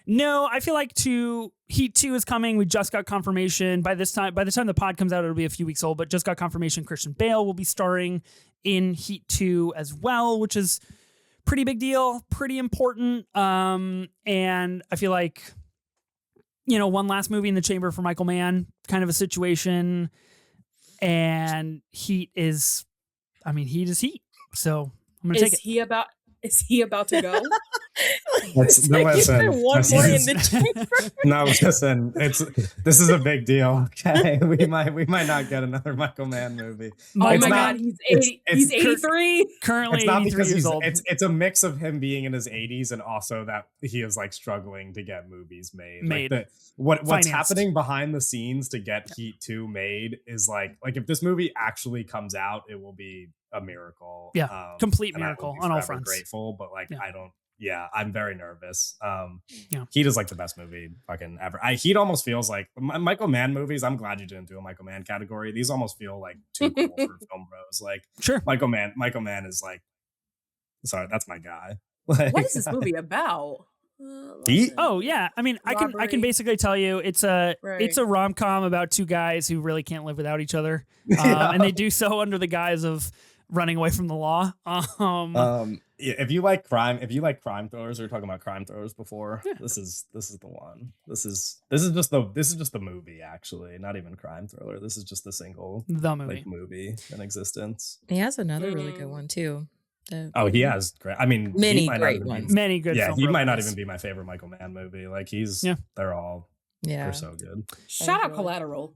A: No, I feel like Heat 2 is coming. We just got confirmation. By the time the pod comes out, it'll be a few weeks old, but just got confirmation Christian Bale will be starring in Heat 2 as well, which is pretty big deal, pretty important. And I feel like, one last movie in the chamber for Michael Mann, kind of a situation. And Heat is Heat. So I'm going to take it.
D: Is he about to go?
C: Listen,
E: One more in the chamber.
C: No, listen. This is a big deal. Okay, we might not get another Michael Mann movie.
D: Oh my
C: It's not-
D: god, he's 83.
A: Currently
C: It's not
A: 83
C: because
A: years old.
C: it's a mix of him being in his 80s and also that he is like struggling to get movies made. Like what's
A: Financed.
C: happening behind the scenes to get Heat 2 made is like if this movie actually comes out, it will be a miracle.
A: Yeah, complete
C: and I will
A: miracle
C: be
A: on all
C: forever
A: fronts.
C: Grateful, but
A: Yeah.
C: I don't. Yeah, I'm very nervous.
A: Yeah.
C: Heat is like the best movie fucking ever. Heat almost feels like Michael Mann movies. I'm glad you didn't do a Michael Mann category. These almost feel like too cool for film bros. Like
A: Sure.
C: Michael Mann is like, sorry, that's my guy. Like,
D: What is this movie about?
C: Heat?
A: Oh yeah, I can
D: Robbery.
A: basically tell you it's a
D: Right.
A: rom-com about two guys who really can't live without each other,
C: Yeah.
A: and they do so under the guise of running away from the law.
C: if you like crime thrillers, we were talking about crime thrillers before. Yeah. This is the one. This is just the movie, actually, not even crime thriller. This is just the movie in existence.
E: He has another really good one too.
C: He has great. I mean,
E: many great ones.
A: Many good.
C: Yeah, he might not even be my favorite Michael Mann movie. Like they're so good.
D: Shout out Collateral.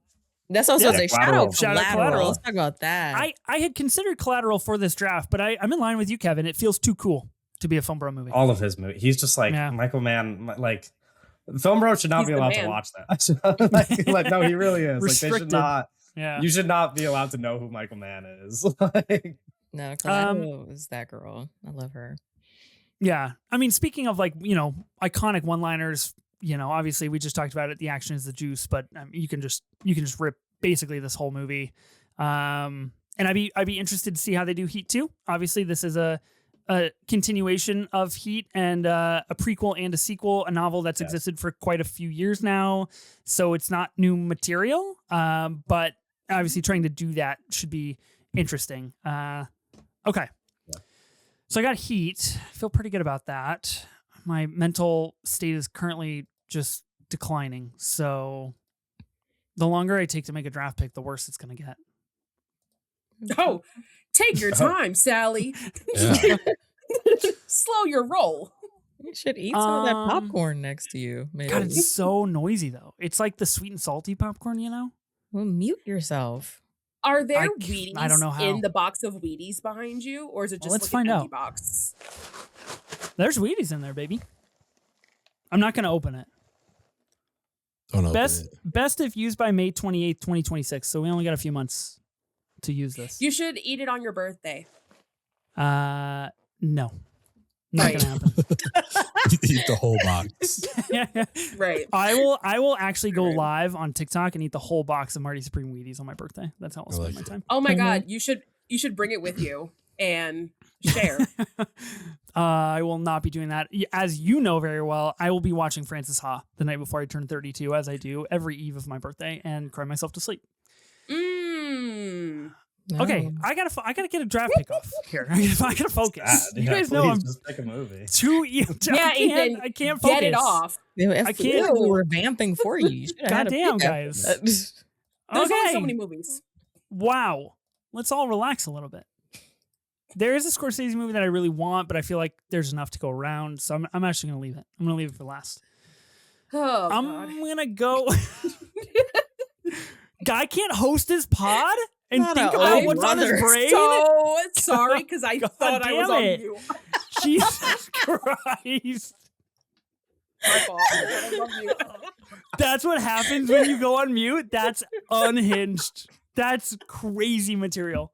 E: That's also a shout out Collateral. Let's talk about that.
A: I had considered Collateral for this draft, but I'm in line with you, Kevin. It feels too cool to be a Film Bro movie.
C: All of his movies. He's just like Michael Mann. Like Film Bro should not be allowed to watch that. like no, he really is.
A: Restricted.
C: Like they should not. You should not be allowed to know who Michael Mann is.
E: No, Collateral is that girl. I love her.
A: Yeah, I mean, speaking of iconic one-liners. Obviously we just talked about it. The action is the juice, but you can just rip basically this whole movie. And I'd be interested to see how they do Heat 2. Obviously, this is a continuation of Heat and a prequel and a sequel, a novel that's existed for quite a few years now. So it's not new material, but obviously trying to do that should be interesting. Okay. Yeah. So I got Heat. I feel pretty good about that. My mental state is currently just declining. So the longer I take to make a draft pick, the worse it's going to get.
D: Oh, take your time, Sally. Slow your roll.
E: You should eat some of that popcorn next to you. Maybe.
A: God, it's so noisy, though. It's like the sweet and salty popcorn,
E: Well, mute yourself.
D: Are there Wheaties
A: I don't know how.
D: in the box of Wheaties behind you? Or is it just
A: let's
D: like an
A: find
D: empty
A: out.
D: box?
A: There's Wheaties in there, baby. I'm not going to open it.
B: Don't open it.
A: Best if used by May 28th, 2026. So we only got a few months to use this.
D: You should eat it on your birthday.
A: No. Not going to happen.
B: Eat the whole box.
D: Right.
A: I will actually go live on TikTok and eat the whole box of Marty Supreme Wheaties on my birthday. That's how I'll spend my time.
D: Oh my God. You should bring it with you and share.
A: I will not be doing that. As you know very well, I will be watching Frances Ha the night before I turn 32, as I do every eve of my birthday, and cry myself to sleep.
E: No.
A: Okay, I gotta get a draft pick off here. I gotta focus. You guys know I'm
C: just pick a movie.
A: Ethan, I can't focus.
D: Get it off.
E: I can't. We were vamping for you.
A: Goddamn, guys.
D: There's only so many movies.
A: Wow. Let's all relax a little bit. There is a Scorsese movie that I really want, but I feel like there's enough to go around, so I'm actually gonna leave it. I'm gonna leave it for last.
D: Oh,
A: I'm gonna go. Guy can't host his pod and think about what's on his brain.
D: So sorry, because I thought I was on mute.
A: Jesus Christ.
D: My fault. I love you.
A: That's what happens when you go on mute. That's unhinged. That's crazy material.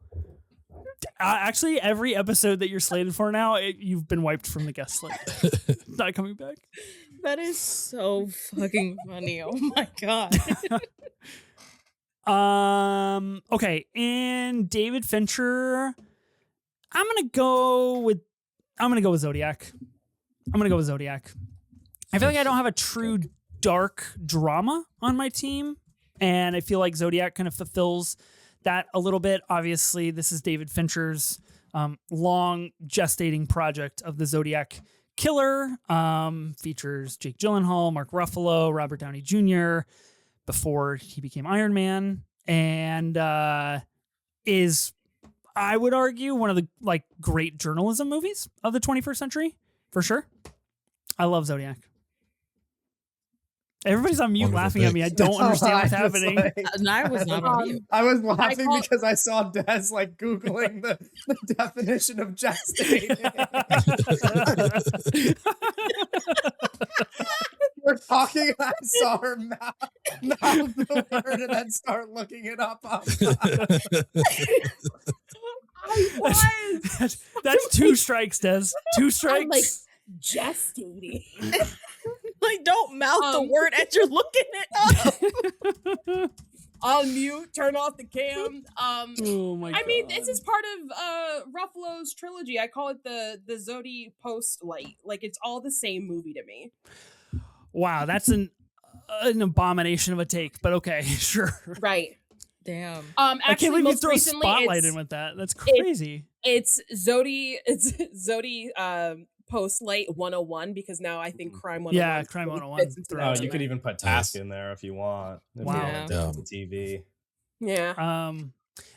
A: Actually, every episode that you're slated for now, you've been wiped from the guest slate. Not coming back.
E: That is so fucking funny. Oh my God.
A: Okay, and David Fincher, I'm gonna go with Zodiac. I feel like I don't have a true dark drama on my team, and I feel like Zodiac kind of fulfills that a little bit. Obviously, this is David Fincher's long gestating project of the Zodiac Killer. Features Jake Gyllenhaal, Mark Ruffalo, Robert Downey Jr. before he became Iron Man, and is, I would argue, one of the great journalism movies of the 21st century for sure. I love Zodiac. Everybody's on mute laughing at me. I don't understand what's happening.
E: I was not on mute.
C: I was laughing because I saw Des Googling the definition of gestating. We're talking, I saw her mouth the word and then start looking it up.
A: That's two strikes, Des. Two strikes.
D: I'm like gestating.
E: Don't mouth the word as you're looking it up.
D: I'll mute, turn off the cam.
A: Oh my God.
D: I mean, this is part of Ruffalo's trilogy. I call it the Zodi Post Light. Like, it's all the same movie to me.
A: Wow, that's an abomination of a take, but okay, sure.
D: Right.
E: Damn.
A: I can't
D: Actually,
A: believe you
D: most
A: throw a
D: recently,
A: spotlight in with that. That's crazy.
D: It's Zodi post light 101 because now I think crime 101
A: Yeah, Crime
D: really
A: 101
D: fits into
A: throws
C: Oh,
D: that
A: it.
C: you
D: too.
C: could even put Task in there if you want. If
A: Wow.
C: you want to
E: Yeah.
C: do TV.
D: Yeah.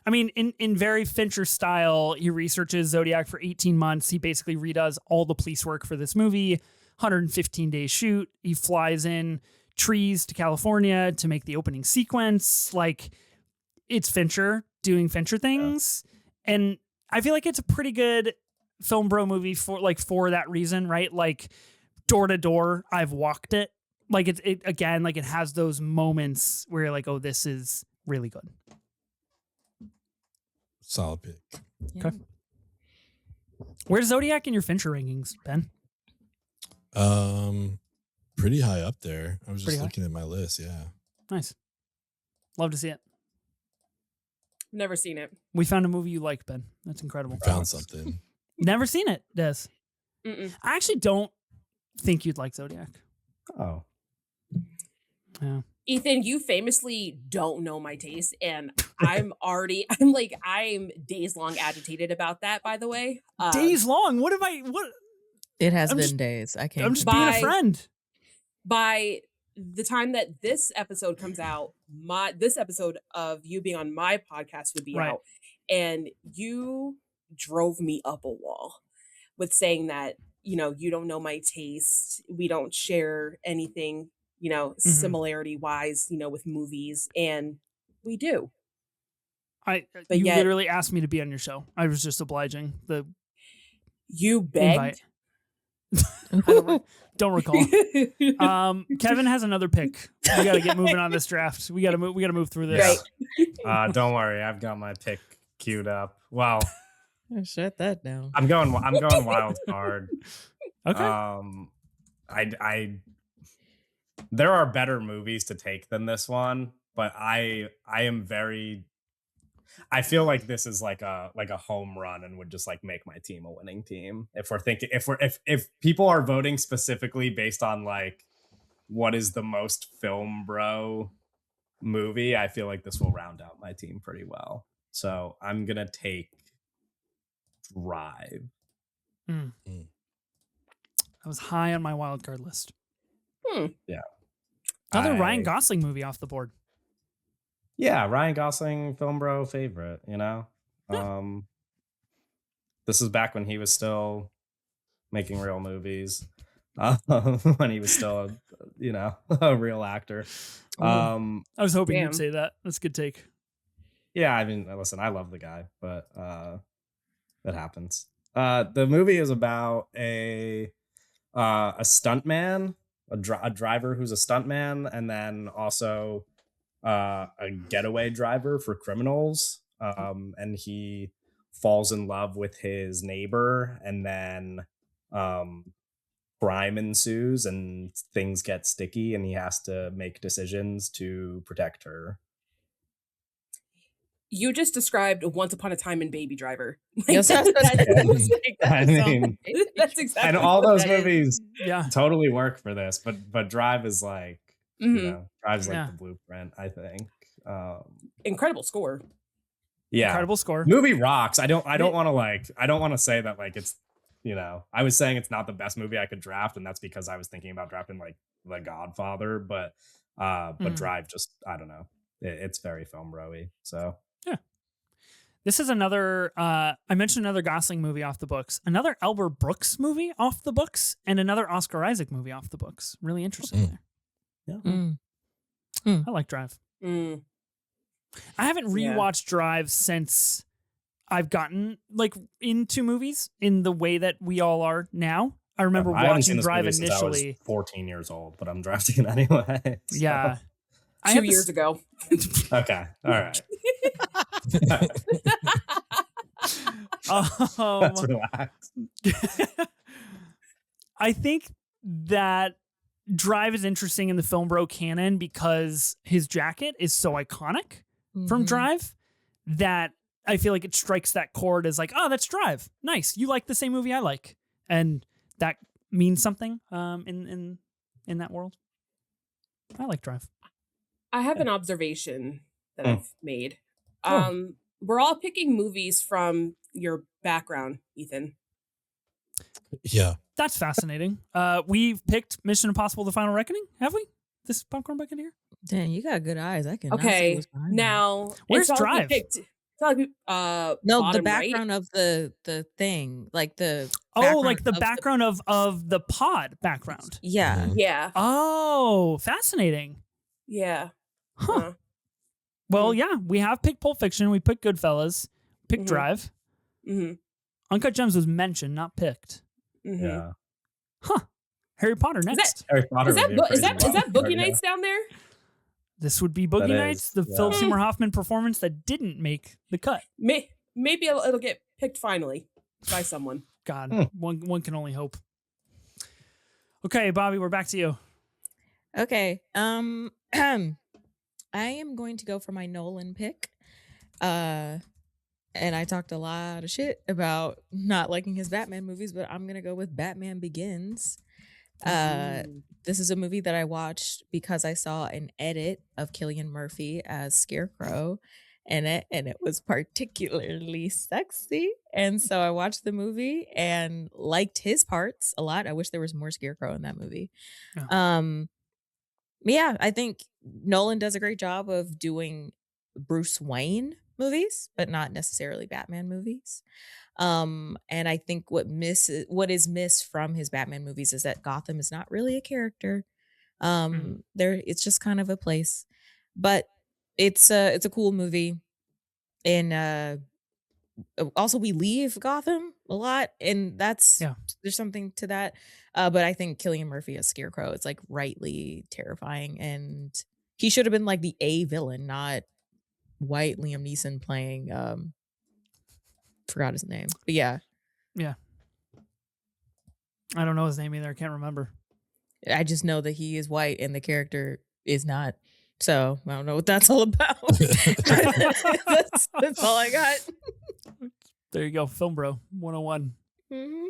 A: I mean, in very Fincher style, he researches Zodiac for 18 months. He basically redoes all the police work for this movie. 115-day shoot. He flies in trees to California to make the opening sequence. Like, it's Fincher doing Fincher things. And I feel like it's a pretty good film bro movie for that reason, right? Like, door to door, I've walked it. Like, it again, like, it has those moments where you're like, oh, this is really good.
B: Solid pick.
E: Yeah.
A: Okay. Where's Zodiac in your Fincher rankings, Ben?
B: Pretty high up there. I was
A: Pretty
B: just
A: high?
B: looking at my list. Yeah.
A: Nice. Love to see it.
D: Never seen it.
A: We found a movie you like, Ben. That's incredible.
B: Found something.
A: Never seen it, Des.
D: Mm-mm.
A: I actually don't think you'd like Zodiac.
C: Oh.
A: Yeah.
D: Ethan, you famously don't know my taste, and I'm days long agitated about that, by the way.
A: Days long. What?
E: It has
A: I'm
E: been
A: just-
E: days. I can't.
A: I'm just
E: control
A: being a
D: Bye.
A: friend.
D: By the time that this episode comes out, this episode of you being on my podcast would be
A: Right.
D: out, and you drove me up a wall with saying that, you don't know my taste. We don't share anything, similarity wise, with movies, and we do. But
A: You
D: yet-
A: literally asked me to be on your show. I was just obliging the
D: You begged.
A: invite. Don't recall. Kevin has another pick. We got to get moving on this draft. We got to move through this.
D: Right.
C: Don't worry, I've got my pick queued up. Well,
E: Shut that down.
C: I'm going wild card.
A: Okay.
C: I there are better movies to take than this one, but I feel like this is like a home run and would just like make my team a winning team. If people are voting specifically based on like what is the most film bro movie, I feel like this will round out my team pretty well. So I'm gonna take Drive.
A: I was high on my wild card list.
C: Yeah.
A: Another Ryan Gosling movie off the board.
C: Yeah, Ryan Gosling, film bro favorite, This is back when he was still making real movies. When he was still a real actor.
A: I was hoping
D: Damn.
A: you'd say that. That's a good take.
C: Yeah, I mean, listen, I love the guy, but that happens. The movie is about a stuntman, a driver who's a stuntman, and then also a getaway driver for criminals. And he falls in love with his neighbor, and then crime ensues and things get sticky, and he has to make decisions to protect her.
D: You just described Once Upon a Time in Baby Driver.
E: Yes, that's
D: That's exactly.
C: And all
D: what
C: those
D: that is.
C: movies
A: Yeah.
C: totally work for this, but Drive is like, Drive's like
A: Yeah.
C: the blueprint, I think.
D: Incredible score.
C: Yeah,
A: Incredible score.
C: movie rocks. I don't want to say that like it's, I was saying it's not the best movie I could draft, and that's because I was thinking about drafting like The Godfather, but Drive just, I don't know. It's very film bro-y. So
A: This is another, I mentioned another Gosling movie off the books, another Albert Brooks movie off the books, and another Oscar Isaac movie off the books. Really interesting there.
C: yeah.
A: I like Drive.
D: Mm.
A: I haven't rewatched Drive since I've gotten like into movies in the way that we all are now. I remember
C: I haven't seen
A: watching
C: this
A: Drive
C: movie since I was
A: initially.
C: 14 years old, but I'm drafting it anyway. So.
A: Yeah.
D: 2 years ago.
C: Okay. All right. Let's relax.
A: I think that Drive is interesting in the film bro canon because his jacket is so iconic from
E: Mhm.
A: Drive that I feel like it strikes that chord as like, oh, that's Drive. Nice. You like the same movie I like. And that means something in that world. I like Drive.
D: I have an observation that I've made.
A: Oh.
D: We're all picking movies from your background, Ethan.
B: Yeah.
A: That's fascinating. We've picked Mission Impossible: The Final Reckoning, have we? This popcorn bucket here.
E: Dang, you got good eyes. I cannot see
D: Okay,
E: what's behind you.
D: now
A: Where's
D: it's not like we
A: Drive?
D: picked. It's not like we,
E: No, the
D: bottom
E: background
D: right.
E: of the thing, like the
A: Oh, like the
E: background of
A: background of the pod background.
E: yeah.
B: Mhm.
D: Yeah,
A: Oh, fascinating.
D: yeah.
A: Huh. Well,
D: Mm.
A: yeah, we have picked Pulp Fiction. We picked Goodfellas. Picked
D: Mhm.
A: Drive.
D: Mm-hmm.
A: Uncut Gems was mentioned, not picked.
D: Mm-hmm.
C: Yeah.
A: Huh. Harry Potter
D: that-
A: next.
C: Harry Potter
D: Is that
C: would be a
D: is
C: crazy
D: that
C: wild
D: Boogie
C: card, yeah.
D: Nights down there?
A: This would be Boogie
C: That
A: Nights,
C: is,
A: the
C: yeah.
A: Philip Seymour Hoffman performance that didn't make the cut.
D: Maybe it'll get picked finally by someone.
A: God,
C: Hmm.
A: one can only hope. Okay, Bobby, we're back to you.
E: Okay. I am going to go for my Nolan pick. And I talked a lot of shit about not liking his Batman movies, but I'm gonna go with Batman Begins.
D: Ooh.
E: This is a movie that I watched because I saw an edit of Cillian Murphy as Scarecrow in it, and it was particularly sexy. And so I watched the movie and liked his parts a lot. I wish there was more Scarecrow in that movie. Yeah, I think Nolan does a great job of doing Bruce Wayne movies, but not necessarily Batman movies. And I think what is missed from his Batman movies is that Gotham is not really a character. It's just kind of a place. But it's a cool movie. And also we leave Gotham a lot, and there's something to that. But I think Cillian Murphy as Scarecrow is like rightly terrifying, and he should have been like the A villain, not white Liam Neeson playing forgot his name. But yeah.
A: I don't know his name either. I can't remember.
E: I just know that he is white and the character is not. So I don't know what that's all about. that's all I got.
A: There you go. Film Bro 101.
E: Mm-hmm.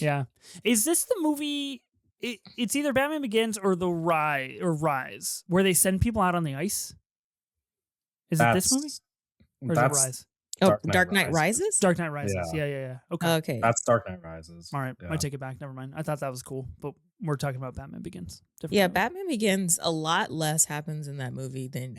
A: Yeah. Is this the movie? It's either Batman Begins or the Rise, where they send people out on the ice. Is it this movie? Or is it Rise?
E: Oh, Dark Knight Rises?
A: Dark Knight Rises. Yeah. Okay.
C: That's Dark Knight Rises.
A: All right.
C: Yeah.
A: I take it back. Never mind. I thought that was cool, but we're talking about Batman Begins. Different
E: Yeah,
A: movie.
E: Batman Begins, a lot less happens in that movie than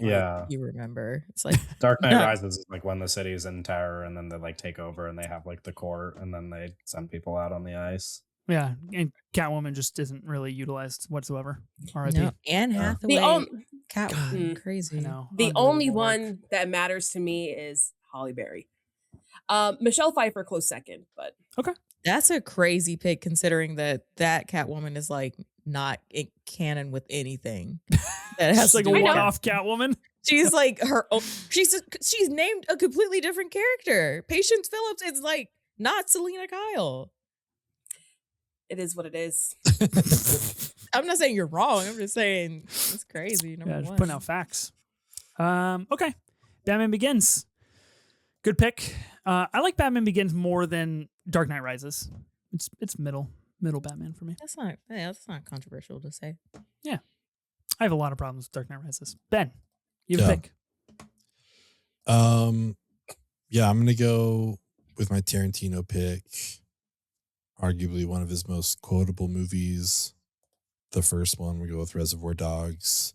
E: you remember. It's like
C: Dark Knight Rises is like when the city's in terror and then they like take over and they have like the court and then they send people out on the ice.
A: Yeah, and Catwoman just isn't really utilized whatsoever. R.I.P.
E: No, Anne Hathaway, Catwoman, crazy.
A: I know.
D: The only one that matters to me is Halle Berry. Michelle Pfeiffer, close second, but
A: okay.
E: That's a crazy pick considering that Catwoman is like not in canon with anything. That has
A: like a one-off Catwoman.
E: She's like her own. She's named a completely different character. Patience Phillips is like not Selena Kyle.
D: it is what it is.
E: I'm not saying you're wrong. I'm just saying it's crazy. Number
A: Just
E: one.
A: putting out facts. Okay. Batman Begins. Good pick. I like Batman Begins more than Dark Knight Rises. It's middle Batman for me.
E: That's not controversial to say.
A: Yeah. I have a lot of problems with Dark Knight Rises. Ben, you have a pick.
B: Yeah, I'm gonna go with my Tarantino pick. Arguably one of his most quotable movies. The first one, we go with Reservoir Dogs.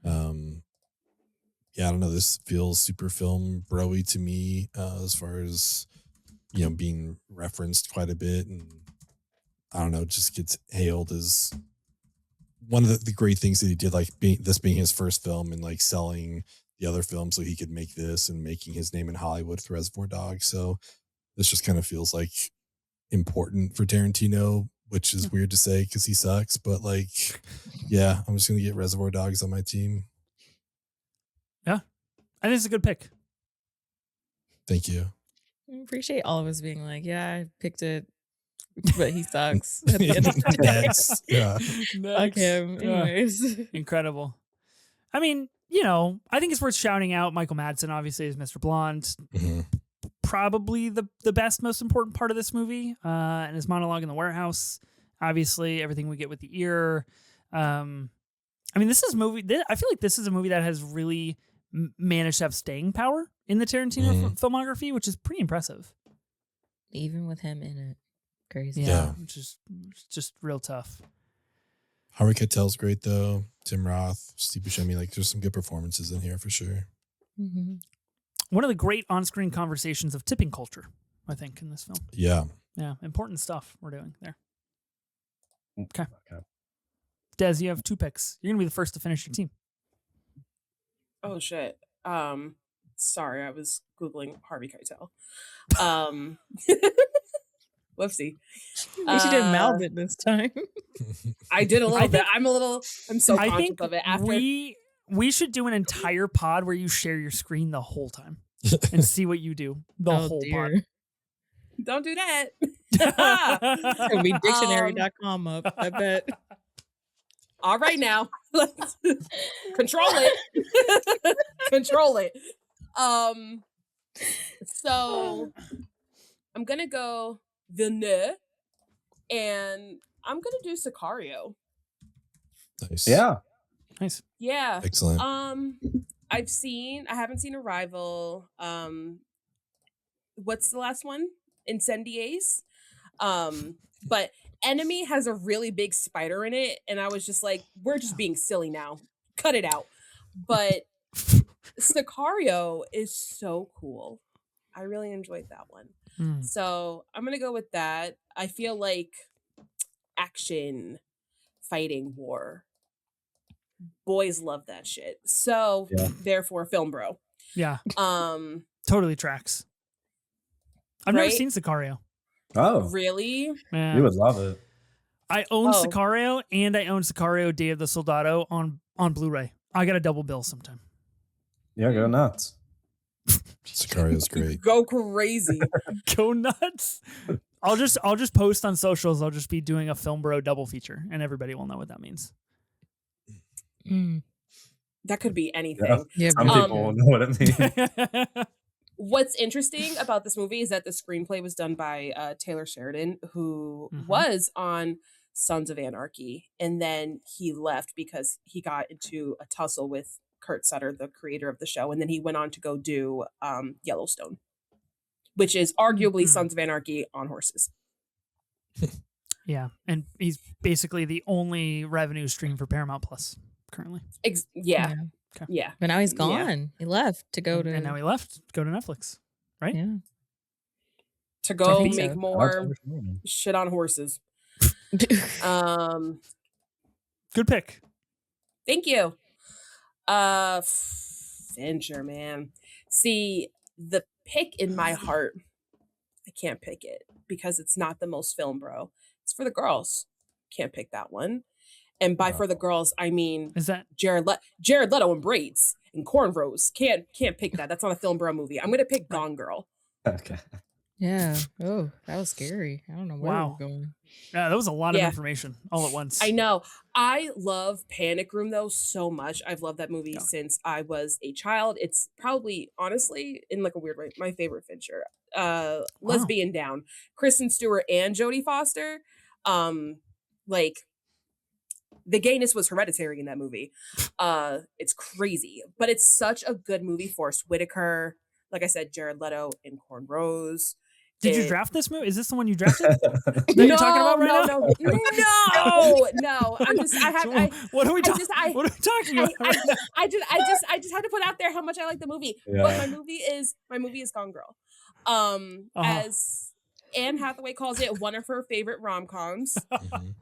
B: Yeah, I don't know. This feels super film bro-y to me as far as, being referenced quite a bit. And I don't know, just gets hailed as one of the great things that he did, like this being his first film and like selling the other film so he could make this and making his name in Hollywood with Reservoir Dogs. So this just kind of feels like important for Tarantino, which is weird to say because he sucks. But like, yeah, I'm just going to get Reservoir Dogs on my team.
A: Yeah. I think it's a good pick.
B: Thank you.
E: I appreciate all of us being like, yeah, I picked it, but he sucks. At the end of the day.
B: Next. Yeah.
E: Fuck him. Anyways.
A: Incredible. I mean, I think it's worth shouting out Michael Madsen, obviously, as Mr. Blonde.
B: Mm-hmm.
A: Probably the best, most important part of this movie, and his monologue in the warehouse. Obviously, everything we get with the ear. I mean, this is a movie. I feel like this is a movie that has really managed to have staying power in the Tarantino filmography, which is pretty impressive.
E: even with him in it. Crazy.
A: Yeah, which is just real tough.
B: Harvey Keitel's great though. Tim Roth, Steve Buscemi, like there's some good performances in here for sure.
E: Mm-hmm.
A: One of the great on-screen conversations of tipping culture, I think, in this film.
B: Yeah.
A: Yeah, important stuff we're doing there. Okay.
C: Okay.
A: Des, you have 2 picks. You're gonna be the first to finish your team.
D: Oh shit. Sorry, I was Googling Harvey Keitel. Whoopsie.
E: We should have mouthed it this time.
D: I did a little bit. I'm so
A: I
D: conscious
A: think
D: of it after.
A: we should do an entire pod where you share your screen the whole time and see what you do the whole pod.
D: Don't do that.
E: It'll be dictionary.com up, I bet.
D: All right now. Let's control it. Control it. So I'm gonna go Villeneuve and I'm gonna do Sicario.
B: Nice.
C: Yeah.
A: Nice.
D: Yeah.
B: Excellent.
D: I haven't seen Arrival. What's the last one? Incendies. But Enemy has a really big spider in it, and I was just like, we're just being silly now. Cut it out. But Sicario is so cool. I really enjoyed that one. So I'm gonna go with that. I feel like action, fighting, war. Boys love that shit. So therefore, film bro.
A: Yeah. Totally tracks. I've never seen Sicario.
C: Oh,
D: really?
A: Yeah.
C: You would love it.
A: I own Sicario and I own Sicario Day of the Soldado on Blu-ray. I got a double bill sometime.
C: Yeah, go nuts.
B: Sicario's great.
D: Go crazy.
A: Go nuts. I'll just post on socials. I'll just be doing a Film Bro double feature and everybody will know what that means.
D: That could be anything.
C: Yeah. Some people will know what it means.
D: What's interesting about this movie is that the screenplay was done by Taylor Sheridan, who was on Sons of Anarchy, and then he left because he got into a tussle with Kurt Sutter, the creator of the show, and then he went on to go do Yellowstone, which is arguably Sons of Anarchy on horses.
A: Yeah, and he's basically the only revenue stream for Paramount Plus currently.
D: Yeah.
A: Okay.
D: Yeah.
E: But now he's gone. He left to go to...
A: And now he left to go to Netflix, right?
E: Yeah.
D: To go make more shit on horses.
A: Good pick.
D: Thank you. Fincher, man. See, the pick in my heart, I can't pick it because it's not the most film bro. It's for the girls. Can't pick that one. And by for the girls, I mean
A: is that
D: Jared Leto in braids and cornrows. Can't pick that. That's not a film bro movie. I'm gonna pick Gone Girl.
C: Okay.
E: Yeah. Oh, that was scary. I don't know where we're going.
A: Yeah, that was a lot of information all at once.
D: I know. I love Panic Room though so much. I've loved that movie since I was a child. It's probably, honestly, in like a weird way, my favorite Fincher. Lesbian Down. Kristen Stewart and Jodie Foster. Like the gayness was hereditary in that movie. It's crazy, but it's such a good movie. Forrest Whitaker, like I said, Jared Leto in cornrows.
A: Did you draft this movie? Is this the one you drafted? That you're talking about right now?
D: No.
A: What are we talking about?
D: I just had to put out there how much I like the movie. Yeah. But my movie is Gone Girl. As Anne Hathaway calls it, one of her favorite rom-coms.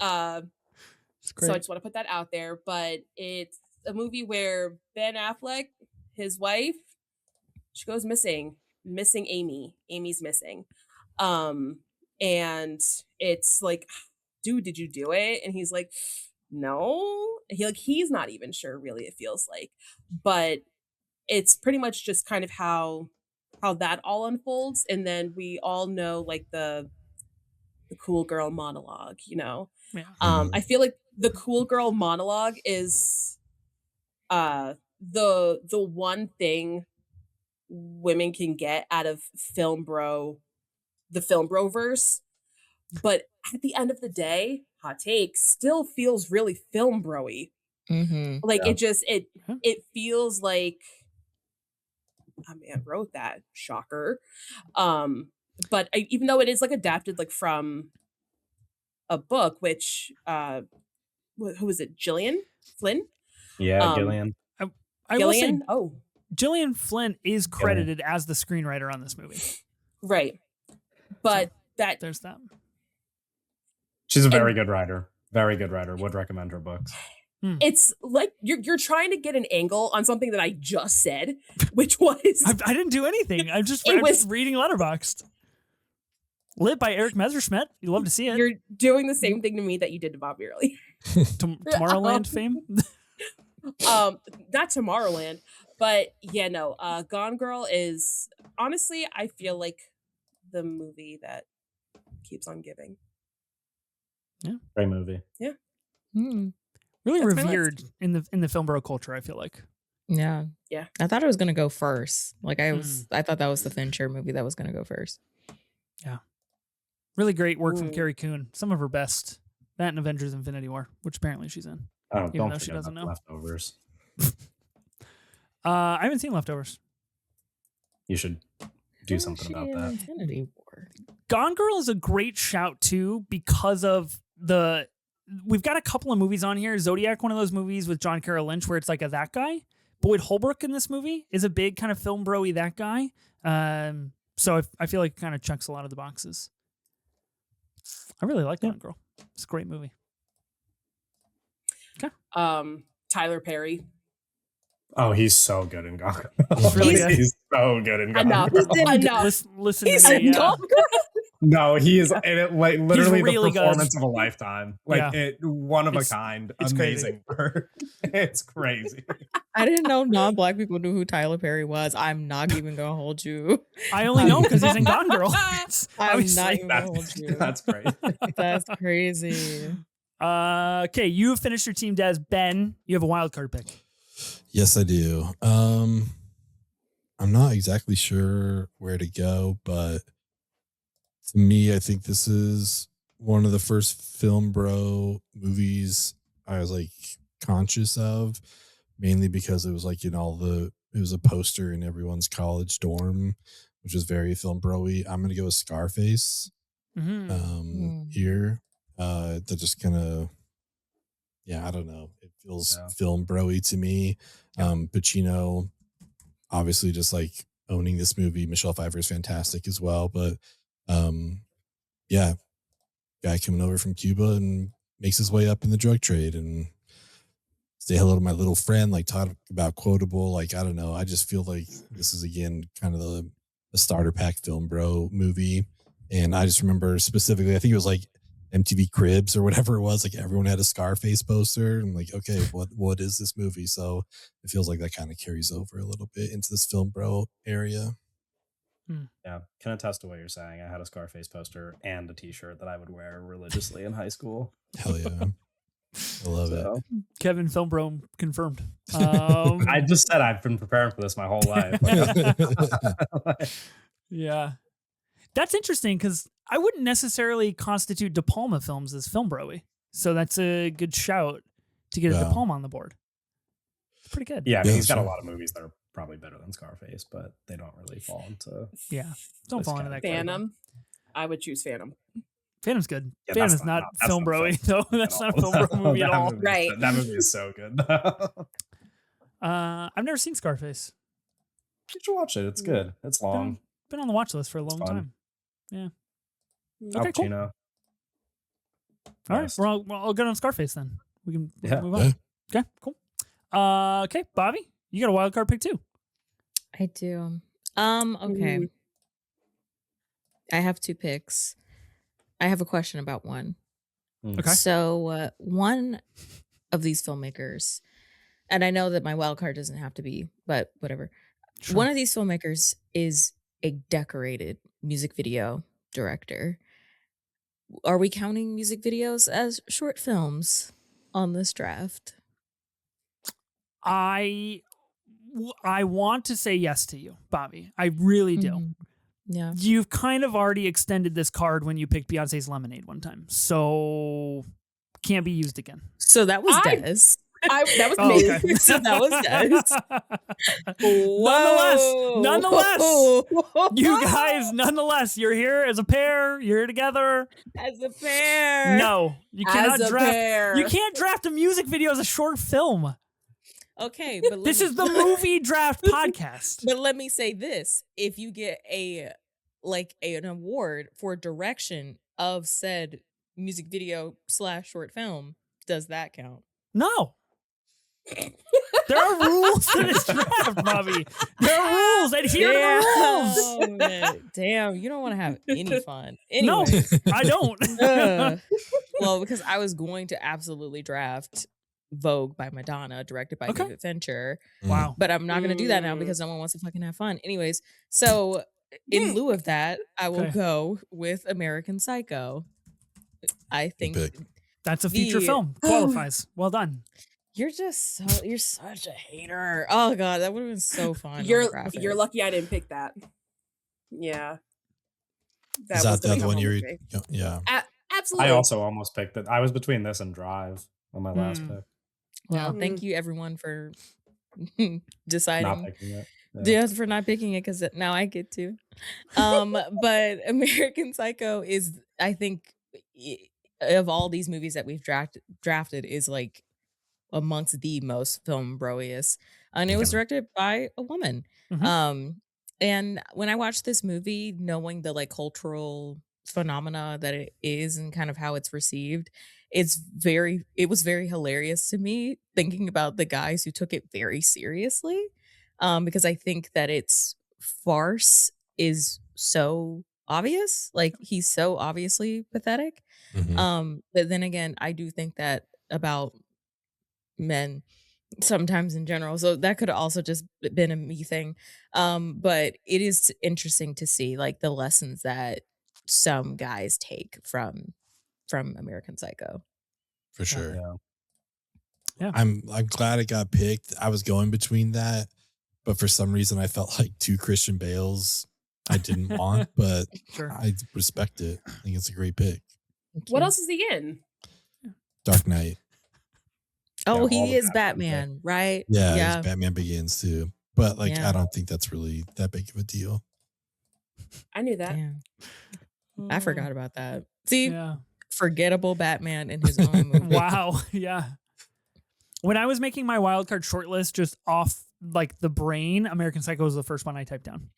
D: So I just want to put that out there. But it's a movie where Ben Affleck, his wife, she goes missing Amy. Amy's missing. And it's like, dude, did you do it? And he's like, no. He's not even sure really, it feels like. But it's pretty much just kind of how that all unfolds. And then we all know like the cool girl monologue, you know? Yeah. I feel like the cool girl monologue is the one thing women can get out of the film bro verse, but at the end of the day, hot take, still feels really film bro-y. Like it feels like a man wrote that, shocker. but even though it is like adapted like from a book, which who is it? Gillian Flynn?
C: Yeah, Gillian.
A: I will say,
D: Gillian? Oh,
A: Gillian Flynn is credited as the screenwriter on this movie.
D: right. But
A: So, there's that.
C: She's a very good writer. Very good writer. Would recommend her books.
D: It's like you're trying to get an angle on something that I just said, which was
A: I didn't do anything. I'm just reading Letterboxd. Lit by Eric Messerschmidt. You love to see it.
D: You're doing the same thing to me that you did to Bobbi earlier.
A: Tomorrowland fame.
D: Not Tomorrowland, but yeah, no. Gone Girl is honestly, I feel like the movie that keeps on giving.
A: Yeah,
C: great movie.
D: Yeah,
A: really
D: That's
A: revered in the film bro culture. I feel like.
E: Yeah. I thought it was gonna go first. Like I thought that was the Fincher movie that was gonna go first.
A: Yeah. Really great work from Carrie Coon. Some of her best. That and Avengers: Infinity War, which apparently she's in.
C: Oh,
A: even
C: don't
A: though she doesn't know.
C: Leftovers.
A: I haven't seen Leftovers.
C: You should do something about that.
E: Infinity War.
A: Gone Girl is a great shout too because of we've got a couple of movies on here. Zodiac, one of those movies with John Carroll Lynch where it's like a that guy. Boyd Holbrook in this movie is a big kind of film bro-y that guy. So I feel like it kind of checks a lot of the boxes. I really like Gone Girl. It's a great movie. Okay.
D: Tyler Perry.
C: Oh, he's so good in Gone Girl.
A: He's
C: so good in Gone
D: Enough.
C: Girl.
D: Enough.
A: Listen
D: He's
A: to me.
D: in Gone Girl.
C: No, he is like literally
A: really
C: the performance of a lifetime. Like one of a kind.
A: It's
C: Amazing work. It's crazy.
E: I didn't know non-black people knew who Tyler Perry was. I'm not even gonna hold you.
A: I only know because he's in Gone Girl.
E: I'm not even gonna hold you.
C: That's great.
E: That's crazy.
A: Okay, you have finished your team, Des. Ben, you have a wild card pick.
B: Yes, I do. I'm not exactly sure where to go, but to me, I think this is one of the first film bro movies I was like conscious of, mainly because it was like it was a poster in everyone's college dorm, which is very film bro-y. I'm gonna go with Scarface here. That just kind of, I don't know. It feels film bro-y to me. Pacino, obviously, just like owning this movie. Michelle Pfeiffer is fantastic as well, but guy coming over from Cuba and makes his way up in the drug trade and say hello to my little friend, like talk about quotable. Like, I don't know. I just feel like this is again kind of the starter pack film bro movie. And I just remember specifically, I think it was like MTV Cribs or whatever it was. Like everyone had a Scarface poster. And like, okay, what is this movie? So it feels like that kind of carries over a little bit into this film bro area.
C: Yeah, can attest to what you're saying. I had a Scarface poster and a t-shirt that I would wear religiously in high school.
B: Hell yeah. I love it.
A: Kevin Film Bro confirmed.
C: I just said I've been preparing for this my whole life.
A: Yeah. That's interesting because I wouldn't necessarily constitute De Palma films as film bro-y. So that's a good shout to get a De Palma on the board. It's pretty good.
C: Yeah, I mean, he's got a lot of movies that are probably better than Scarface, but they don't really fall into.
A: Yeah, don't fall into that.
D: Phantom. I would choose Phantom.
A: Phantom's good.
C: Yeah,
A: Phantom is not film bro-y though. That's not a film bro movie at all.
D: Right.
C: That movie is so good.
A: I've never seen Scarface.
C: You should watch it. It's good. It's long.
A: Been on the watch list for a long time. Yeah.
C: Okay, cool.
A: All right, I'll get on Scarface then. We can move on. Okay, cool. Okay, Bobbi, you got a wild card pick too.
E: I do. Okay. I have two picks. I have a question about one.
A: Okay.
E: So one of these filmmakers, and I know that my wild card doesn't have to be, but whatever.
A: Sure.
E: One of these filmmakers is a decorated music video director. Are we counting music videos as short films on this draft?
A: I want to say yes to you, Bobbi. I really do.
E: Yeah.
A: You've kind of already extended this card when you picked Beyonce's Lemonade one time. So can't be used again.
E: So that was Des.
D: That was
A: Oh,
D: me.
A: okay.
E: So that was Des.
A: Nonetheless,
E: Whoa.
A: you guys, nonetheless, you're here as a pair. You're here together.
E: As a pair.
A: No, you
D: As
A: cannot
D: a
A: draft.
D: pair.
A: You can't draft a music video as a short film.
E: Okay, but
A: This is the movie draft podcast.
E: But let me say this: if you get an award for direction of said music video / short film, does that count?
A: No. There are rules to this draft, Bobby. There are rules. Adhere to the rules.
E: Damn, you don't want to have any fun.
A: No,
E: Anyway,
A: I don't.
E: well, because I was going to absolutely draft Vogue by Madonna, directed by
A: Okay.
E: David Fincher.
A: Wow.
E: But I'm not going to do that now because no one wants to fucking have fun. Anyways, so in lieu of that, I will
A: Okay.
E: go with American Psycho. I think
A: That's a feature film. Qualifies. Well done.
E: you're such a hater. Oh god, that would have been so fun.
D: You're lucky I didn't pick that. Yeah.
B: Is that the
D: the
B: other one you
D: home
B: read?
D: movie.
B: Yeah.
C: I
D: Absolutely.
C: also almost picked it. I was between this and Drive on my last pick.
E: Well,
D: Yeah.
E: thank you everyone for
C: Not
E: deciding.
C: picking it.
E: Yes, for not picking it because now I get to. But American Psycho is, I think, of all these movies that we've drafted, is like amongst the most film broiest, and it was directed by a woman.
A: Mhm.
E: And when I watched this movie, knowing the like cultural phenomena that it is and kind of how it's received, it was very hilarious to me thinking about the guys who took it very seriously. Because I think that its farce is so obvious. Like he's so obviously pathetic.
B: Mhm.
E: But then again, I do think that about men sometimes in general. So that could have also just been a me thing. But it is interesting to see like the lessons that some guys take from American Psycho.
B: For sure.
C: Yeah.
B: I'm glad it got picked. I was going between that, but for some reason I felt like two Christian Bales I didn't want, but
A: Sure.
B: I respect it. I think it's a great pick.
D: What else is he in?
B: Dark Knight.
E: Oh,
C: Yeah, all
E: he
C: the
E: is
C: Batman
E: Batman, right?
B: Yeah, he's Batman Begins too. But like
E: Yeah.
B: I don't think that's really that big of a deal.
D: I knew that.
E: Damn. I forgot about that. See,
A: Yeah.
E: forgettable Batman in his own movie.
A: Wow. Yeah. When I was making my wildcard shortlist just off like the brain, American Psycho was the first one I typed down.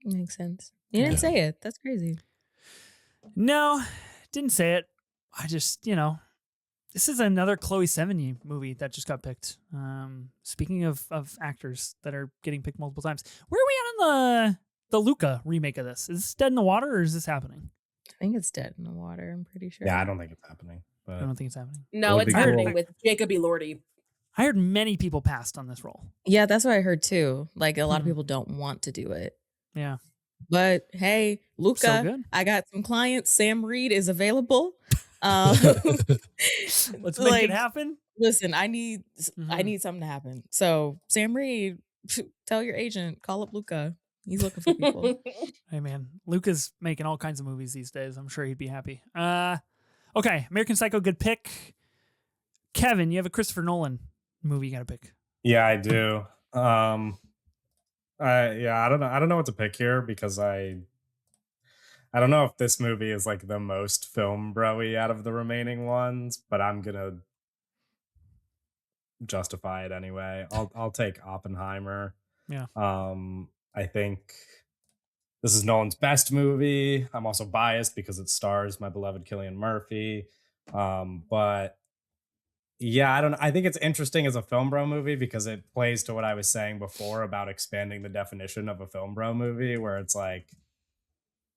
E: Makes sense. You didn't say it. That's crazy.
A: No, didn't say it. I just, this is another Chloe Sevigny movie that just got picked. Speaking of actors that are getting picked multiple times, where are we at on the Luca remake of this? Is this Dead in the Water or is this happening?
E: I think it's Dead in the Water. I'm pretty sure.
C: Yeah, I don't think it's happening.
A: I
C: But
A: don't think it's happening.
D: No,
C: would
D: it's
C: be cool.
D: happening with Jacob Elordi.
A: I heard many people passed on this role.
E: Yeah, that's what I heard too. Like a lot of
A: Mhm.
E: people don't want to do it.
A: Yeah.
E: But hey, Luca,
A: good.
E: I got some clients. Sam Reed is available.
A: Let's make it happen.
E: Listen, I need
A: Mhm.
E: something to happen. So Sam Reed, tell your agent, call up Luca. He's looking for people.
A: Hey man, Luca's making all kinds of movies these days. I'm sure he'd be happy. Okay, American Psycho, good pick. Kevin, you have a Christopher Nolan movie you got to pick.
C: yeah, I do. I don't know what to pick here because I don't know if this movie is like the most film bro-y out of the remaining ones, but I'm gonna justify it anyway. I'll take Oppenheimer.
A: Yeah.
C: I think this is Nolan's best movie. I'm also biased because it stars my beloved Cillian Murphy. But yeah, I don't know. I think it's interesting as a film bro movie because it plays to what I was saying before about expanding the definition of a film bro movie, where it's like,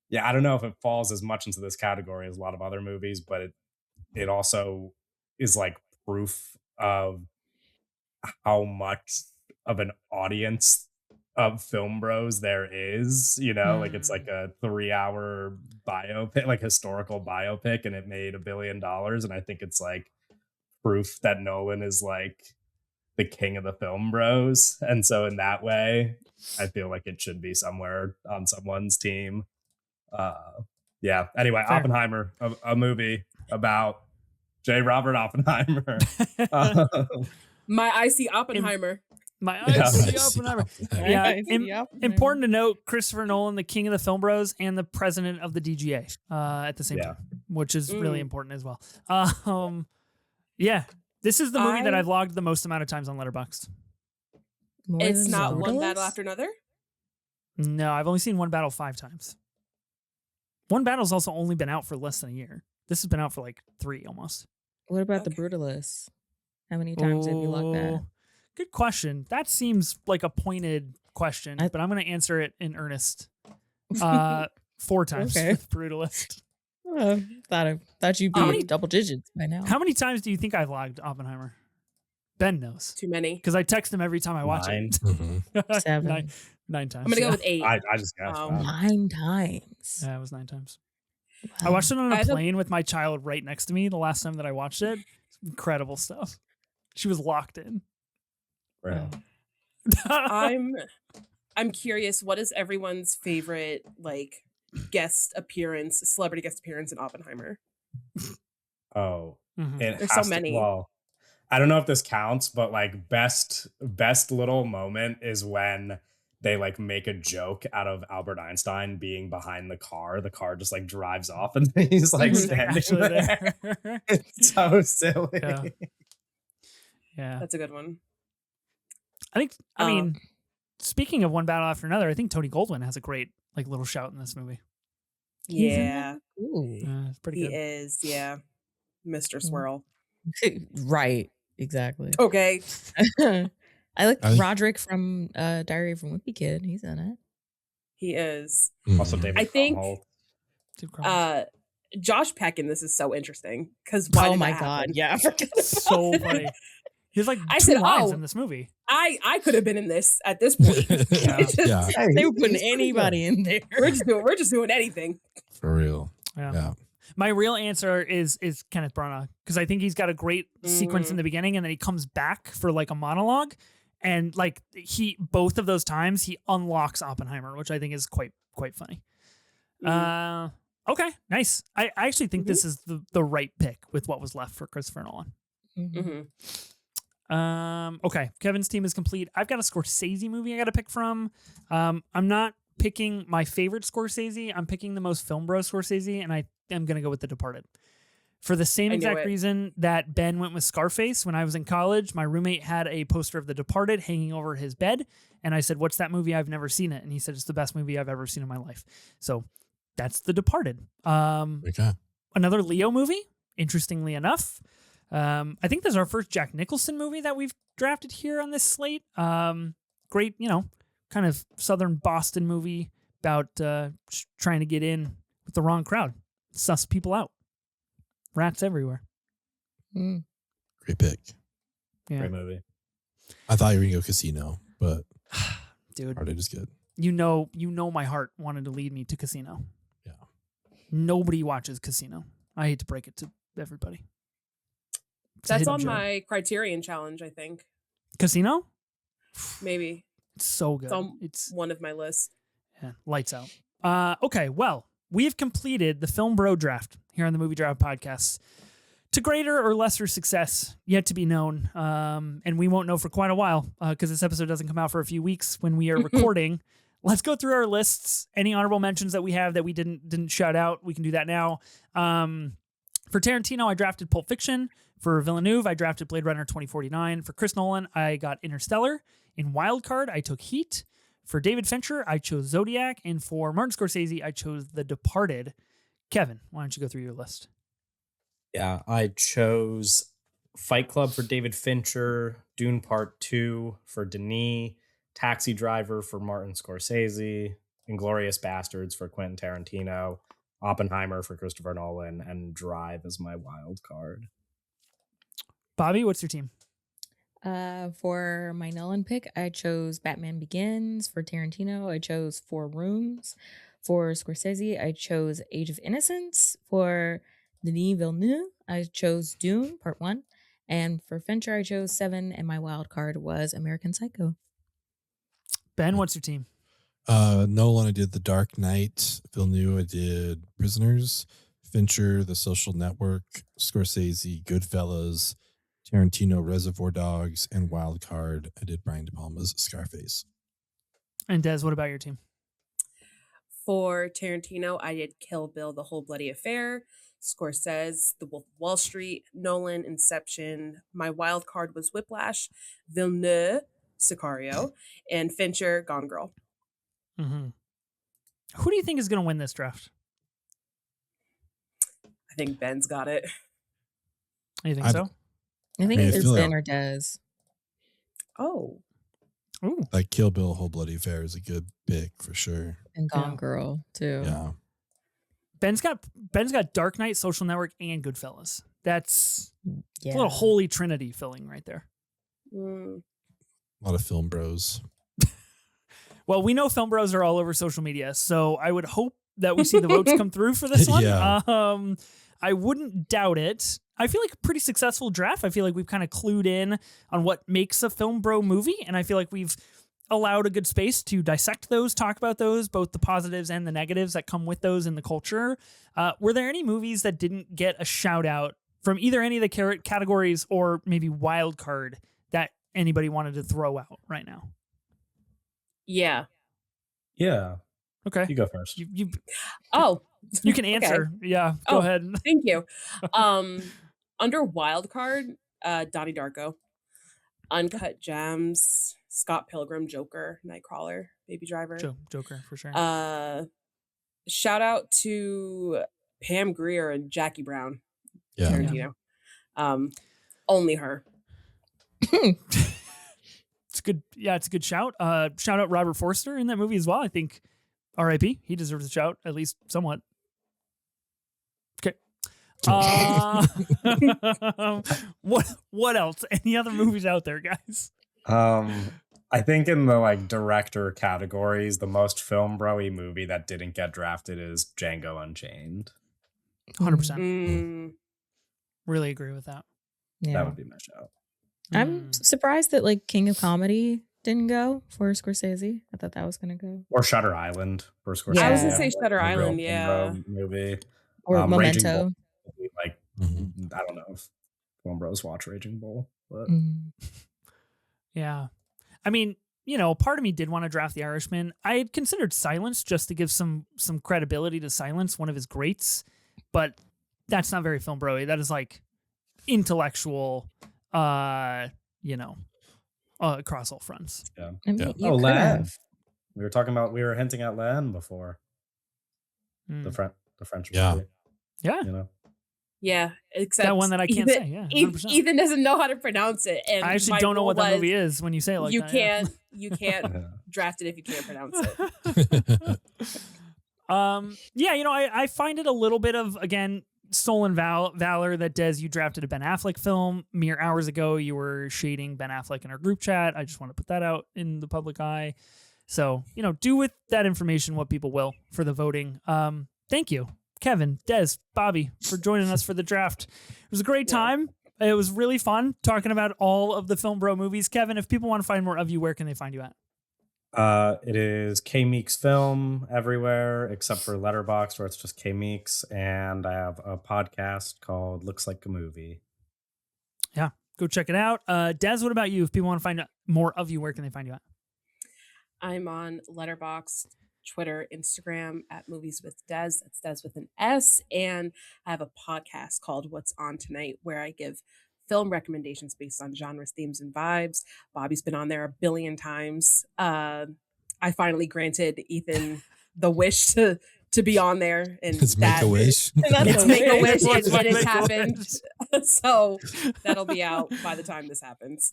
C: yeah, I don't know if it falls as much into this category as a lot of other movies, but it also is like proof of how much of an audience of film bros there is, like it's like a 3-hour biopic, like historical biopic, and it made $1 billion. And I think it's like proof that Nolan is like the king of the film bros. And so in that way, I feel like it should be somewhere on someone's team. Yeah. Anyway,
A: Fair.
C: Oppenheimer, a movie about J. Robert Oppenheimer. Um,
D: My icy Oppenheimer.
A: My
C: Yeah.
A: eyes see
B: I see
A: Oppenheimer.
B: Oppenheimer.
A: Yeah,
E: I see Oppenheimer.
A: important to note: Christopher Nolan, the king of the film bros, and the president of the DGA at the same
C: Yeah.
A: time, which is really
D: Mm.
A: important as well. Yeah, this is the movie that
D: I-
A: I've logged the most amount of times on Letterboxd.
E: More
D: It's
E: than
D: not
E: The
D: one
E: Brutalist?
D: battle after another.
A: No, I've only seen One Battle 5 times. One Battle's also only been out for less than a year. This has been out for like 3 almost.
E: What about The
D: Okay.
E: Brutalist? How many times have you logged that?
A: Oh, good question. That seems like a pointed question, but I'm going to answer it in earnest. 4 times
E: Okay.
A: with Brutalist.
E: Thought you'd
D: How
E: be
D: many-
E: double digits by now.
A: How many times do you think I've logged Oppenheimer? Ben knows
D: Too many.
A: because I text him every time I watch
C: 9.
A: it.
E: 7.
A: Nine times.
D: I'm gonna go
A: yeah.
D: with 8.
C: I just guessed
D: Oh.
C: that.
E: 9 times.
A: Yeah, it was 9 times. I
E: Wow.
A: watched it on a
D: I have a-
A: plane with my child right next to me the last time that I watched it. Incredible stuff. She was locked in.
C: Right.
D: I'm curious. What is everyone's favorite like celebrity guest appearance in Oppenheimer?
C: Oh,
A: Mhm.
C: it
D: There's so
C: has to-
D: many.
C: well, I don't know if this counts, but like best little moment is when they like make a joke out of Albert Einstein being behind the car. The car just like drives off and he's like
D: Mhm.
A: They're
C: standing
A: actually
C: there.
A: there.
C: It's so silly.
A: Yeah. Yeah.
D: That's a good one.
A: I
D: Um,
A: mean, speaking of One Battle After Another, I think Tony Goldwyn has a great like little shout in this movie.
E: He's in
D: Yeah,
E: that? Ooh.
A: It's pretty
D: he
A: good.
D: is. Yeah, Mr. Swirl.
E: Right. Exactly.
D: Okay.
E: I like
B: I think-
E: Roderick from Diary of a Wimpy Kid. He's in it.
D: He is.
C: Also,
B: Mhm.
C: David
D: I think-
C: Krumholtz.
A: Dude, Cromwell.
D: Josh Peck in this is so interesting because why
E: Oh
D: did
E: my
D: that
E: god.
D: happen?
E: Yeah. I forgot about
A: So
E: that.
A: funny. He has like
D: I
A: 2
D: said,
A: lines
D: oh.
A: in this movie.
D: I could have been in this at this point.
A: Yeah.
D: It's just-
B: Yeah,
C: Hey,
E: They were
C: he's
E: putting
C: pretty
E: anybody in there.
D: We're just doing anything.
B: for real.
A: Yeah.
B: Yeah.
A: My real answer is Kenneth Branagh because I think he's got a great sequence in the beginning and then he comes back for like a monologue and like both of those times he unlocks Oppenheimer, which I think is quite funny. Okay, nice. I actually think this is the right pick with what was left for Christopher Nolan.
E: Mhm.
D: Mhm.
A: Okay, Kevin's team is complete. I've got a Scorsese movie I got to pick from. I'm not picking my favorite Scorsese. I'm picking the most film bro Scorsese, and I am going to go with The Departed. For the same
D: I knew
A: exact
D: it.
A: reason that Ben went with Scarface when I was in college, my roommate had a poster of The Departed hanging over his bed, and I said, "What's that movie? I've never seen it." And he said, "It's the best movie I've ever seen in my life." So that's The Departed.
B: Okay.
A: Another Leo movie, interestingly enough. I think this is our first Jack Nicholson movie that we've drafted here on this slate. Great, kind of Southern Boston movie about trying to get in with the wrong crowd, suss people out, rats everywhere.
E: Mm.
B: Great pick.
A: Yeah,
C: Great movie.
B: I thought you were gonna go Casino, but
A: dude,
B: Departed is good.
A: you know, my heart wanted to lead me to Casino.
B: Yeah.
A: Nobody watches Casino. I hate to break it to everybody. It's a
D: That's
A: hidden
D: on
A: gem.
D: my Criterion challenge. I think
A: Casino.
D: maybe
A: It's so good.
D: it's on
A: It's
D: one of my lists.
A: yeah, lights out. Okay, well, we've completed the Film Bro draft here on the Movie Draft Podcast. To greater or lesser success, yet to be known, and we won't know for quite a while because this episode doesn't come out for a few weeks when we are recording. Let's go through our lists. Any honorable mentions that we have that we didn't shout out, we can do that now. For Tarantino, I drafted Pulp Fiction. For Villeneuve, I drafted Blade Runner 2049. For Chris Nolan, I got Interstellar. In Wildcard, I took Heat. For David Fincher, I chose Zodiac. And for Martin Scorsese, I chose The Departed. Kevin, why don't you go through your list?
C: Yeah, I chose Fight Club for David Fincher, Dune Part 2 for Denis, Taxi Driver for Martin Scorsese, Inglourious Bastards for Quentin Tarantino, Oppenheimer for Christopher Nolan, and Drive as my wild card.
A: Bobby, what's your team?
E: For my Nolan pick, I chose Batman Begins. For Tarantino, I chose Four Rooms. For Scorsese, I chose Age of Innocence. For Denis Villeneuve, I chose Dune Part 1. And for Fincher, I chose Seven, and my wild card was American Psycho.
A: Ben, what's your team?
B: Nolan, I did The Dark Knight. Villeneuve, I did Prisoners. Fincher, The Social Network, Scorsese, Goodfellas, Tarantino, Reservoir Dogs, and Wild Card. I did Brian De Palma's Scarface.
A: And Des, what about your team?
D: For Tarantino, I did Kill Bill, The Whole Bloody Affair, Scorsese, The Wolf of Wall Street, Nolan, Inception. My wild card was Whiplash, Villeneuve, Sicario, and Fincher, Gone Girl.
A: Mm-hmm. Who do you think is going to win this draft?
D: I think Ben's got it.
A: You think so?
E: I think
B: I
E: it's
B: feel
E: Ben
B: like-
E: or Des.
D: Oh.
A: Ooh.
B: Like Kill Bill, Whole Bloody Affair is a good pick for sure.
E: And Gone
A: Yeah.
E: Girl, too.
B: Yeah.
A: Ben's got Dark Knight, Social Network, and Goodfellas. That's
E: Yeah.
A: a little holy trinity filling right there.
D: Mm.
B: A lot of film bros.
A: Well, we know film bros are all over social media, so I would hope that we see the votes come through for this one.
B: Yeah.
A: I wouldn't doubt it. I feel like a pretty successful draft. I feel like we've kind of clued in on what makes a film bro movie, and I feel like we've allowed a good space to dissect those, talk about those, both the positives and the negatives that come with those in the culture. Were there any movies that didn't get a shout out from either any of the categories or maybe wild card that anybody wanted to throw out right now?
D: Yeah.
C: Yeah.
A: Okay.
C: You go first.
A: You
D: Oh.
A: you can
D: Okay.
A: answer. Yeah, go
D: Oh.
A: ahead.
D: Thank you. Under wild card, Donnie Darko, Uncut Gems, Scott Pilgrim, Joker, Nightcrawler, Baby Driver.
A: Joker for sure.
D: Shout out to Pam Grier and Jackie Brown,
B: Yeah.
D: Tarantino. Only her.
A: It's good. Yeah, it's a good shout. Shout out Robert Forster in that movie as well. I think R.I.P. He deserves a shout, at least somewhat. Okay. What else? Any other movies out there, guys?
C: I think in the like director categories, the most film bro-y movie that didn't get drafted is Django Unchained.
A: 100%.
D: Mm.
A: Really agree with that.
E: Yeah.
C: That would be my shout.
E: I'm surprised that like King of Comedy didn't go for Scorsese. I thought that was gonna go.
C: Or Shutter Island for Scorsese.
E: Yeah.
D: I was gonna say Shutter
C: A real
D: Island,
C: film
D: yeah.
C: bro movie.
E: Or
C: Raging
E: Memento.
C: Bull, like
B: Mhm.
C: I don't know if film bros watch Raging Bull, but
E: Mm.
A: Yeah. I mean, part of me did want to draft The Irishman. I had considered Silence just to give some credibility to Silence, one of his greats, but that's not very film bro-y. That is like intellectual, across all fronts.
C: yeah.
E: I mean,
B: Yeah.
E: you
C: Oh,
E: could
C: Len.
E: have.
C: We were hinting at Len before.
A: Mm.
C: The French
B: Yeah.
C: movie.
A: Yeah.
C: You know?
D: Yeah, except
A: That one that I can't
D: Ethan,
A: say. Yeah,
D: Ethan,
A: 100%.
D: Ethan doesn't know how to pronounce it, and
A: I actually
D: my
A: don't know
D: rule
A: what that
D: was,
A: movie is when you say it like
D: you
A: that. yeah.
D: can't
C: Yeah.
D: draft it if you can't pronounce it.
A: I find it a little bit of, again, stolen valor that Des, you drafted a Ben Affleck film. Mere hours ago, you were shading Ben Affleck in our group chat. I just want to put that out in the public eye. So, do with that information what people will for the voting. Thank you, Kevin, Des, Bobby, for joining us for the draft. It was a great time. It was really fun talking about all of the Film Bro movies. Kevin, if people want to find more of you, where can they find you at?
C: It is K Meeks Film everywhere except for Letterboxd, where it's just K Meeks, and I have a podcast called Looks Like a Movie.
A: Yeah, go check it out. Des, what about you? If people want to find out more of you, where can they find you at?
D: I'm on Letterboxd, Twitter, Instagram at Movies with Des. That's Des with an S. And I have a podcast called What's On Tonight, where I give film recommendations based on genres, themes, and vibes. Bobby's been on there a billion times. I finally granted Ethan the wish to be on there, and
B: Let's make a wish.
D: Let's make a wish.
A: Let's
D: It
A: make
D: has
A: a
D: happened. So that'll be out by the time this happens.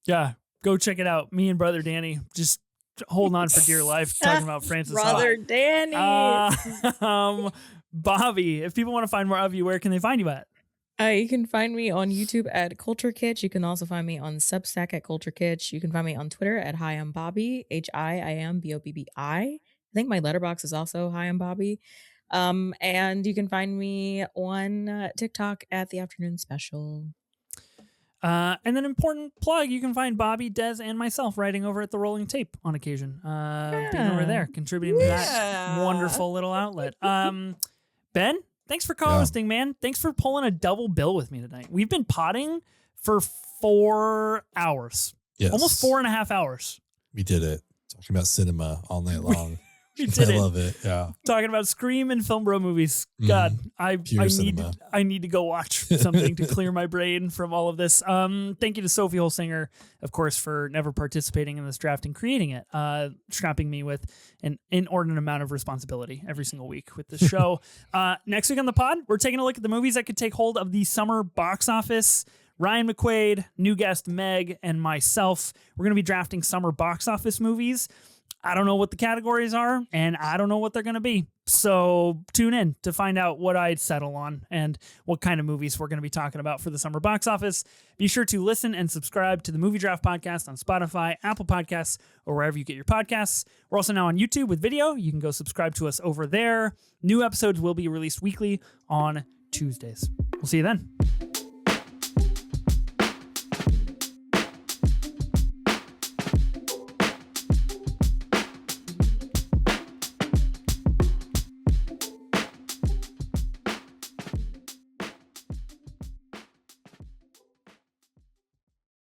A: Yeah, go check it out. Me and brother Danny just holding on for dear life, talking about Francis
E: Brother
A: Ha.
E: Danny.
A: Bobby, if people want to find more of you, where can they find you at?
E: You can find me on YouTube at Culture Kitsch. You can also find me on Substack at Culture Kitsch. You can find me on Twitter at Hi I'm Bobby, HIIMBOBBI. I think my letterbox is also Hi I'm Bobby. And you can find me on TikTok at The Afternoon Special.
A: And then important plug, you can find Bobby, Des, and myself writing over at the Rolling Tape on occasion. Being over there, contributing to that
D: Yeah.
A: wonderful little outlet. Ben, Thanks for co-hosting, man. Thanks for pulling a double bill with me tonight. We've been potting for 4 hours.
B: Yes.
A: Almost 4.5 hours.
B: We did it. Talking about cinema all night long.
A: We did
B: I
A: it.
B: love it. Yeah.
A: Talking about Scream and Film Bro movies. God, I need to go watch something to clear my brain from all of this. Thank you to Sophie Holsinger, of course, for never participating in this draft and creating it, strapping me with an inordinate amount of responsibility every single week with this show. Next week on the pod, we're taking a look at the movies that could take hold of the summer box office. Ryan McQuaid, new guest Meg, and myself, we're going to be drafting summer box office movies. I don't know what the categories are, and I don't know what they're going to be. So tune in to find out what I'd settle on and what kind of movies we're going to be talking about for the summer box office. Be sure to listen and subscribe to the Movie Draft Podcast on Spotify, Apple Podcasts, or wherever you get your podcasts. We're also now on YouTube with video. You can go subscribe to us over there. New episodes will be released weekly on Tuesdays. We'll see you then.